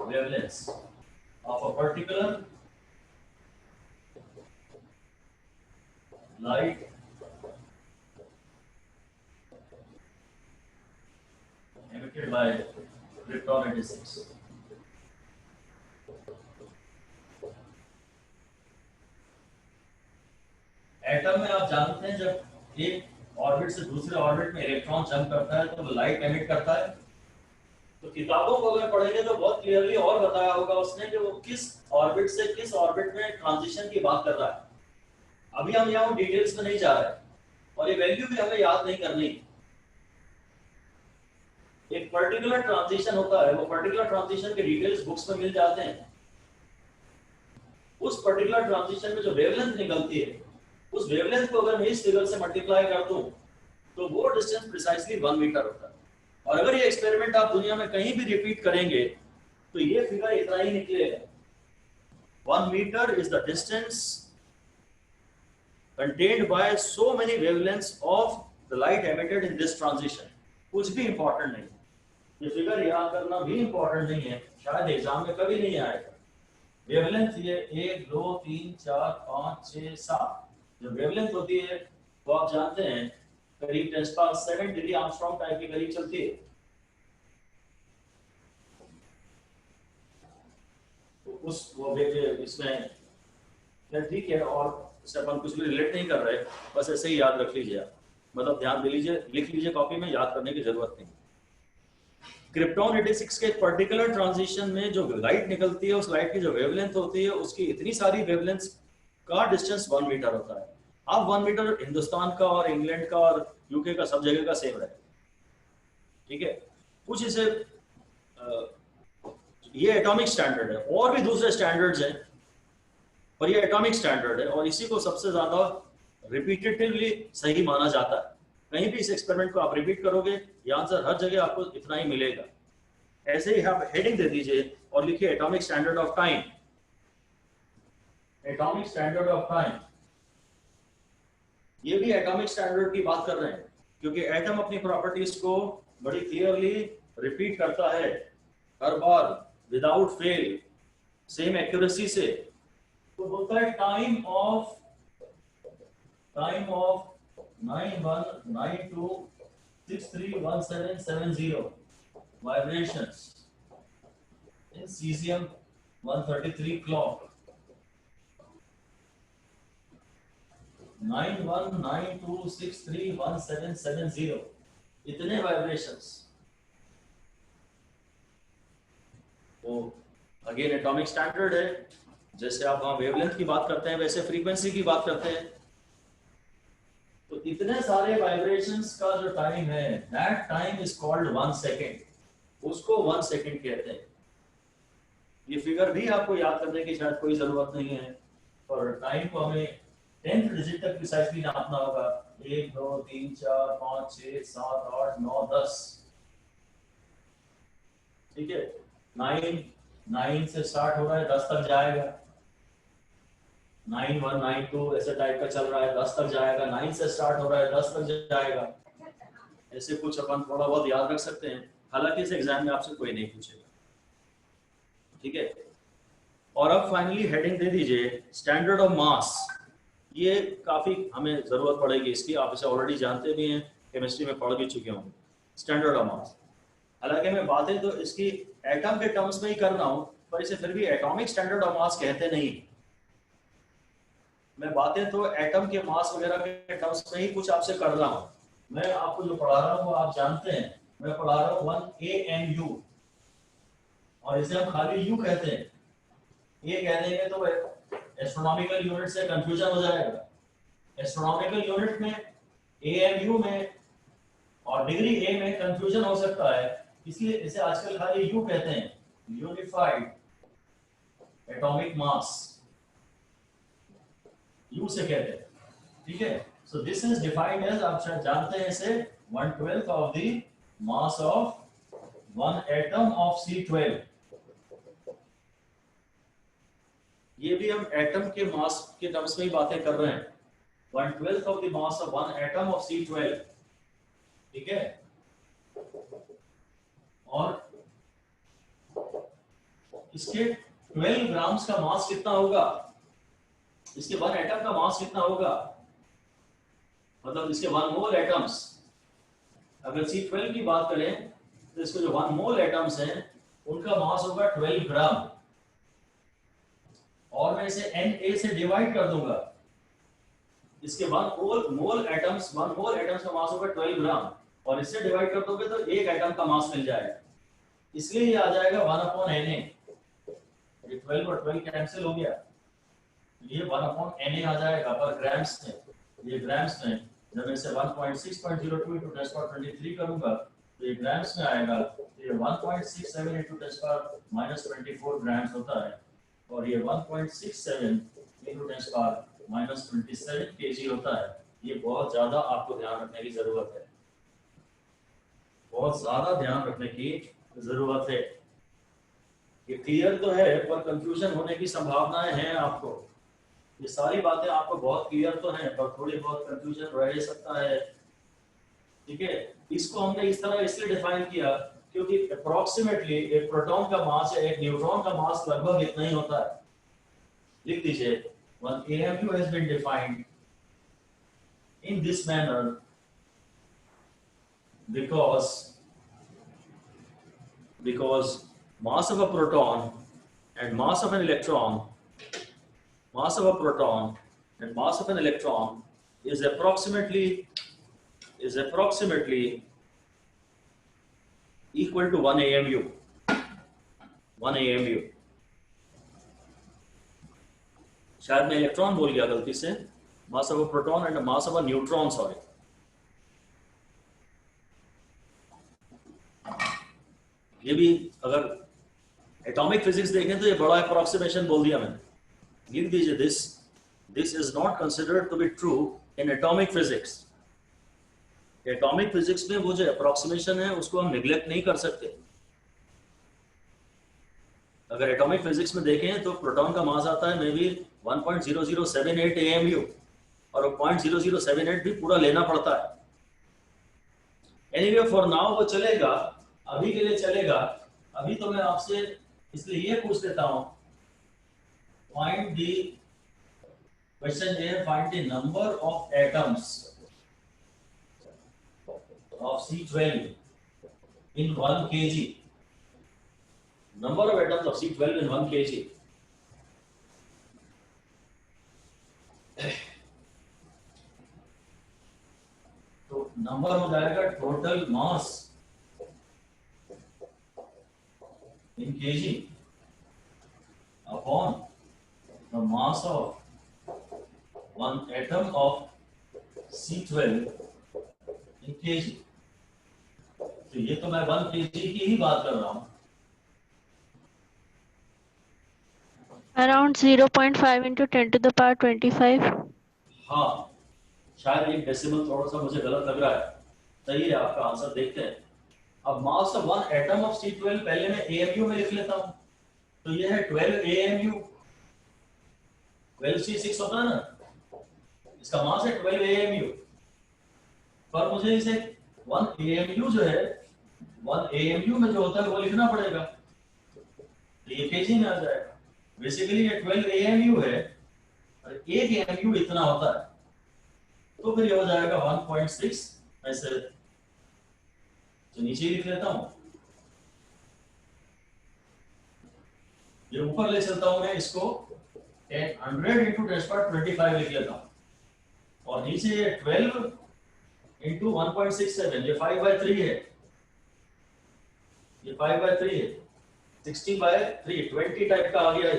wavelengths of a particular light emitted by electron 86। Atom में आप जानते हैं जब एक ऑर्बिट से दूसरे ऑर्बिट में इलेक्ट्रॉन जंप करता है तो वो लाइट एमिट करता है। तो किताबों को अगर पढ़ेंगे तो बहुत क्लियरली और बताया होगा उसने कि वो किस ऑर्बिट से किस ऑर्बिट में ट्रांजिशन की बात कर रहा है। अभी हम यहाँ डिटेल्स में नहीं जा रहे और ये वैल्यू भी हमें याद नहीं करनी। एक पर्टिकुलर ट्रांजिशन होता है, वो पर्टिकुलर ट्रांजिशन के डिटेल्स बुक्स में मिल जाते हैं। उस पर्टिकुलर ट्रांजिशन में जो वेवलेंथ निकलती है, उस वेवलेंथ को अगर मैं इस फिगर से मल्टीप्लाई कर दूं तो वो डिस्टेंस प्रिसाइजली 1 मीटर होता है। और अगर ये एक्सपेरिमेंट आप दुनिया में कहीं भी रिपीट करेंगे तो ये फिगर इतना ही निकलेगा। 1 metre is the distance contained by so many wavelengths of the light emitted in this transition। कुछ भी इंपॉर्टेंट नहीं, ये फिगर याद करना भी इंपॉर्टेंट नहीं है, शायद एग्जाम में कभी नहीं आएगा। वेवलेंथ ये 1 2 3 4 5 6 7 जो वेवलेंथ होती है वो आप जानते हैं करीब 10⁻7 डिग्री आर्मस्ट्रांग टाइप के करीब चलती है। तो उस वो इसमें ठीक है, और इससे अपन कुछ भी रिलेट नहीं कर रहे, बस ऐसे ही याद रख लीजिए आप, मतलब ध्यान दे लीजिए, लिख लीजिए कॉपी में, याद करने की जरूरत नहीं। क्रिप्टॉन 86 के पर्टिकुलर ट्रांजिशन में जो लाइट निकलती है, उस लाइट की जो वेवलेंथ होती है, उसकी इतनी सारी वेवलेंथ का डिस्टेंस 1 मीटर होता है। अब 1 मीटर हिंदुस्तान का और इंग्लैंड का और यूके का सब जगह का सेम रहेगा, ठीक है। कुछ इसे ये एटॉमिक स्टैंडर्ड है, और भी दूसरे स्टैंडर्ड्स हैं, पर ये एटॉमिक स्टैंडर्ड है और इसी को सबसे ज्यादा रिपीटेटिवली सही माना जाता है। कहीं भी इस एक्सपेरिमेंट को आप रिपीट करोगे, ये आंसर हर जगह आपको इतना ही मिलेगा। ऐसे ही आप हेडिंग दे दीजिए और लिखिए atomic standard of time. Atomic standard of time, ये भी एटॉमिक स्टैंडर्ड की बात कर रहे हैं, क्योंकि एटम अपनी प्रॉपर्टीज को बड़ी क्लियरली रिपीट करता है हर बार विदाउट फेल, सेम एक्यूरेसी से। तो बोलता है time of 9192631770 vibrations in cesium 133 clock। 9192631770 इतने वाइब्रेशंस। वो अगेन एटॉमिक स्टैंडर्ड है, जैसे आप वहां वेवलेंथ की बात करते हैं वैसे फ्रीक्वेंसी की बात करते हैं। तो इतने सारे वाइब्रेशंस का जो टाइम है, that time is called 1 second, उसको 1 सेकेंड कहते हैं। ये फिगर भी आपको याद करने की शायद कोई जरूरत नहीं है, और टाइम को हमें 10th डिजिट तक प्रिसाइजली नापना होगा। 1 2 3 4 5 6 7 8 9 10, ठीक है। 9 से स्टार्ट हो रहा है, 10 तक जाएगा। 9 1 9 2 ऐसे टाइप का चल रहा है, 10 तक जाएगा। 9 से स्टार्ट हो रहा है, 10 तक जाएगा। ऐसे कुछ अपन थोड़ा बहुत याद रख सकते हैं, हालांकि इस एग्जाम में आपसे कोई नहीं पूछेगा, ठीक है। और अब फाइनली हेडिंग दे दीजिए स्टैंडर्ड ऑफ मास। ये काफी हमें जरूरत पड़ेगी इसकी, आप इसे ऑलरेडी जानते भी हैं, केमिस्ट्री में पढ़ भी चुके होंगे। स्टैंडर्ड ऑफ मास, हालांकि मैं बातें तो इसकी एटम के टर्म्स में ही कर रहा हूं, पर इसे फिर भी एटॉमिक स्टैंडर्ड ऑफ मास कहते नहीं। मैं बातें तो एटम के मास वगैरह के टर्म्स में ही कुछ आपसे कर रहा हूं। मैं आपको जो पढ़ा रहा हूं वो आप जानते हैं, मैं पढ़ा रहा हूं 1 AMU, और इसे हम खाली U कहते हैं। ये कह देंगे तो एस्ट्रोनॉमिकल यूनिट से कंफ्यूजन हो जाएगा। एस्ट्रोनॉमिकल यूनिट में AMU में और डिग्री A में कंफ्यूजन हो सकता है, इसलिए इसे आजकल खाली U कहते हैं, यूनिफाइड एटॉमिक मास, U से कहते हैं, ठीक है। So this is defined as, आप शायद जानते हैं इसे, 1/12 of the mass of one atom of C12। ये भी हम एटम के मास के टर्म्स में ही बातें कर रहे हैं, 1/12 of the mass of one atom of C12, ठीक है। और इसके 12 ग्राम्स का मास कितना होगा, इसके 1 एटम का मास कितना होगा, मतलब इसके 1 मोल एटम्स। अगर C12 की बात करें तो इसके जो 1 मोल एटम्स हैं उनका मास होगा 12 ग्राम, और मैं इसे Na से डिवाइड कर दूंगा। इसके 1 मोल एटम्स का मास होगा 12 ग्राम, और इससे डिवाइड कर दोगे तो 1 एटम का मास मिल जाएगा। इसलिए ये आ जाएगा 1/Na। ये 12 और 12 कैंसिल हो गया, ये 1/Na आ जाएगा पर ग्राम्स में। ये ग्राम्स में जब मैं इसे 1.6.02 into 10⁻23 करूंगा तो ये ग्राम्स में आएगा, तो ये 1.67 into 10⁻24 ग्राम्स होता है, और ये 1.67 into 10⁻27 kg होता है। ये बहुत ज्यादा आपको ध्यान रखने की जरूरत है, बहुत ज्यादा ध्यान रखने की जरूरत है। ये क्लियर तो है, पर कंफ्यूजन होने की संभावनाएं हैं आपको। ये सारी बातें आपको बहुत क्लियर तो हैं, पर थोड़ी बहुत कंफ्यूजन रह सकता है, ठीक है। इसको हमने इस तरह इसलिए डिफाइन किया क्योंकि अप्रोक्सीमेटली एक प्रोटॉन का मास या एक न्यूट्रॉन का मास लगभग इतना ही होता है। लिख दीजिए one AMU has been defined in this manner because mass of a proton and mass of an electron is approximately equal to 1 AMU. शायद मैं इलेक्ट्रॉन बोल गया गलती से. Mass of a proton and mass of a neutron, sorry. ये भी अगर atomic physics देखें तो ये बड़ा अप्रोक्सीमेशन बोल दिया मैंने. लिख दीजिए this is not considered to be true in atomic physics. Atomic physics में वो जो अप्रोक्सीमेशन है उसको हम निगलेक्ट नहीं कर सकते. अगर एटॉमिक फिजिक्स में देखें तो प्रोटॉन का मास आता है मे बी 1.0078 AMU और 0.0078 भी पूरा लेना पड़ता है. एनीवे फॉर नाउ वो चलेगा, अभी के लिए चलेगा. अभी तो मैं आपसे इसलिए ये पूछ लेता हूं, फाइंड द क्वेश्चन है, find the number of atoms of C12 in 1 kg. Number of atoms of C12 in 1 kg. तो नंबर हो जाएगा total mass in kg upon the mass of one atom of C12 in kg. तो ये तो मैं 1 kg की ही बात कर रहा हूं. Around 0.5 into 10 to the power 25. हाँ, शायद एक डेसिमल थोड़ा सा मुझे गलत लग रहा है. सही है आपका आंसर. देखते हैं. अब मास of one atom of C12 पहले मैं AMU में लिख लेता हूं. तो ये है 12 AMU. 12C6 होता है ना, इसका मास है 12 AMU. पर मुझे इसे 1 AMU जो है, 1 AMU में जो होता है वो लिखना पड़ेगा. तो ये kg में आ जाएगा. बेसिकली ये 12 AMU है और 1 AMU इतना होता है. तो फिर ये हो जाएगा 1.6 ऐसे. तो नीचे ही लिख लेता हूं. ये ऊपर ले चलता हूं मैं इसको 100 into 10⁻25 लिख लेता हूं. और नीचे ये 12 into 1.67, ये 5/3 है. ये 5/3 है. 60/3 20 टाइप का आ गया.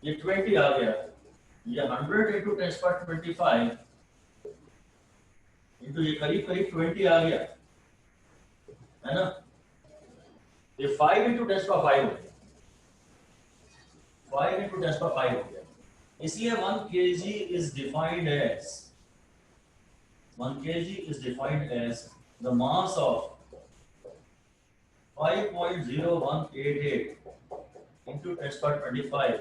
ये 20 आ गया. ये 100 into 10⁻25 into ये करीब 20 आ गया है ना. ये 5 into 10⁻5 हो गया. 5 into 10⁻5 हो गया. इसलिए 1 kg is defined as the mass of 5.0188 into 10⁻25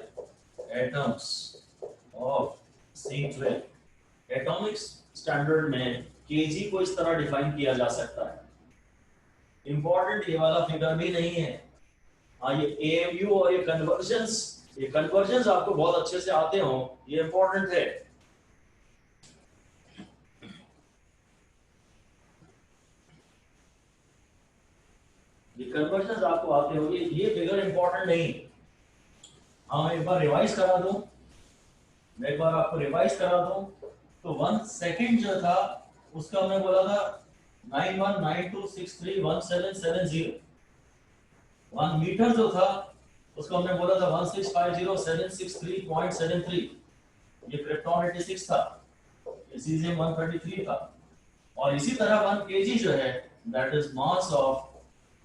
atoms of C12. Atomic standard में kg को इस तरह डिफाइन किया जा सकता है. इंपॉर्टेंट ये वाला फिगर भी नहीं है. हाँ, ये AMU और ये कन्वर्जन्स आपको बहुत अच्छे से आते हो, ये इंपॉर्टेंट है. ये कन्वर्जन्स आपको आते होंगे, ये फिगर इंपॉर्टेंट नहीं. हाँ, मैं एक बार रिवाइज करा दूं, तो 1 सेकंड जो था उसका हमने बोला था 9192631770. 1 मीटर जो था उसको हमने बोला था 1650763.73. ये क्रिप्टॉन 86 था, सीजियम 133 था. और इसी तरह 1 kg जो है that is mass of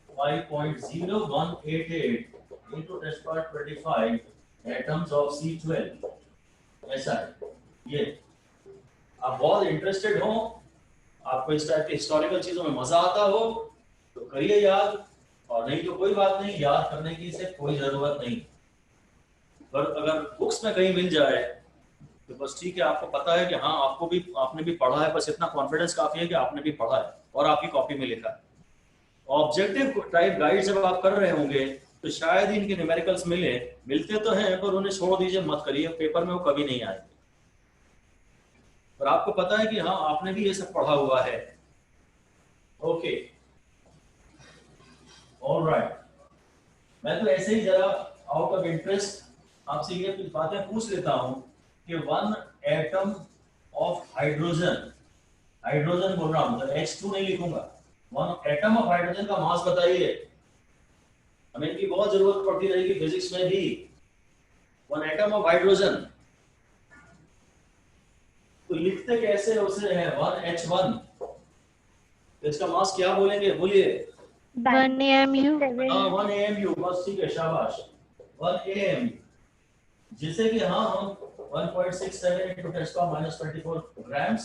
5.0188 into 10⁻25 atoms of C12. ऐसा है. ये आप बहुत इंटरेस्टेड हो, आपको इस टाइप के हिस्टोरिकल चीजों में मजा आता हो तो करिए याद, और नहीं तो कोई बात नहीं, याद करने की से कोई जरूरत नहीं. पर अगर बुक्स में कहीं मिल जाए तो बस ठीक है, आपको पता है कि हाँ आपने भी पढ़ा है. बस इतना कॉन्फिडेंस काफी है कि आपने भी पढ़ा है और आपकी कॉपी में लिखा है. ऑब्जेक्टिव टाइप गाइड जब आप कर रहे होंगे तो शायद इनके न्यूमेरिकल्स मिलते तो हैं, पर उन्हें छोड़ दीजिए, मत करिए, पेपर में वो कभी नहीं आएंगे। पर आपको पता है कि हाँ, आपने भी ये सब पढ़ा हुआ है। Okay, alright. मैं तो ऐसे ही जरा आउट ऑफ इंटरेस्ट आपसे ये कुछ बातें पूछ लेता हूं कि 1 एटम ऑफ हाइड्रोजन, हाइड्रोजन बोल रहा हूं, तो H2 नहीं लिखूंगा, 1 एटम ऑफ हाइड्रोजन का मास बताइए। हमें इनकी बहुत जरूरत पड़ती रहेगी फिजिक्स में भी। 1 एटम ऑफ हाइड्रोजन तो लिखते कैसे उसे है? 1H1, तो इसका मास क्या बोलेंगे? बोलिए। 1 AMU. 1 AMU, बस ठीक है, शाबाश, 1 AMU, जिसे कि हाँ हम 1.67 into 10⁻24 ग्राम्स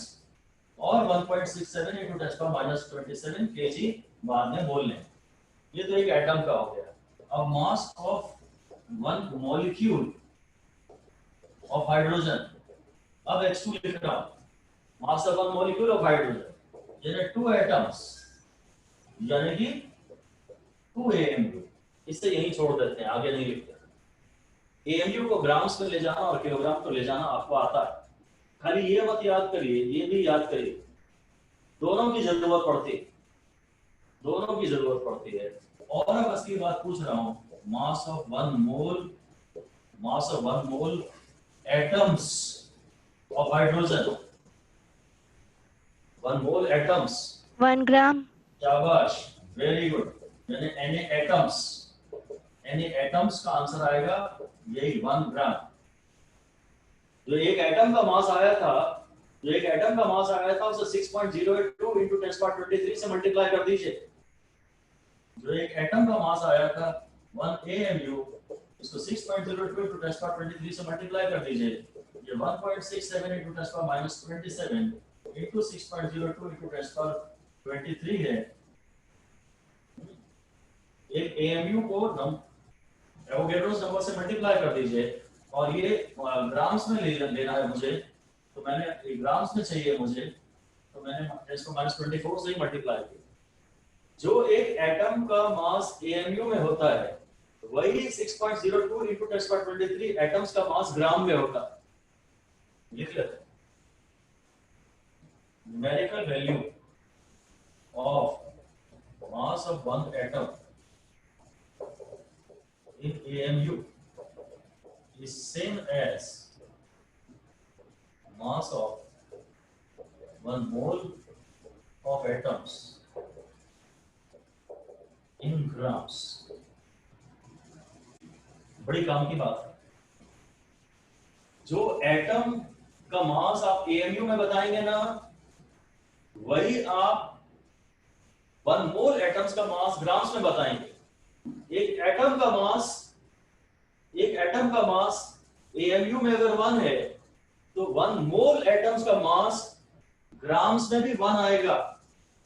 और 1.67 into 10⁻27 kg बाद में बोल लें। ये तो एक एटम का हो गया। अब मास ऑफ 1 मॉलिक्यूल ऑफ हाइड्रोजन, अब H2 लिख रहा हूं, मास ऑफ 1 मॉलिक्यूल ऑफ हाइड्रोजन यानी 2 एटम्स, यानी कि 2 AMU। इससे यही छोड़ देते हैं, आगे नहीं लिखते। AMU को ग्राम्स में ले जाना और किलोग्राम को ले जाना आपको आता है, खाली ये मत याद करिए, ये भी याद करिए। दोनों की जरूरत पड़ती है, दोनों की जरूरत पड़ती है। और अब असली बात पूछ रहा हूं, मास of 1 mole, mass of 1 mole atoms of hydrogen, 1 mole atoms, 1 gram. शाबाश, वेरी गुड। यानी एनी एटम्स, एनी एटम्स का आंसर आएगा यही 1 ग्राम। जो एक एटम का मास आया था, जो एक एटम का मास आया था उसे 6.082 into 10⁻23 से मल्टीप्लाई कर दीजिए। जो एक एटम का मास आया था 1 AMU, इसको 6.02 into 10⁻23 से मल्टीप्लाई कर दीजिए। ये 1.67 into 10⁻27 into 6.02 into 10⁻23 है। एक AMU को एवोगैड्रोस नंबर से मल्टीप्लाई कर दीजिए, और ये ग्राम्स में लेना है मुझे, तो मैंने ग्राम्स में चाहिए मुझे, तो मैंने इसको -24 से ही मल्टीप्लाई किया। जो एक एटम का मास AMU में होता है, वही 6.02 into 10⁻23 एटम्स का मास ग्राम में होता है। लिख लेते हैं, numerical value of mass of 1 atom in AMU is same as mass of 1 mole of atoms in grams। बड़ी काम की बात है। जो एटम का मास आप AMU में बताएंगे ना, वही आप 1 मोल एटम्स का मास ग्राम्स में बताएंगे। एक एटम का मास AMU में अगर 1 है, तो 1 मोल एटम्स का मास ग्राम्स में भी 1 आएगा।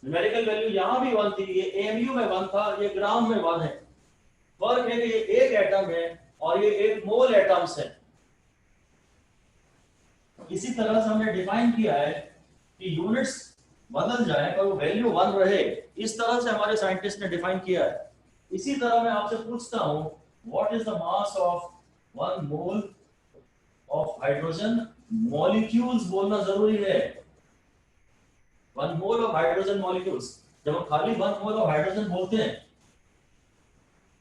न्यूमेरिकल वैल्यू यहां भी 1 थी, ये AMU में 1 था, ये ग्राम में 1 है। फर्क है कि ये एक एटम है और ये 1 मोल एटम्स है। इसी तरह से हमने डिफाइन किया है कि यूनिट्स बदल जाए पर वो वैल्यू 1 रहे, इस तरह से हमारे साइंटिस्ट ने डिफाइन किया है। इसी तरह मैं आपसे पूछता हूं, what is the mass of 1 mole of hydrogen? Molecules बोलना जरूरी है। 1 मोल ऑफ हाइड्रोजन मॉलिक्यूल्स। जब हम खाली 1 मोल ऑफ हाइड्रोजन बोलते हैं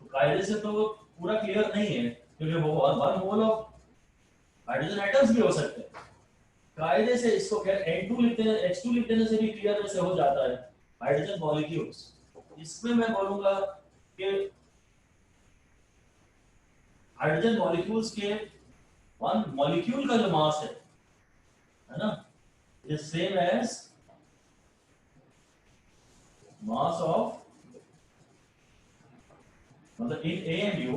तो कायदे से तो पूरा क्लियर नहीं है, क्योंकि वो 1 मोल ऑफ हाइड्रोजन एटम्स भी हो सकते हैं। कायदे से इसको खैर N2 लिख देने, H2 लिख देने से भी क्लियर से हो जाता है, हाइड्रोजन मॉलिक्यूल्स। इसमें मैं बोलूंगा कि हाइड्रोजन मॉलिक्यूल्स के 1 मॉलिक्यूल का जो मास है ना, is same as mass of, मतलब in AMU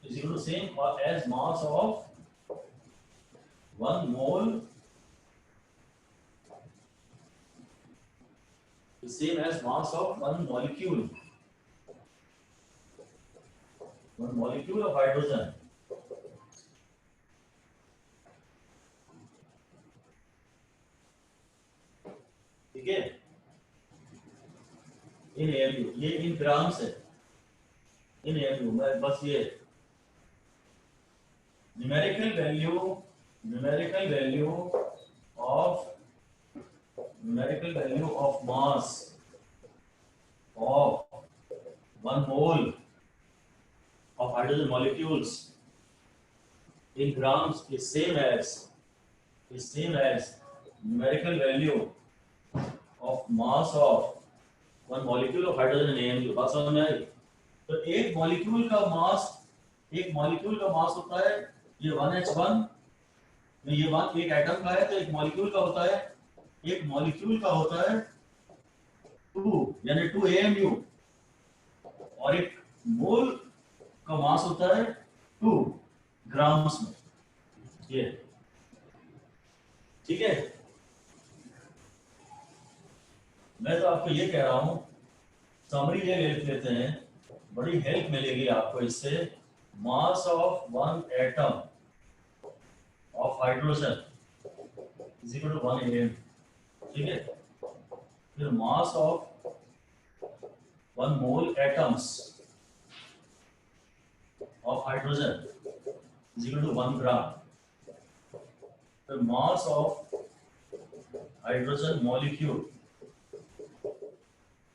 is equal to same as mass of 1 mole is same as mass of 1 molecule, 1 molecule of hydrogen। ठीक है, इन एएमयू, ये इन ग्राम्स है, इन एएमयू में बस ये numerical value of mass of 1 mole of hydrogen molecules in grams is same as numerical value of mass of 1 molecule of hydrogen in AMU। बात समझ में आई? तो एक मॉलिक्यूल का मास होता है ये 1H1, ये एक एटम का है, तो एक मॉलिक्यूल का होता है 2 यानी 2 AMU, और एक मोल का मास होता है 2 ग्राम्स में। ये ठीक है। मैं तो आपको ये कह रहा हूं, समरी ये लिख लेते हैं, बड़ी हेल्प मिलेगी आपको इससे। Mass of 1 atom of hydrogen is equal to 1 AM, ठीक है। फिर mass of 1 mole atoms of hydrogen is equal to 1 gram. फिर mass of hydrogen molecule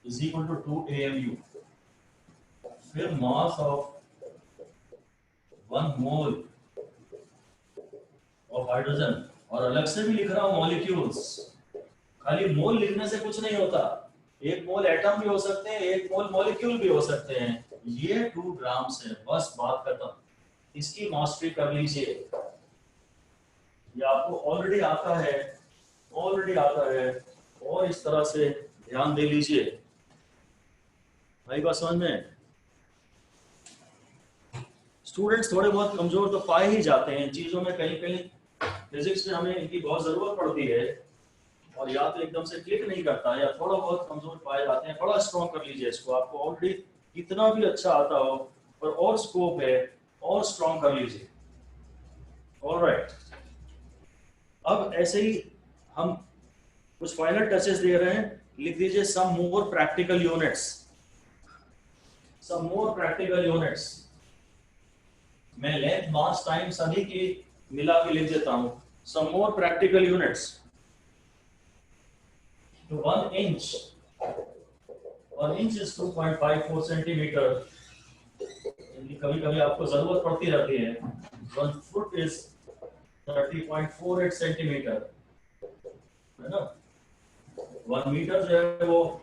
is equal to 2 AMU। फिर mass of 1 mole of hydrogen, और अलग से भी लिख रहा हूं मॉलिक्यूल्स, खाली मोल लिखने से कुछ नहीं होता, एक मोल एटम भी हो सकते हैं, एक मोल मॉलिक्यूल भी हो सकते हैं। ये 2 ग्राम्स है, बस बात खत्म। इसकी मास्टरी कर लीजिए, ये आपको ऑलरेडी आता है, और इस तरह से ध्यान दे लीजिए। भाई बात समझ में? स्टूडेंट्स थोड़े बहुत कमजोर तो पाए ही जाते हैं इन चीजों में, कहीं फिजिक्स में हमें इनकी बहुत जरूरत पड़ती है, और या तो एकदम से क्लिक नहीं करता है, या थोड़ा बहुत कमजोर पाए जाते हैं। बड़ा स्ट्रॉन्ग कर लीजिए इसको, आपको ऑलरेडी कितना भी अच्छा आता हो पर और स्कोप है, और स्ट्रॉन्ग कर लीजिए। ऑलराइट, अब ऐसे ही हम कुछ फाइनल टचेस दे रहे हैं। लिख दीजिए सम मोर प्रैक्टिकल यूनिट्स। मैं लेंथ, मास, टाइम सभी की मिला के लिख देता हूं। सम मोर प्रैक्टिकल यूनिट्स। तो 1 inch is 2.54 सेंटीमीटर। कभी कभी आपको जरूरत पड़ती रहती है। 1 foot is 30.48 सेंटीमीटर, है ना। 1 मीटर जो है वो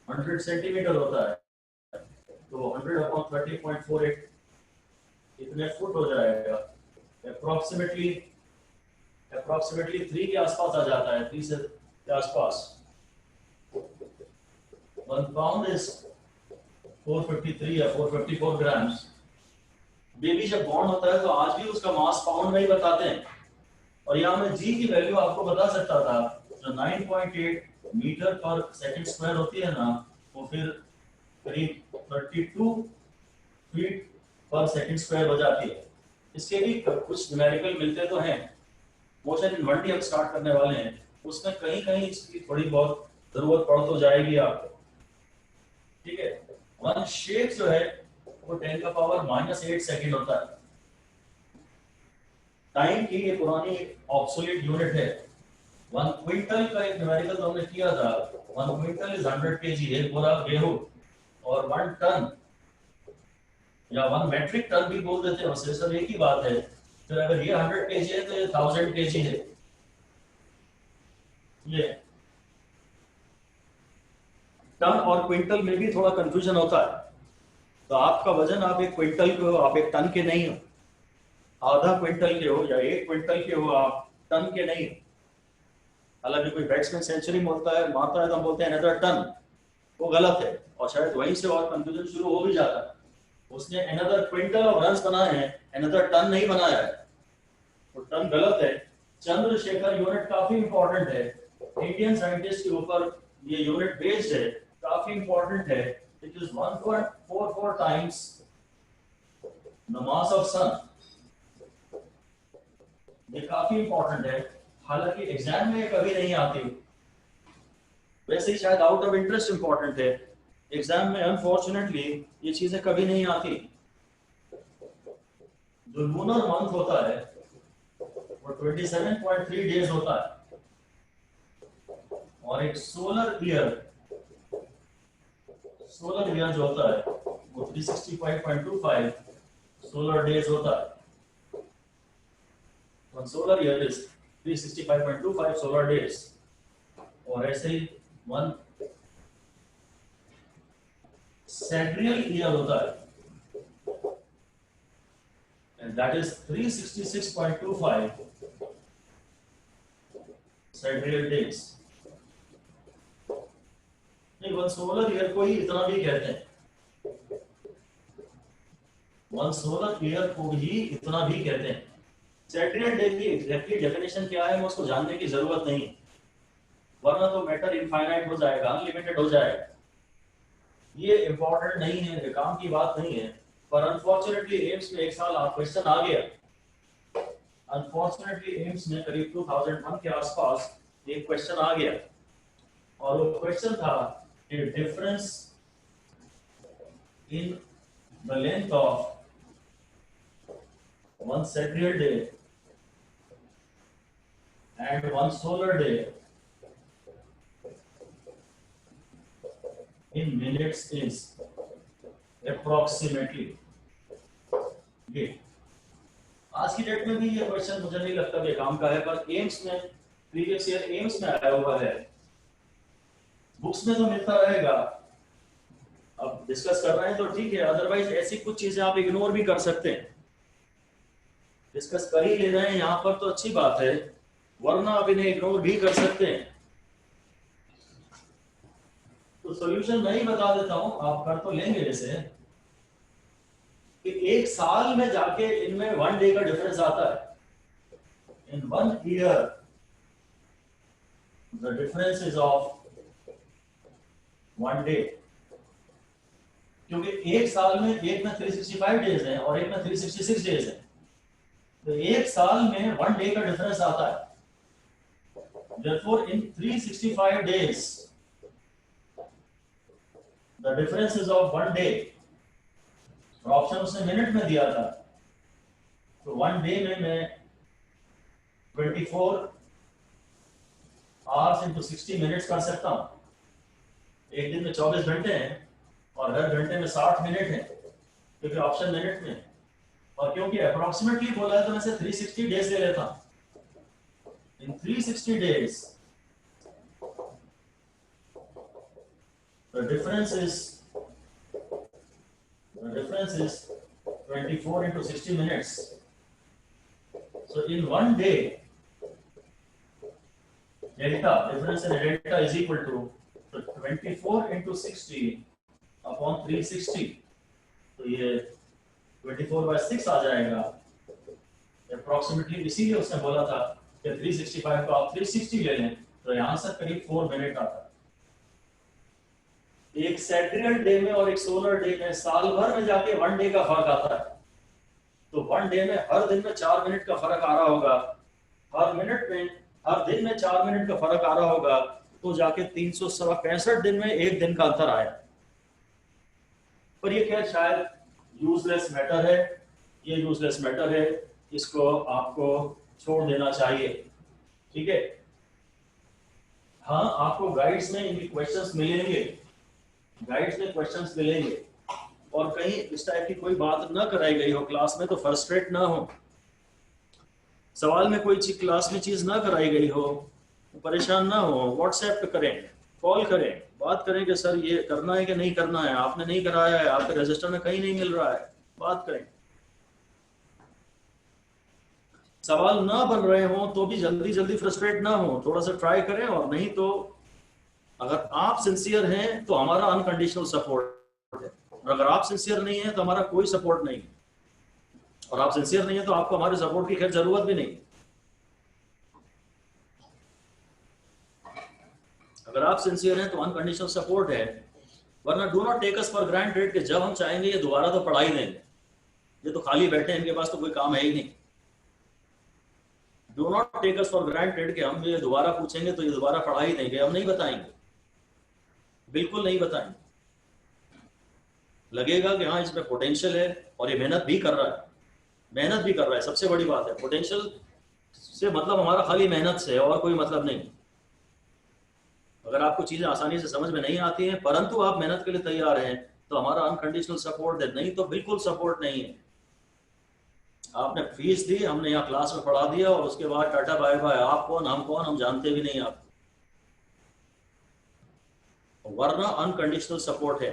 100 सेंटीमीटर होता है, तो 100/30.48 इतने फुट हो जाएगा। अप्रोक्सीमेटली 3 के आसपास आ जाता है, 3 के आसपास। 1 pound is 453 या 454 ग्राम्स। बेबी जब बॉर्न होता है तो आज भी उसका मास पाउंड में ही बताते हैं, और यहाँ मैं जी की वैल्यू आपको बता सकता था, जो 9.8 मीटर पर सेकंड स्क्वायर होती है ना, वो फिर करीब 32 फीट पर सेकंड स्क्वायर हो जाती है। इसके भी कुछ न्यूमेरिकल मिलते तो हैं। मोशन इनवर्टी हम स्टार्ट करने वाले हैं, उसमें कहीं इसकी थोड़ी बहुत जरूरत पड़ तो जाएगी आपको, ठीक है। 1 शेक जो है वो 10⁻⁻8 सेकंड होता है। टाइम की ये पुरानी ऑब्सोलीट यूनिट है। 1 क्विंटल का एक न्यूमेरिकल तो हमने किया था। 1 क्विंटल इज 100 kg, एक बोरा गेहूं। और 1 टन या 1 मेट्रिक टन भी बोल देते हैं, वैसे सब एक ही बात है। फिर अगर ये 100 kg है तो ये 1000 kg है। ये टन और क्विंटल में भी थोड़ा कंफ्यूजन होता है। तो आपका वजन, आप 1 क्विंटल के हो, आप 1 टन के नहीं हो। आधा क्विंटल के हो या 1 क्विंटल के हो, आप टन के नहीं हो। हालांकि कोई बैट्समैन सेंचुरी मारता है तो हम बोलते हैं अनदर टन, वो गलत है, और शायद वहीं से और कंफ्यूजन शुरू हो भी जाता है। उसने अनदर क्विंटल ऑफ रन्स बनाए हैं, अनदर टन नहीं बनाया है, तो टन गलत है। चंद्रशेखर यूनिट काफी इंपॉर्टेंट है, इंडियन साइंटिस्ट के ऊपर ये यूनिट बेस्ड है, काफी इंपॉर्टेंट है। It is 1.44 times the mass of sun. ये काफी इंपॉर्टेंट है, हालांकि एग्जाम में कभी नहीं आती, वैसे ही शायद आउट ऑफ इंटरेस्ट इंपॉर्टेंट है। एग्जाम में अनफॉर्चुनेटली ये चीजें कभी नहीं आती। जो लूनर मंथ होता है वो 27.3 डेज होता है, और एक सोलर ईयर जो होता है वो 365.25 सोलर डेज होता है। One solar year is 365.25 solar days, और ऐसे ही one sidereal year होता है, and that is 366.25 sidereal days। नहीं, वन सोलर ईयर को ही इतना भी कहते हैं, वन सोलर ईयर को ही इतना भी कहते हैं। सैटर्डे डे की एग्जैक्टली डेफिनेशन क्या है, उसको जानने की जरूरत नहीं, वरना तो मैटर इनफाइनाइट हो जाएगा, अनलिमिटेड हो जाएगा। ये इंपॉर्टेंट नहीं है, काम की बात नहीं है, पर अनफॉर्चुनेटली एम्स में एक साल आप क्वेश्चन आ गया। अनफॉर्चुनेटली एम्स में करीब 2001 के आसपास एक क्वेश्चन आ गया, और वो क्वेश्चन था difference in the length of one sidereal day and one solar day in minutes is approximately। आज की डेट में भी ये क्वेश्चन मुझे नहीं लगता कि काम का है, पर एम्स में प्रीवियस ईयर एम्स में आया हुआ है, बुक्स में तो मिलता रहेगा। अब डिस्कस कर रहे हैं तो ठीक है, अदरवाइज ऐसी कुछ चीजें आप इग्नोर भी कर सकते हैं। डिस्कस कर ही ले रहे हैं यहाँ पर तो अच्छी बात है, वरना आप इन्हें इग्नोर भी कर सकते हैं। तो सॉल्यूशन मैं ही बता देता हूं, आप कर तो लेंगे जैसे कि एक साल में जाके इनमें 1 डे का डिफरेंस आता है। इन 1 year the difference is of 1 day, क्योंकि एक साल में एक में 365 डेज हैं और एक में 366 डेज हैं, तो एक साल में 1 डे का डिफरेंस आता है। Therefore, in 365 days, the difference is of 1 day। और ऑप्शन उसने मिनट में दिया था, तो 1 डे में मैं 24 आवर्स into 60 मिनट्स कर सकता हूं। एक दिन में 24 घंटे हैं और हर घंटे में 60 मिनट हैं, क्योंकि ऑप्शन मिनट में, और क्योंकि अप्रोक्सीमेटली बोला है तो मैं से 360 डेज ले लेता हूं। इन 360 days the difference is 24 into 60 minutes। So in 1 day, difference in delta is equal to 24 into 60 upon 360। तो ये 24/6 आ जाएगा अप्रोक्सीमेटली। इसीलिए उसने बोला था कि 365 को आप 360 ले लें, तो यहाँ से करीब 4 मिनट आता है। एक सैटरडे डे में और एक सोलर डे में साल भर में जाके 1 डे का फर्क आता है। तो 1 डे में हर दिन में 4 मिनट का फर्क आ रहा होगा, हर दिन में 4 मिनट का फर्क आ रहा होगा, तो जाके 365 दिन में 1 दिन का अंतर आया। पर ये खैर शायद यूजलेस मैटर है, ये यूजलेस मैटर है, इसको आपको छोड़ देना चाहिए, ठीक है। हाँ, आपको गाइड्स में इनके क्वेश्चंस मिलेंगे, और कहीं इस टाइप की कोई बात ना कराई गई हो क्लास में तो फ्रस्ट्रेट ना हो, सवाल में कोई क्लास में चीज ना कराई गई हो परेशान ना हो, व्हाट्सएप पे करें, कॉल करें, बात करें कि सर ये करना है कि नहीं करना है, आपने नहीं कराया है, आपके रजिस्टर में कहीं नहीं मिल रहा है, बात करें। सवाल ना बन रहे हो तो भी जल्दी फ्रस्ट्रेट ना हो, थोड़ा सा ट्राई करें, और नहीं तो अगर आप सिंसियर हैं तो हमारा अनकंडीशनल सपोर्ट है, और अगर आप सिंसियर नहीं है तो हमारा कोई सपोर्ट नहीं है, और आप सिंसियर नहीं है तो आपको हमारे सपोर्ट की खैर जरूरत भी नहीं। अगर आप सिंसियर हैं तो अनकंडीशनल सपोर्ट है, वरना do not take us for granted कि जब हम चाहेंगे ये दोबारा तो पढ़ा ही देंगे, ये तो खाली बैठे हैं, इनके पास तो कोई काम है ही नहीं। Do not take us for granted कि हम ये दोबारा पूछेंगे तो ये दोबारा पढ़ा ही देंगे, हम नहीं बताएंगे, बिल्कुल नहीं बताएंगे। लगेगा कि हाँ इसमें पोटेंशियल है और ये मेहनत भी कर रहा है, मेहनत भी कर रहा है। सबसे बड़ी बात है, पोटेंशियल से मतलब हमारा खाली मेहनत से है और कोई मतलब नहीं। अगर आपको चीजें आसानी से समझ में नहीं आती हैं परंतु आप मेहनत के लिए तैयार हैं तो हमारा अनकंडीशनल सपोर्ट है, नहीं तो बिल्कुल सपोर्ट नहीं है। आपने फीस दी, हमने यहाँ क्लास में पढ़ा दिया और उसके बाद टाटा बाय बाय। आप कौन, हम जानते भी नहीं आप, वरना अनकंडीशनल सपोर्ट है।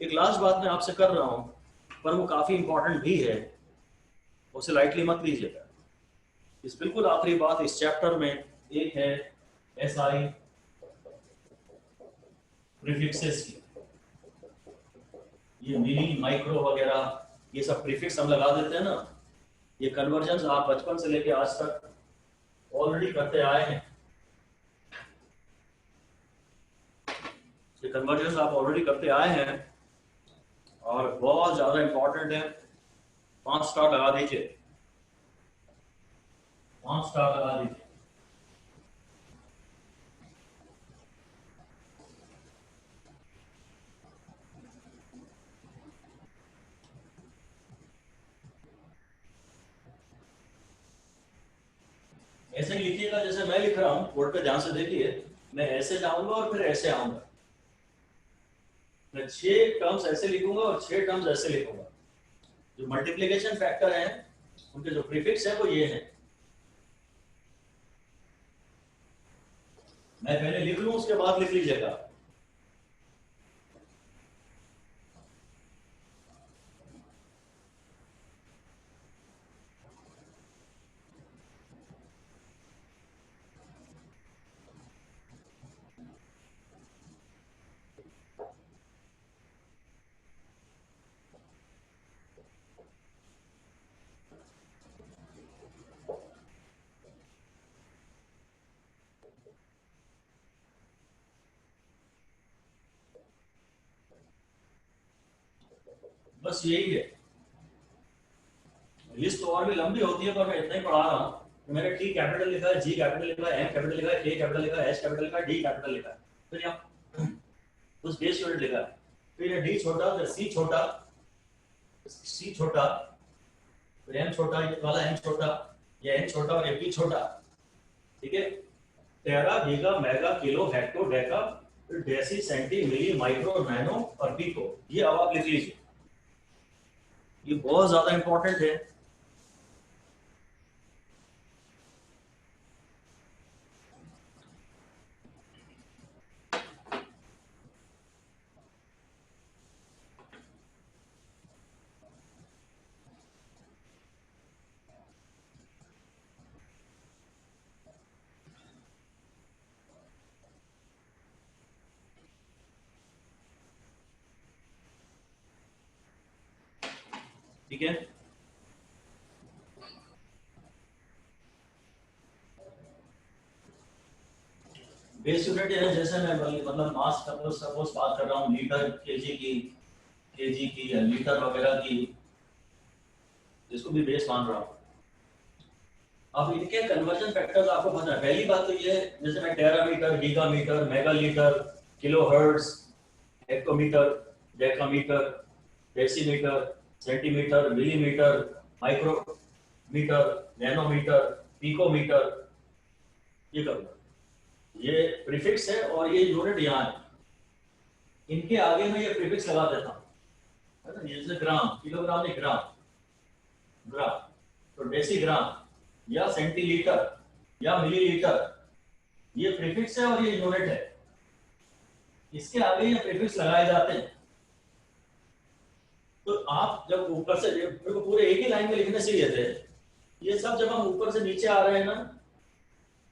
एक लास्ट बात मैं आपसे कर रहा हूं पर वो काफी इंपॉर्टेंट भी है, उसे लाइटली मत लीजिएगा। इस बिल्कुल आखिरी बात इस चैप्टर में एक है एसआई प्रीफिक्सेस की। ये मिनी माइक्रो वगैरह ये सब प्रीफिक्स हम लगा देते हैं ना, ये कन्वर्जन आप बचपन से लेके आज तक ऑलरेडी करते आए हैं। ये कन्वर्जन आप ऑलरेडी करते आए हैं और बहुत ज्यादा इंपॉर्टेंट है। 5 स्टार लगा दीजिए, 5 स्टार लगा दीजिए। ऐसे ही लिखिएगा जैसे मैं लिख रहा हूं, बोर्ड पे ध्यान से देखिए। मैं ऐसे जाऊंगा और फिर ऐसे आऊंगा। मैं 6 टर्म्स ऐसे लिखूंगा और 6 टर्म्स ऐसे लिखूंगा। जो मल्टीप्लिकेशन फैक्टर हैं उनके जो प्रीफिक्स है वो ये है। मैं पहले लिख लूं उसके बाद लिख लीजिएगा। बस यही है। लिस्ट तो और भी लंबी होती है पर मैं इतना ही पढ़ा रहा हूं कि मैंने टी कैपिटल लिखा है, जी कैपिटल लिखा है, एम कैपिटल लिखा है, के कैपिटल लिखा है, एच कैपिटल लिखा है, डी कैपिटल लिखा है। फिर यहाँ उस बेस यूनिट लिखा है, फिर ये डी छोटा, फिर सी छोटा, सी छोटा, फिर एम छोटा, ये वाला एम छोटा, ये एन छोटा और ये पी छोटा। ठीक है। Tera, giga, mega, kilo, hecto, deca, फिर deci, centi, milli, micro, nano और पिको। ये अब आप लिख लीजिए, ये बहुत ज्यादा इंपॉर्टेंट है। ठीक है। बेस यूनिट है, जैसे मैं मतलब मास सपोज बात कर रहा हूँ लीटर, केजी की या लीटर वगैरह की, जिसको भी बेस मान रहा हूँ। अब इनके कन्वर्जन फैक्टर्स आपको पता है। पहली बात तो ये, जैसे मैं terametre, gigametre, megalitre, kilohertz, hectometre, decametre, decimetre, centimetre, millimetre, micrometre, nanometre, picometre, ये करूंगा। ये प्रीफिक्स है और ये यूनिट यहाँ है। इनके आगे मैं ये प्रीफिक्स लगा देता हूँ, है ना। जैसे ग्राम, किलोग्राम नहीं, ग्राम, ग्राम तो डेसीग्राम या सेंटीलीटर या मिलीलीटर, ये प्रीफिक्स है और ये यूनिट है। इसके आगे ये प्रीफिक्स लगाए जाते हैं। तो आप जब ऊपर से, पूरे एक ही लाइन में लिखने से ये थे, ये सब जब हम ऊपर से नीचे आ रहे हैं ना,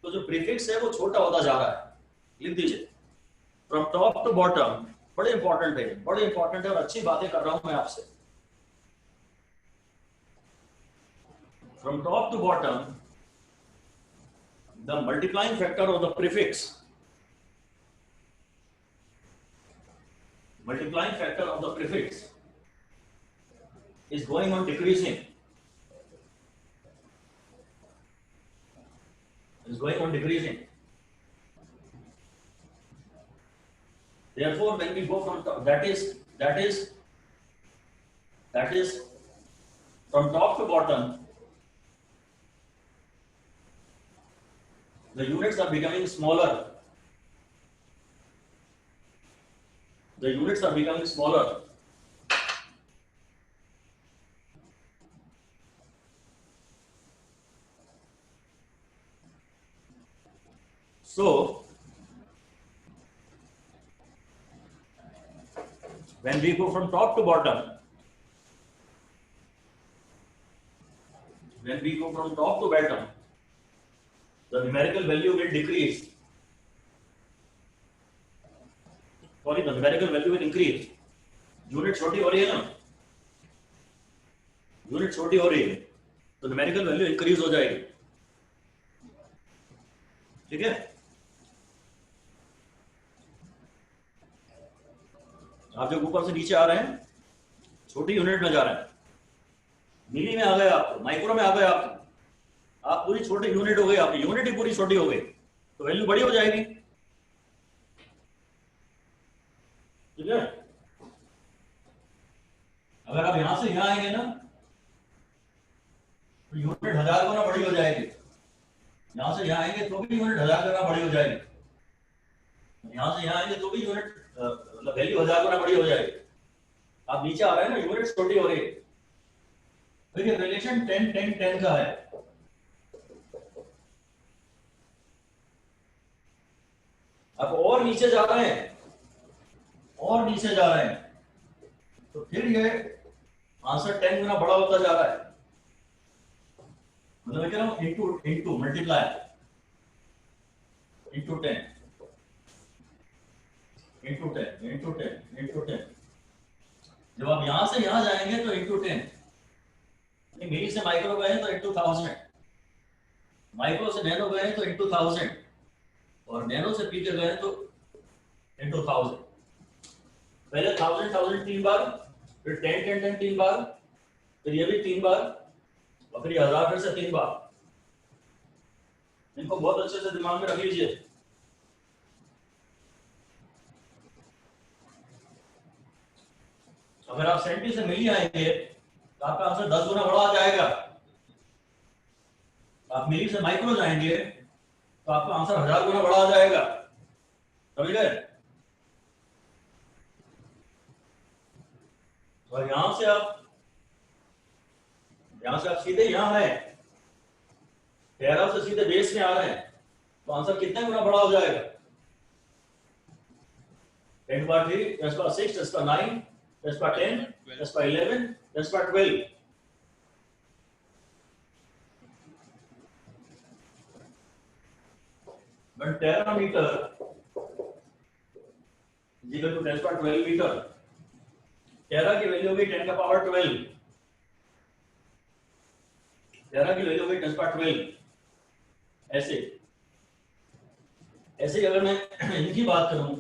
तो जो प्रीफिक्स है वो छोटा होता जा रहा है। लिख दीजिए फ्रॉम टॉप टू बॉटम। बड़े इंपॉर्टेंट है, बड़े इंपॉर्टेंट है और अच्छी बातें कर रहा हूं मैं आपसे। From top to bottom, the multiplying factor of the prefix, multiplying factor of the prefix is going on decreasing. Is going on decreasing. Therefore, when we go from top, that is That is, from top to bottom, the units are becoming smaller. The units are becoming smaller. So, when we go from top to bottom, the numerical value will decrease. Sorry, the numerical value will increase. Unit छोटी हो रही है ना, unit छोटी हो रही है तो न्यूमेरिकल वैल्यू इंक्रीज हो जाएगी. ठीक है, आप जब ऊपर से नीचे आ रहे हैं छोटी यूनिट में जा रहे हैं, मिली में आ गए आप, माइक्रो में आ गए आप पूरी छोटी यूनिट हो गई, आपकी यूनिट ही पूरी छोटी हो गई तो वैल्यू बड़ी हो जाएगी. ठीक है, अगर आप यहां से यहां आएंगे ना तो यूनिट 1000 गुना बड़ी हो जाएगी. यहां से यहां आएंगे तो भी यूनिट 1000 गुना बड़ी हो जाएगी. यहां से यहां आएंगे तो भी यूनिट मतलब वैल्यू 1000 गुना बड़ी हो जाएगी. आप नीचे आ रहे हैं ना, यूनिट छोटी हो रही है. देखिए रिलेशन 10 10 10 का है. अब और नीचे जा रहे हैं तो फिर ये आंसर 10 गुना बड़ा होता जा रहा है. मतलब मैं कह रहा हूं इंटू मल्टीप्लाई इंटू 10 इंटू 10. जब आप यहां से यहां जाएंगे तो इंटू 10. मिली से माइक्रो गए तो इंटू 1000, माइक्रो से नैनो गए तो इंटू 1000 और नैनो से पीछे गए तो इंटू 1000. पहले 1000 3 बार, फिर 10 10 10 3 बार, फिर ये भी 3 बार और फिर 1000 फिर से 3 बार. इनको बहुत अच्छे से दिमाग में रख लीजिए. अगर आप सेंटी से मिली आएंगे तो आपका आंसर 10 गुना बड़ा आ जाएगा. आप मिली से माइक्रो जाएंगे तो आपका आंसर 1000 गुना बड़ा आ जाएगा. समझ गए? और यहां से आप सीधे यहां आए, 13 से सीधे बेस में आ रहे हैं तो आंसर कितने गुना बड़ा हो जाएगा? 10^3, 10^6, 10^9, 10^10, 10^11, 10^12. When terameter is equal to 10^12 metre, टेरा की वैल्यू होगी 10 का पावर 12. टेरा की वैल्यू होगी 10^12. ऐसे अगर मैं इनकी बात करूं,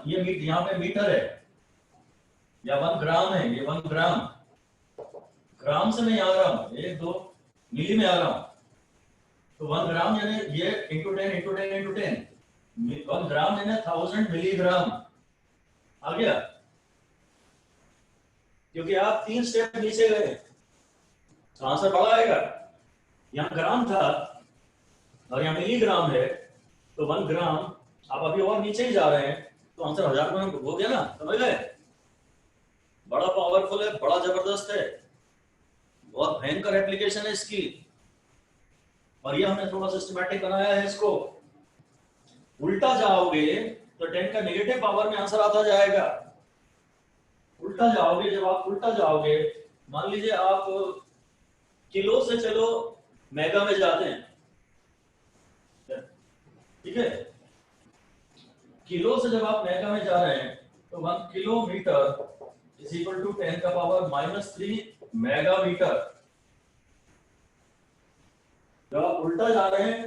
ये यहाँ पे मीटर है या 1 ग्राम है, ये 1 ग्राम से मैं यहाँ आ रहा हूँ, 1 2 मिली में आ रहा हूँ तो 1 ग्राम यानी ये इंटू 10 इंटू 10 इंटू 10, 1 ग्राम यानी 1000 मिलीग्राम आ गया. क्योंकि आप 3 स्टेप नीचे गए तो आंसर बड़ा आएगा. यहाँ ग्राम था और यहाँ मिलीग्राम है तो 1 ग्राम, आप अभी और नीचे ही जा रहे हैं तो आंसर 1000 गुना हो गया ना. समझ गए? बड़ा पावरफुल है, बड़ा जबरदस्त है, बहुत भयंकर एप्लीकेशन है इसकी. और ये हमने थोड़ा सिस्टमैटिक बनाया है इसको. उल्टा जाओगे तो 10 का नेगेटिव पावर में आंसर आता जाएगा. उल्टा जाओगे, जब आप उल्टा जाओगे, मान लीजिए आप किलो से चलो मेगा में जाते हैं. ठीक है, किलो से जब आप मेगा में जा रहे हैं तो 1 किलोमीटर इज इक्वल टू 10 का पावर -3 मेगामीटर. जब आप उल्टा जा रहे हैं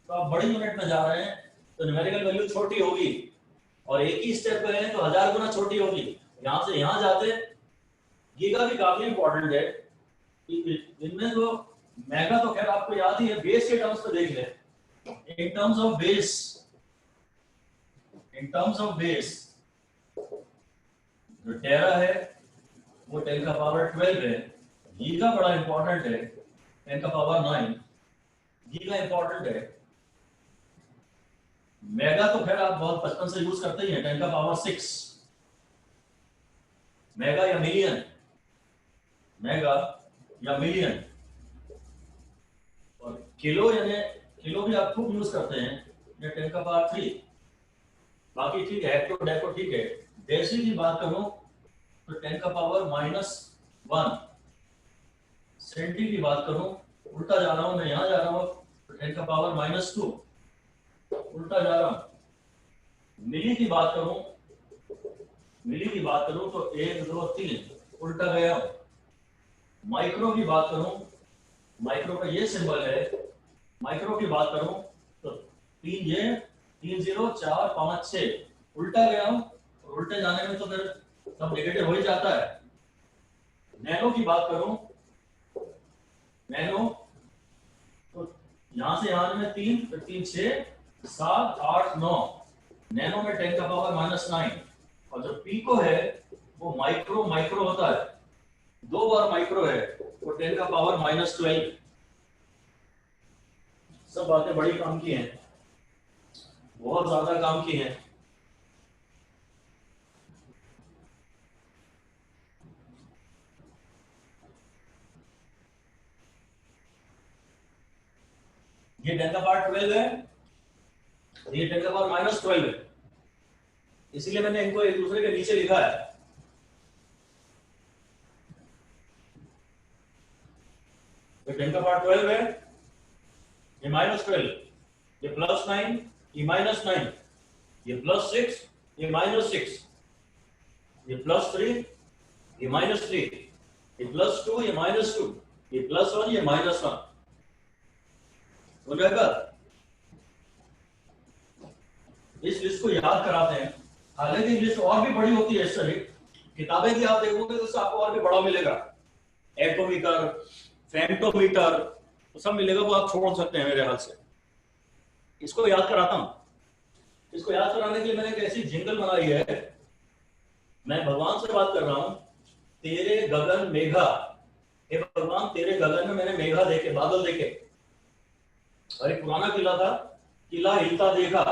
तो आप बड़ी यूनिट में जा रहे हैं तो न्यूमेरिकल वैल्यू छोटी होगी और एक ही स्टेप पे हैं तो 1000 गुना छोटी होगी. यहां से यहां जाते, गीगा भी काफी इंपॉर्टेंट है. इनमें तो मेगा तो खैर आपको याद ही है, बेस के टर्म्स पे देख ले. इन टर्म्स ऑफ बेस जो टेरा है वो 10 का पावर 12 है। जी का बड़ा इंपॉर्टेंट है, 10 का पावर 9 जी का इंपॉर्टेंट है। मेगा तो खैर आप बहुत बचपन से यूज करते ही हैं, 10 का पावर 6 मेगा या मिलियन, मेगा या मिलियन। और किलो यानी किलो भी आप खूब यूज करते हैं, या 10 का पावर 3। बाकी ठीक है, हेक्टो डेको ठीक है। डेसी की बात करूं तो 10 का पावर -1। सेंटी की बात करूं, उल्टा जा रहा हूं मैं, यहां जा रहा हूं तो 10 का पावर -2, उल्टा जा रहा हूं। मिली की बात करूं, मिली की बात करूं तो 1 2 3, उल्टा गया हूं। माइक्रो की बात करूं, माइक्रो का ये सिंबल है, माइक्रो की बात करूं तो 3 ये 3 0 4 5 6, उल्टा गया हूं। और उल्टे जाने में तो फिर सब नेगेटिव हो ही जाता है। नैनो की बात करूं, नैनो तो यहां से यहां में 3, फिर 3 6 7 8 9, नैनो में 10 का पावर -9। और जो पीको है वो माइक्रो माइक्रो होता है, 2 बार माइक्रो है, वो 10 का पावर -12। सब बातें बड़ी काम की हैं, बहुत ज्यादा काम की हैं। ये 10 का पावर 12 है, ये 10 का पावर -12 है, इसीलिए मैंने इनको एक दूसरे के नीचे लिखा है। ये 10 का पावर 12 है, ये -12, ये +9, ये -9, ये +6, ये -6, ये +3, ये -3, ये +2, ये -2, ये +1, ये -1 हो जाएगा। इस लिस्ट को याद कराते हैं। हालांकि लिस्ट और भी बड़ी होती है, इस तरह किताबें भी आप देखोगे तो आपको और भी बड़ा मिलेगा, एटोमीटर, फेम्टोमीटर, तो सब मिलेगा, वो आप छोड़ सकते हैं मेरे हाल से। इसको याद कराता हूं। इसको याद कराने के लिए मैंने एक ऐसी जिंगल बनाई है। मैं भगवान से बात कर रहा हूं, तेरे गगन मेघा, हे भगवान तेरे गगन में मैंने मेघा देखे, बादल देखे। और एक पुराना किला था, किला हिलता देखा।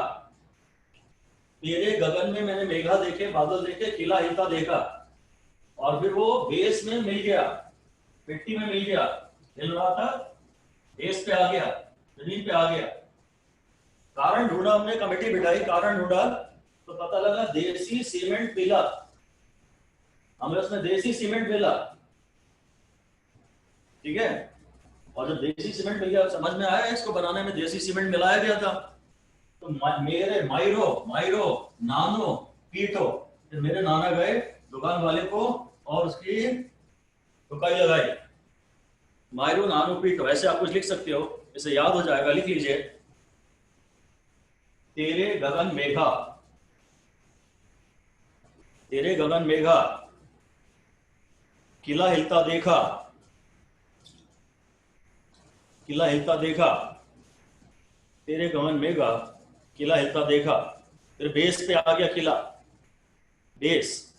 तेरे गगन में मैंने मेघा देखे, बादल देखे, किला हिलता देखा। और फिर वो बेस में मिल गया, मिट्टी में मिल गया, हिल रहा था, बेस पे आ गया, जमीन पे आ गया। कारण ढूंढा हमने, कमेटी बिठाई, कारण ढूंढा तो पता लगा देसी सीमेंट मिला। हमने उसमें देसी सीमेंट मिला, ठीक है। और जब देसी सीमेंट मिल गया, समझ में आया इसको बनाने में देसी सीमेंट मिलाया गया था। तो मेरे माइरो माइरो नानो पीटो, तो मेरे नाना गए दुकान वाले को और उसकी रुकाई लगाई। माइरो नानो पीटो, ऐसे आप कुछ लिख सकते हो, इसे याद हो जाएगा, लिख लीजिए। तेरे गगन मेघा, तेरे गगन मेघा, किला हिलता देखा, किला हिलता देखा, तेरे गगन मेघा, किला हिलता देखा। फिर बेस पे आ गया किला, बेस,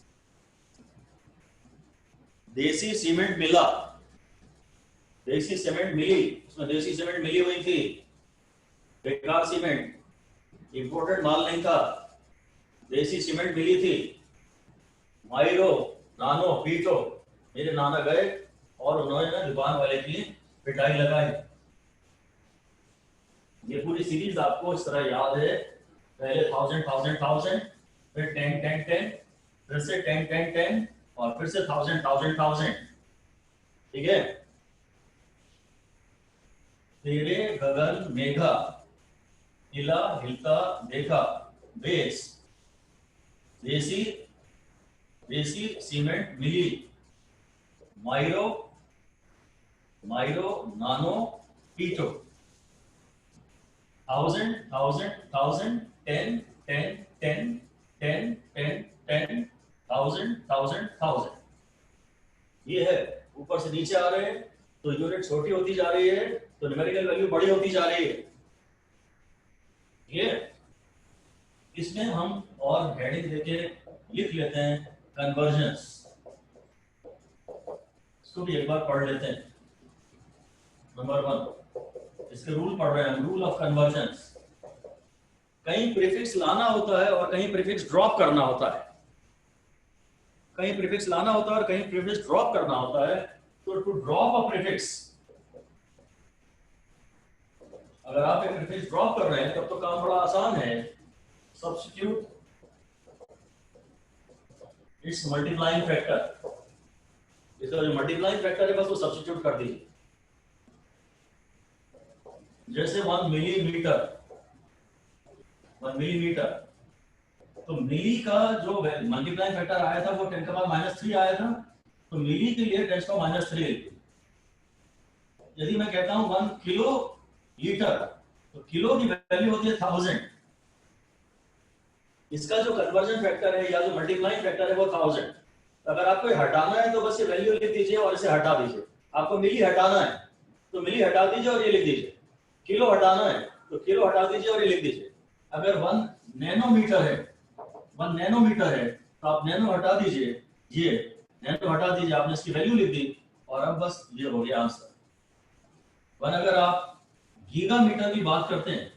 देसी सीमेंट मिला, देसी सीमेंट मिली, उसमें देसी सीमेंट मिली हुई थी, बेकार सीमेंट, इंपोर्टेड माल नहीं था, देसी सीमेंट मिली थी। माइरो नानो पीटो, मेरे नाना गए और उन्होंने दुकान वाले की पिटाई लगाई। ये पूरी सीरीज आपको इस तरह याद है, पहले 1000 1000 1000, फिर 10 10 10, फिर से 10 10 10, और फिर से 1000 1000 1000, ठीक है। तेरे गगन मेघा, किला हिलता देखा, बेस, देसी देसी सीमेंट मिली, माइरो माइरो नानो पीटो, 1000 1000 1000, 10 10 10 10 10 10, 1000 1000 1000। ये है, ऊपर से नीचे आ रहे हैं तो यूनिट छोटी होती जा रही है, तो न्यूमेरिकल वैल्यू बड़ी होती जा रही है। ये इसमें हम और हेडिंग देके लिख लेते हैं कन्वर्जेंस। इसको भी एक बार पढ़ लेते हैं। नंबर 1 इसके रूल पढ़ रहे हैं, रूल ऑफ कन्वर्जेंस। कहीं प्रीफिक्स लाना होता है और कहीं प्रीफिक्स ड्रॉप करना होता है। कहीं प्रीफिक्स लाना होता है और कहीं प्रीफिक्स ड्रॉप करना होता है। तो टू ड्रॉप अ प्रीफिक्स, अगर आप एक प्रीफिक्स ड्रॉप कर रहे हैं तब तो काम बड़ा आसान है। सब्स्टिट्यूट इट्स मल्टीप्लाइंग फैक्टर, इसका जो मल्टीप्लाइंग फैक्टर है बस वो सब्स्टिट्यूट कर दीजिए। जैसे 1 मिलीमीटर, 1 मिलीमीटर, तो मिली का जो मल्टीप्लाइंग फैक्टर आया था वो 10⁻³ आया था, तो मिली के लिए 10⁻³ लिखिए। यदि मैं कहता हूं 1 किलो लीटर, तो किलो की वैल्यू होती है 1000। इसका जो कन्वर्जन फैक्टर है या जो मल्टीप्लाइंग फैक्टर है वो 1000। अगर आपको हटाना है तो बस ये वैल्यू लिख दीजिए और इसे हटा दीजिए। आपको मिली हटाना है तो मिली हटा दीजिए और ये लिख दीजिए। किलो हटाना है तो किलो हटा दीजिए और ये लिख दीजिए। अगर 1 नैनोमीटर है, 1 नैनोमीटर है तो आप नैनो हटा दीजिए, ये नैनो हटा दीजिए, आपने इसकी वैल्यू लिख दी और अब बस ये हो गया आंसर। वन अगर आप गीगा मीटर की बात करते हैं,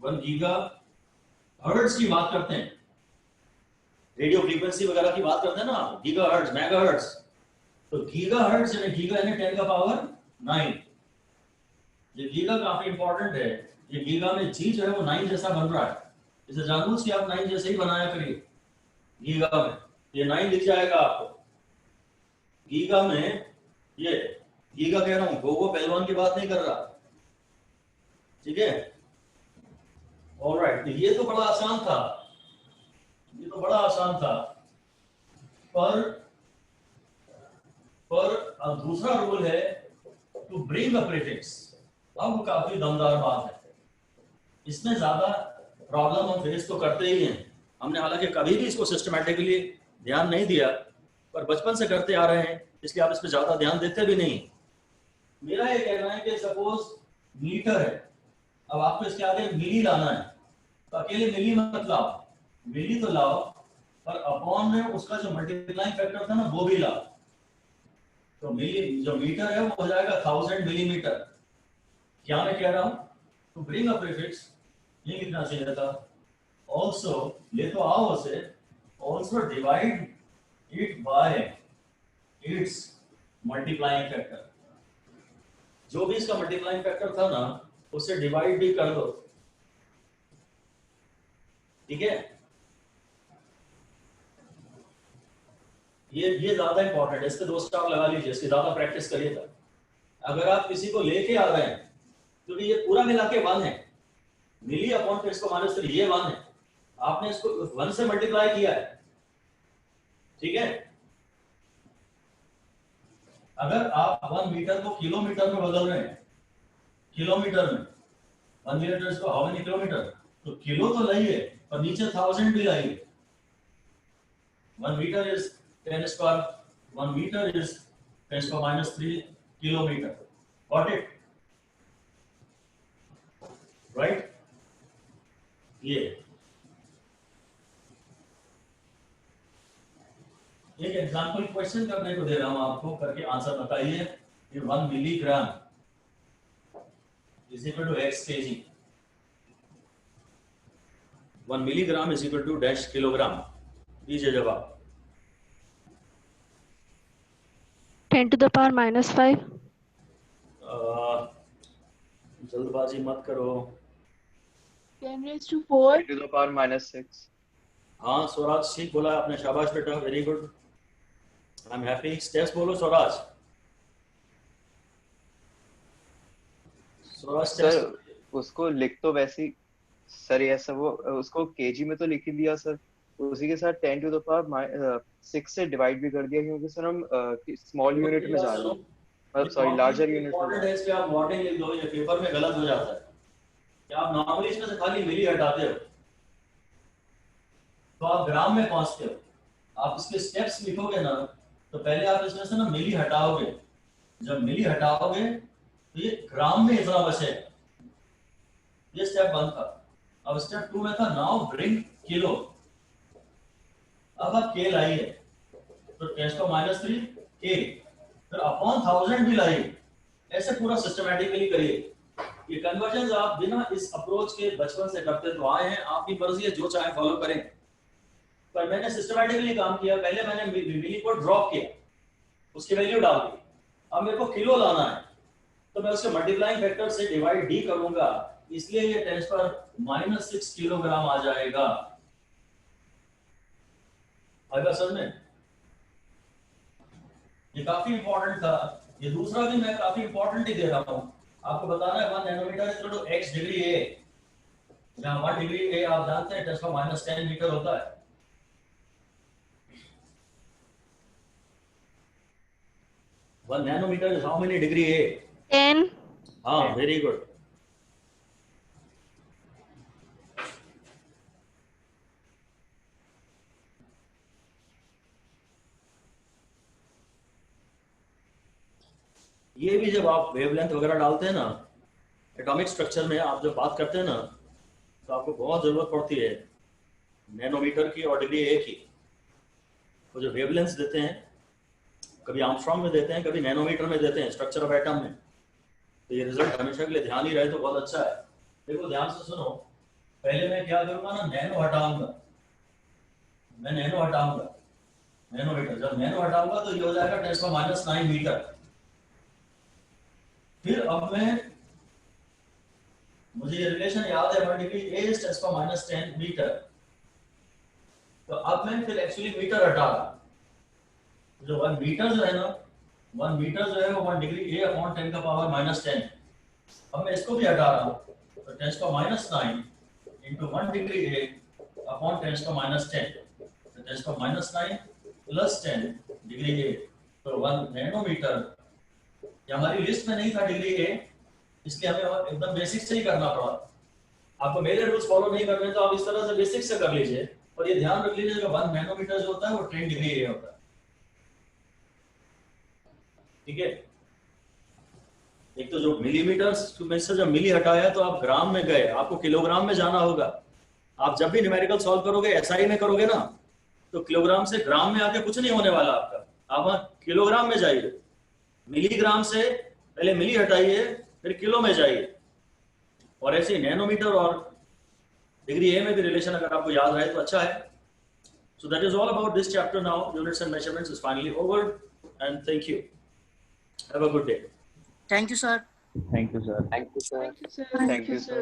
1 गीगा हर्ट्ज की बात करते हैं, रेडियो फ्रीक्वेंसी वगैरह की बात करते हैं ना, गीगा हर्ट्ज, मेगा हर्ट्ज, तो गीगा हर्ट्ज यानी गीगा यानी 10⁹। ये गीगा काफी इंपॉर्टेंट है। ये गीगा में जी जो है वो 9 जैसा बन रहा है, इसे जानबूझ के आप 9 जैसे ही बनाया करिए। गीगा में ये 9 दिख जाएगा आपको। गीगा में ये गीगा कह रहा हूं, गोगो पहलवान की बात नहीं कर रहा, ठीक है। ऑलराइट, तो ये तो बड़ा आसान था, ये तो बड़ा आसान था। पर अब दूसरा रूल है टू ब्रिंग अ प्रीफिक्स। अब काफी दमदार बात है, इसमें ज्यादा प्रॉब्लम हम फेस तो करते ही हैं। हमने हालांकि कभी भी इसको सिस्टमैटिकली ध्यान नहीं दिया, पर बचपन से करते आ रहे हैं, इसलिए आप इस पर ज्यादा ध्यान देते भी नहीं। मेरा ये कहना है कि सपोज मीटर है, अब आपको इसके आगे मिली लाना है, तो अकेले मिली मत लाओ, मिली तो लाओ पर अपॉन में उसका जो मल्टीप्लाइंग फैक्टर था ना वो भी लाओ। तो मिली जो मीटर है वो हो जाएगा 1000 मिलीमीटर। क्या मैं कह रहा हूं, टू ब्रिंग अ प्रीफिक्स ये कितना चाहिए था, ऑल्सो ले तो आओ उसे, also divide it by it's multiplying factor. जो भी इसका मल्टीप्लाइंग फैक्टर था ना उसे डिवाइड भी कर दो, ठीक है। ये ज्यादा इंपॉर्टेंट है, इसके 2 स्टार लगा लीजिए, इसकी ज्यादा प्रैक्टिस करिएगा। अगर आप किसी को लेके आ रहे हैं, क्योंकि ये पूरा मिला के 1 है, मिली अपॉन फिर इसको -3, ये 1 है, आपने इसको 1 से मल्टीप्लाई किया है, ठीक है। अगर आप 1 मीटर को किलोमीटर में बदल रहे हैं, किलोमीटर में 1 मीटर इसको हाउ मेनी किलोमीटर, तो किलो तो लाइए और नीचे 1000 भी लाइए। 1 metre is 10⁻, 1 metre is 10⁻³ kilometre. Got it, right. ये एक एग्जांपल क्वेश्चन करने को दे रहा हूं आपको, करके आंसर बताइए। ये 1 milligram is equal to x kg, 1 milligram is equal to dash kilogram. दीजिए जवाब। 10⁻⁵ जल्दबाजी मत करो। 10⁴ 10⁻⁶। हाँ स्वराज ठीक बोला आपने, शाबाश बेटा, very good, I am happy. Steps बोलो स्वराज। Swaraj sir steps. उसको लिख तो वैसे ही सर, ऐसा वो उसको केजी में तो लिख ही दिया सर, उसी के साथ 10⁻⁶ से डिवाइड भी कर दिया, क्योंकि सर हम स्मॉल यूनिट में जा रहे हैं, सॉरी लार्जर यूनिट में। इंपॉर्टेंट है, इस पे आप वार्निंग लिख दो, ये पेपर में गलत हो जाता है कि आप नॉर्मली इसमें से खाली मिली हटाते हो तो आप ग्राम में पहुंचते हो। आप इसके स्टेप्स लिखोगे ना तो पहले आप इसमें से ना मिली हटाओगे, जब मिली हटाओगे तो ये ग्राम में इतना बचेगा। ये स्टेप 1 था। अब स्टेप 2 में था नाउ ब्रिंग किलो। अब आप के लाइए, तो 10⁻³ के, फिर अपॉन 1000 भी लाइए, ऐसे पूरा सिस्टमैटिकली करिए। ये कन्वर्जन आप बिना इस अप्रोच के बचपन से करते तो आए हैं, आपकी मर्जी है जो चाहे फॉलो करें, पर मैंने सिस्टमैटिकली काम किया। पहले मैंने मिली को ड्रॉप किया, उसकी वैल्यू डाल दी, अब मेरे को किलो लाना है तो मैं उसके मल्टीप्लाइंग फैक्टर से डिवाइड डी करूंगा, इसलिए ये 10⁻⁻6 किलोग्राम आ जाएगा। आएगा सर में? ये काफी इंपॉर्टेंट था। ये दूसरा भी मैं काफी इंपॉर्टेंट ही दे रहा हूं आपको, बताना है 1 nanometre equal to x degree a, जहां 1 डिग्री a आप जानते हैं 10⁻10 मीटर होता है। One nanometer is how many degree A? 10. हाँ, very good. ये भी जब आप वेवलेंथ वगैरह डालते हैं ना, एटॉमिक स्ट्रक्चर में आप जब बात करते हैं ना, तो आपको बहुत जरूरत पड़ती है नैनोमीटर की और डिग्री ए की। वो जो वेवलेंथ देते हैं, कभी आर्मस्ट्रॉन्ग में देते हैं, कभी नैनोमीटर में देते हैं स्ट्रक्चर ऑफ एटम में, तो ये रिजल्ट हमेशा के लिए ध्यान ही रहे तो बहुत अच्छा है। देखो ध्यान से सुनो, पहले मैं क्या करूंगा ना, नैनो हटाऊंगा, मैं नैनो हटाऊंगा, नैनोमीटर। जब नैनो हटाऊंगा तो ये हो जाएगा 10⁻9 मीटर। फिर अब मैं, मुझे ये रिलेशन याद है 1 डिग्री ए इज 10⁻10 मीटर, तो अब मैं फिर एक्चुअली मीटर हटा रहा, जो 1 मीटर जो है ना, 1 मीटर जो है वो 1 डिग्री ए अपॉन 10⁻⁻10। अब मैं इसको भी हटा रहा हूँ, तो 10⁻9 इंटू 1 डिग्री ए अपॉन 10⁻10, तो 10⁻9 प्लस 10 डिग्री ए, तो 1 नैनोमीटर। ये हमारी लिस्ट में नहीं था डिग्री ए, इसलिए हमें एकदम बेसिक से ही करना पड़ा। आपको मेरे रूल्स फॉलो नहीं करने तो आप इस तरह से बेसिक से कर लीजिए, और ये ध्यान रख लीजिए 1 नैनोमीटर जो होता है वो 10 डिग्री ए होता है। ठीक है, एक तो जो मिलीमीटर में से जब मिली हटाया तो आप ग्राम में गए, आपको किलोग्राम में जाना होगा। आप जब भी न्यूमेरिकल सॉल्व करोगे एसआई में करोगे ना, तो किलोग्राम से ग्राम में आके कुछ नहीं होने वाला आपका, आप वहां किलोग्राम में जाइए। मिलीग्राम से पहले मिली हटाइए, फिर किलो में जाइए, और ऐसे नैनोमीटर और डिग्री ए में भी रिलेशन अगर आपको याद रहे तो अच्छा है। So that is all about this chapter now. Units and measurements is finally over, and thank you. Have a good day. Thank you, sir. Thank you, sir. Thank you, sir. Thank you, sir. Thank you, sir.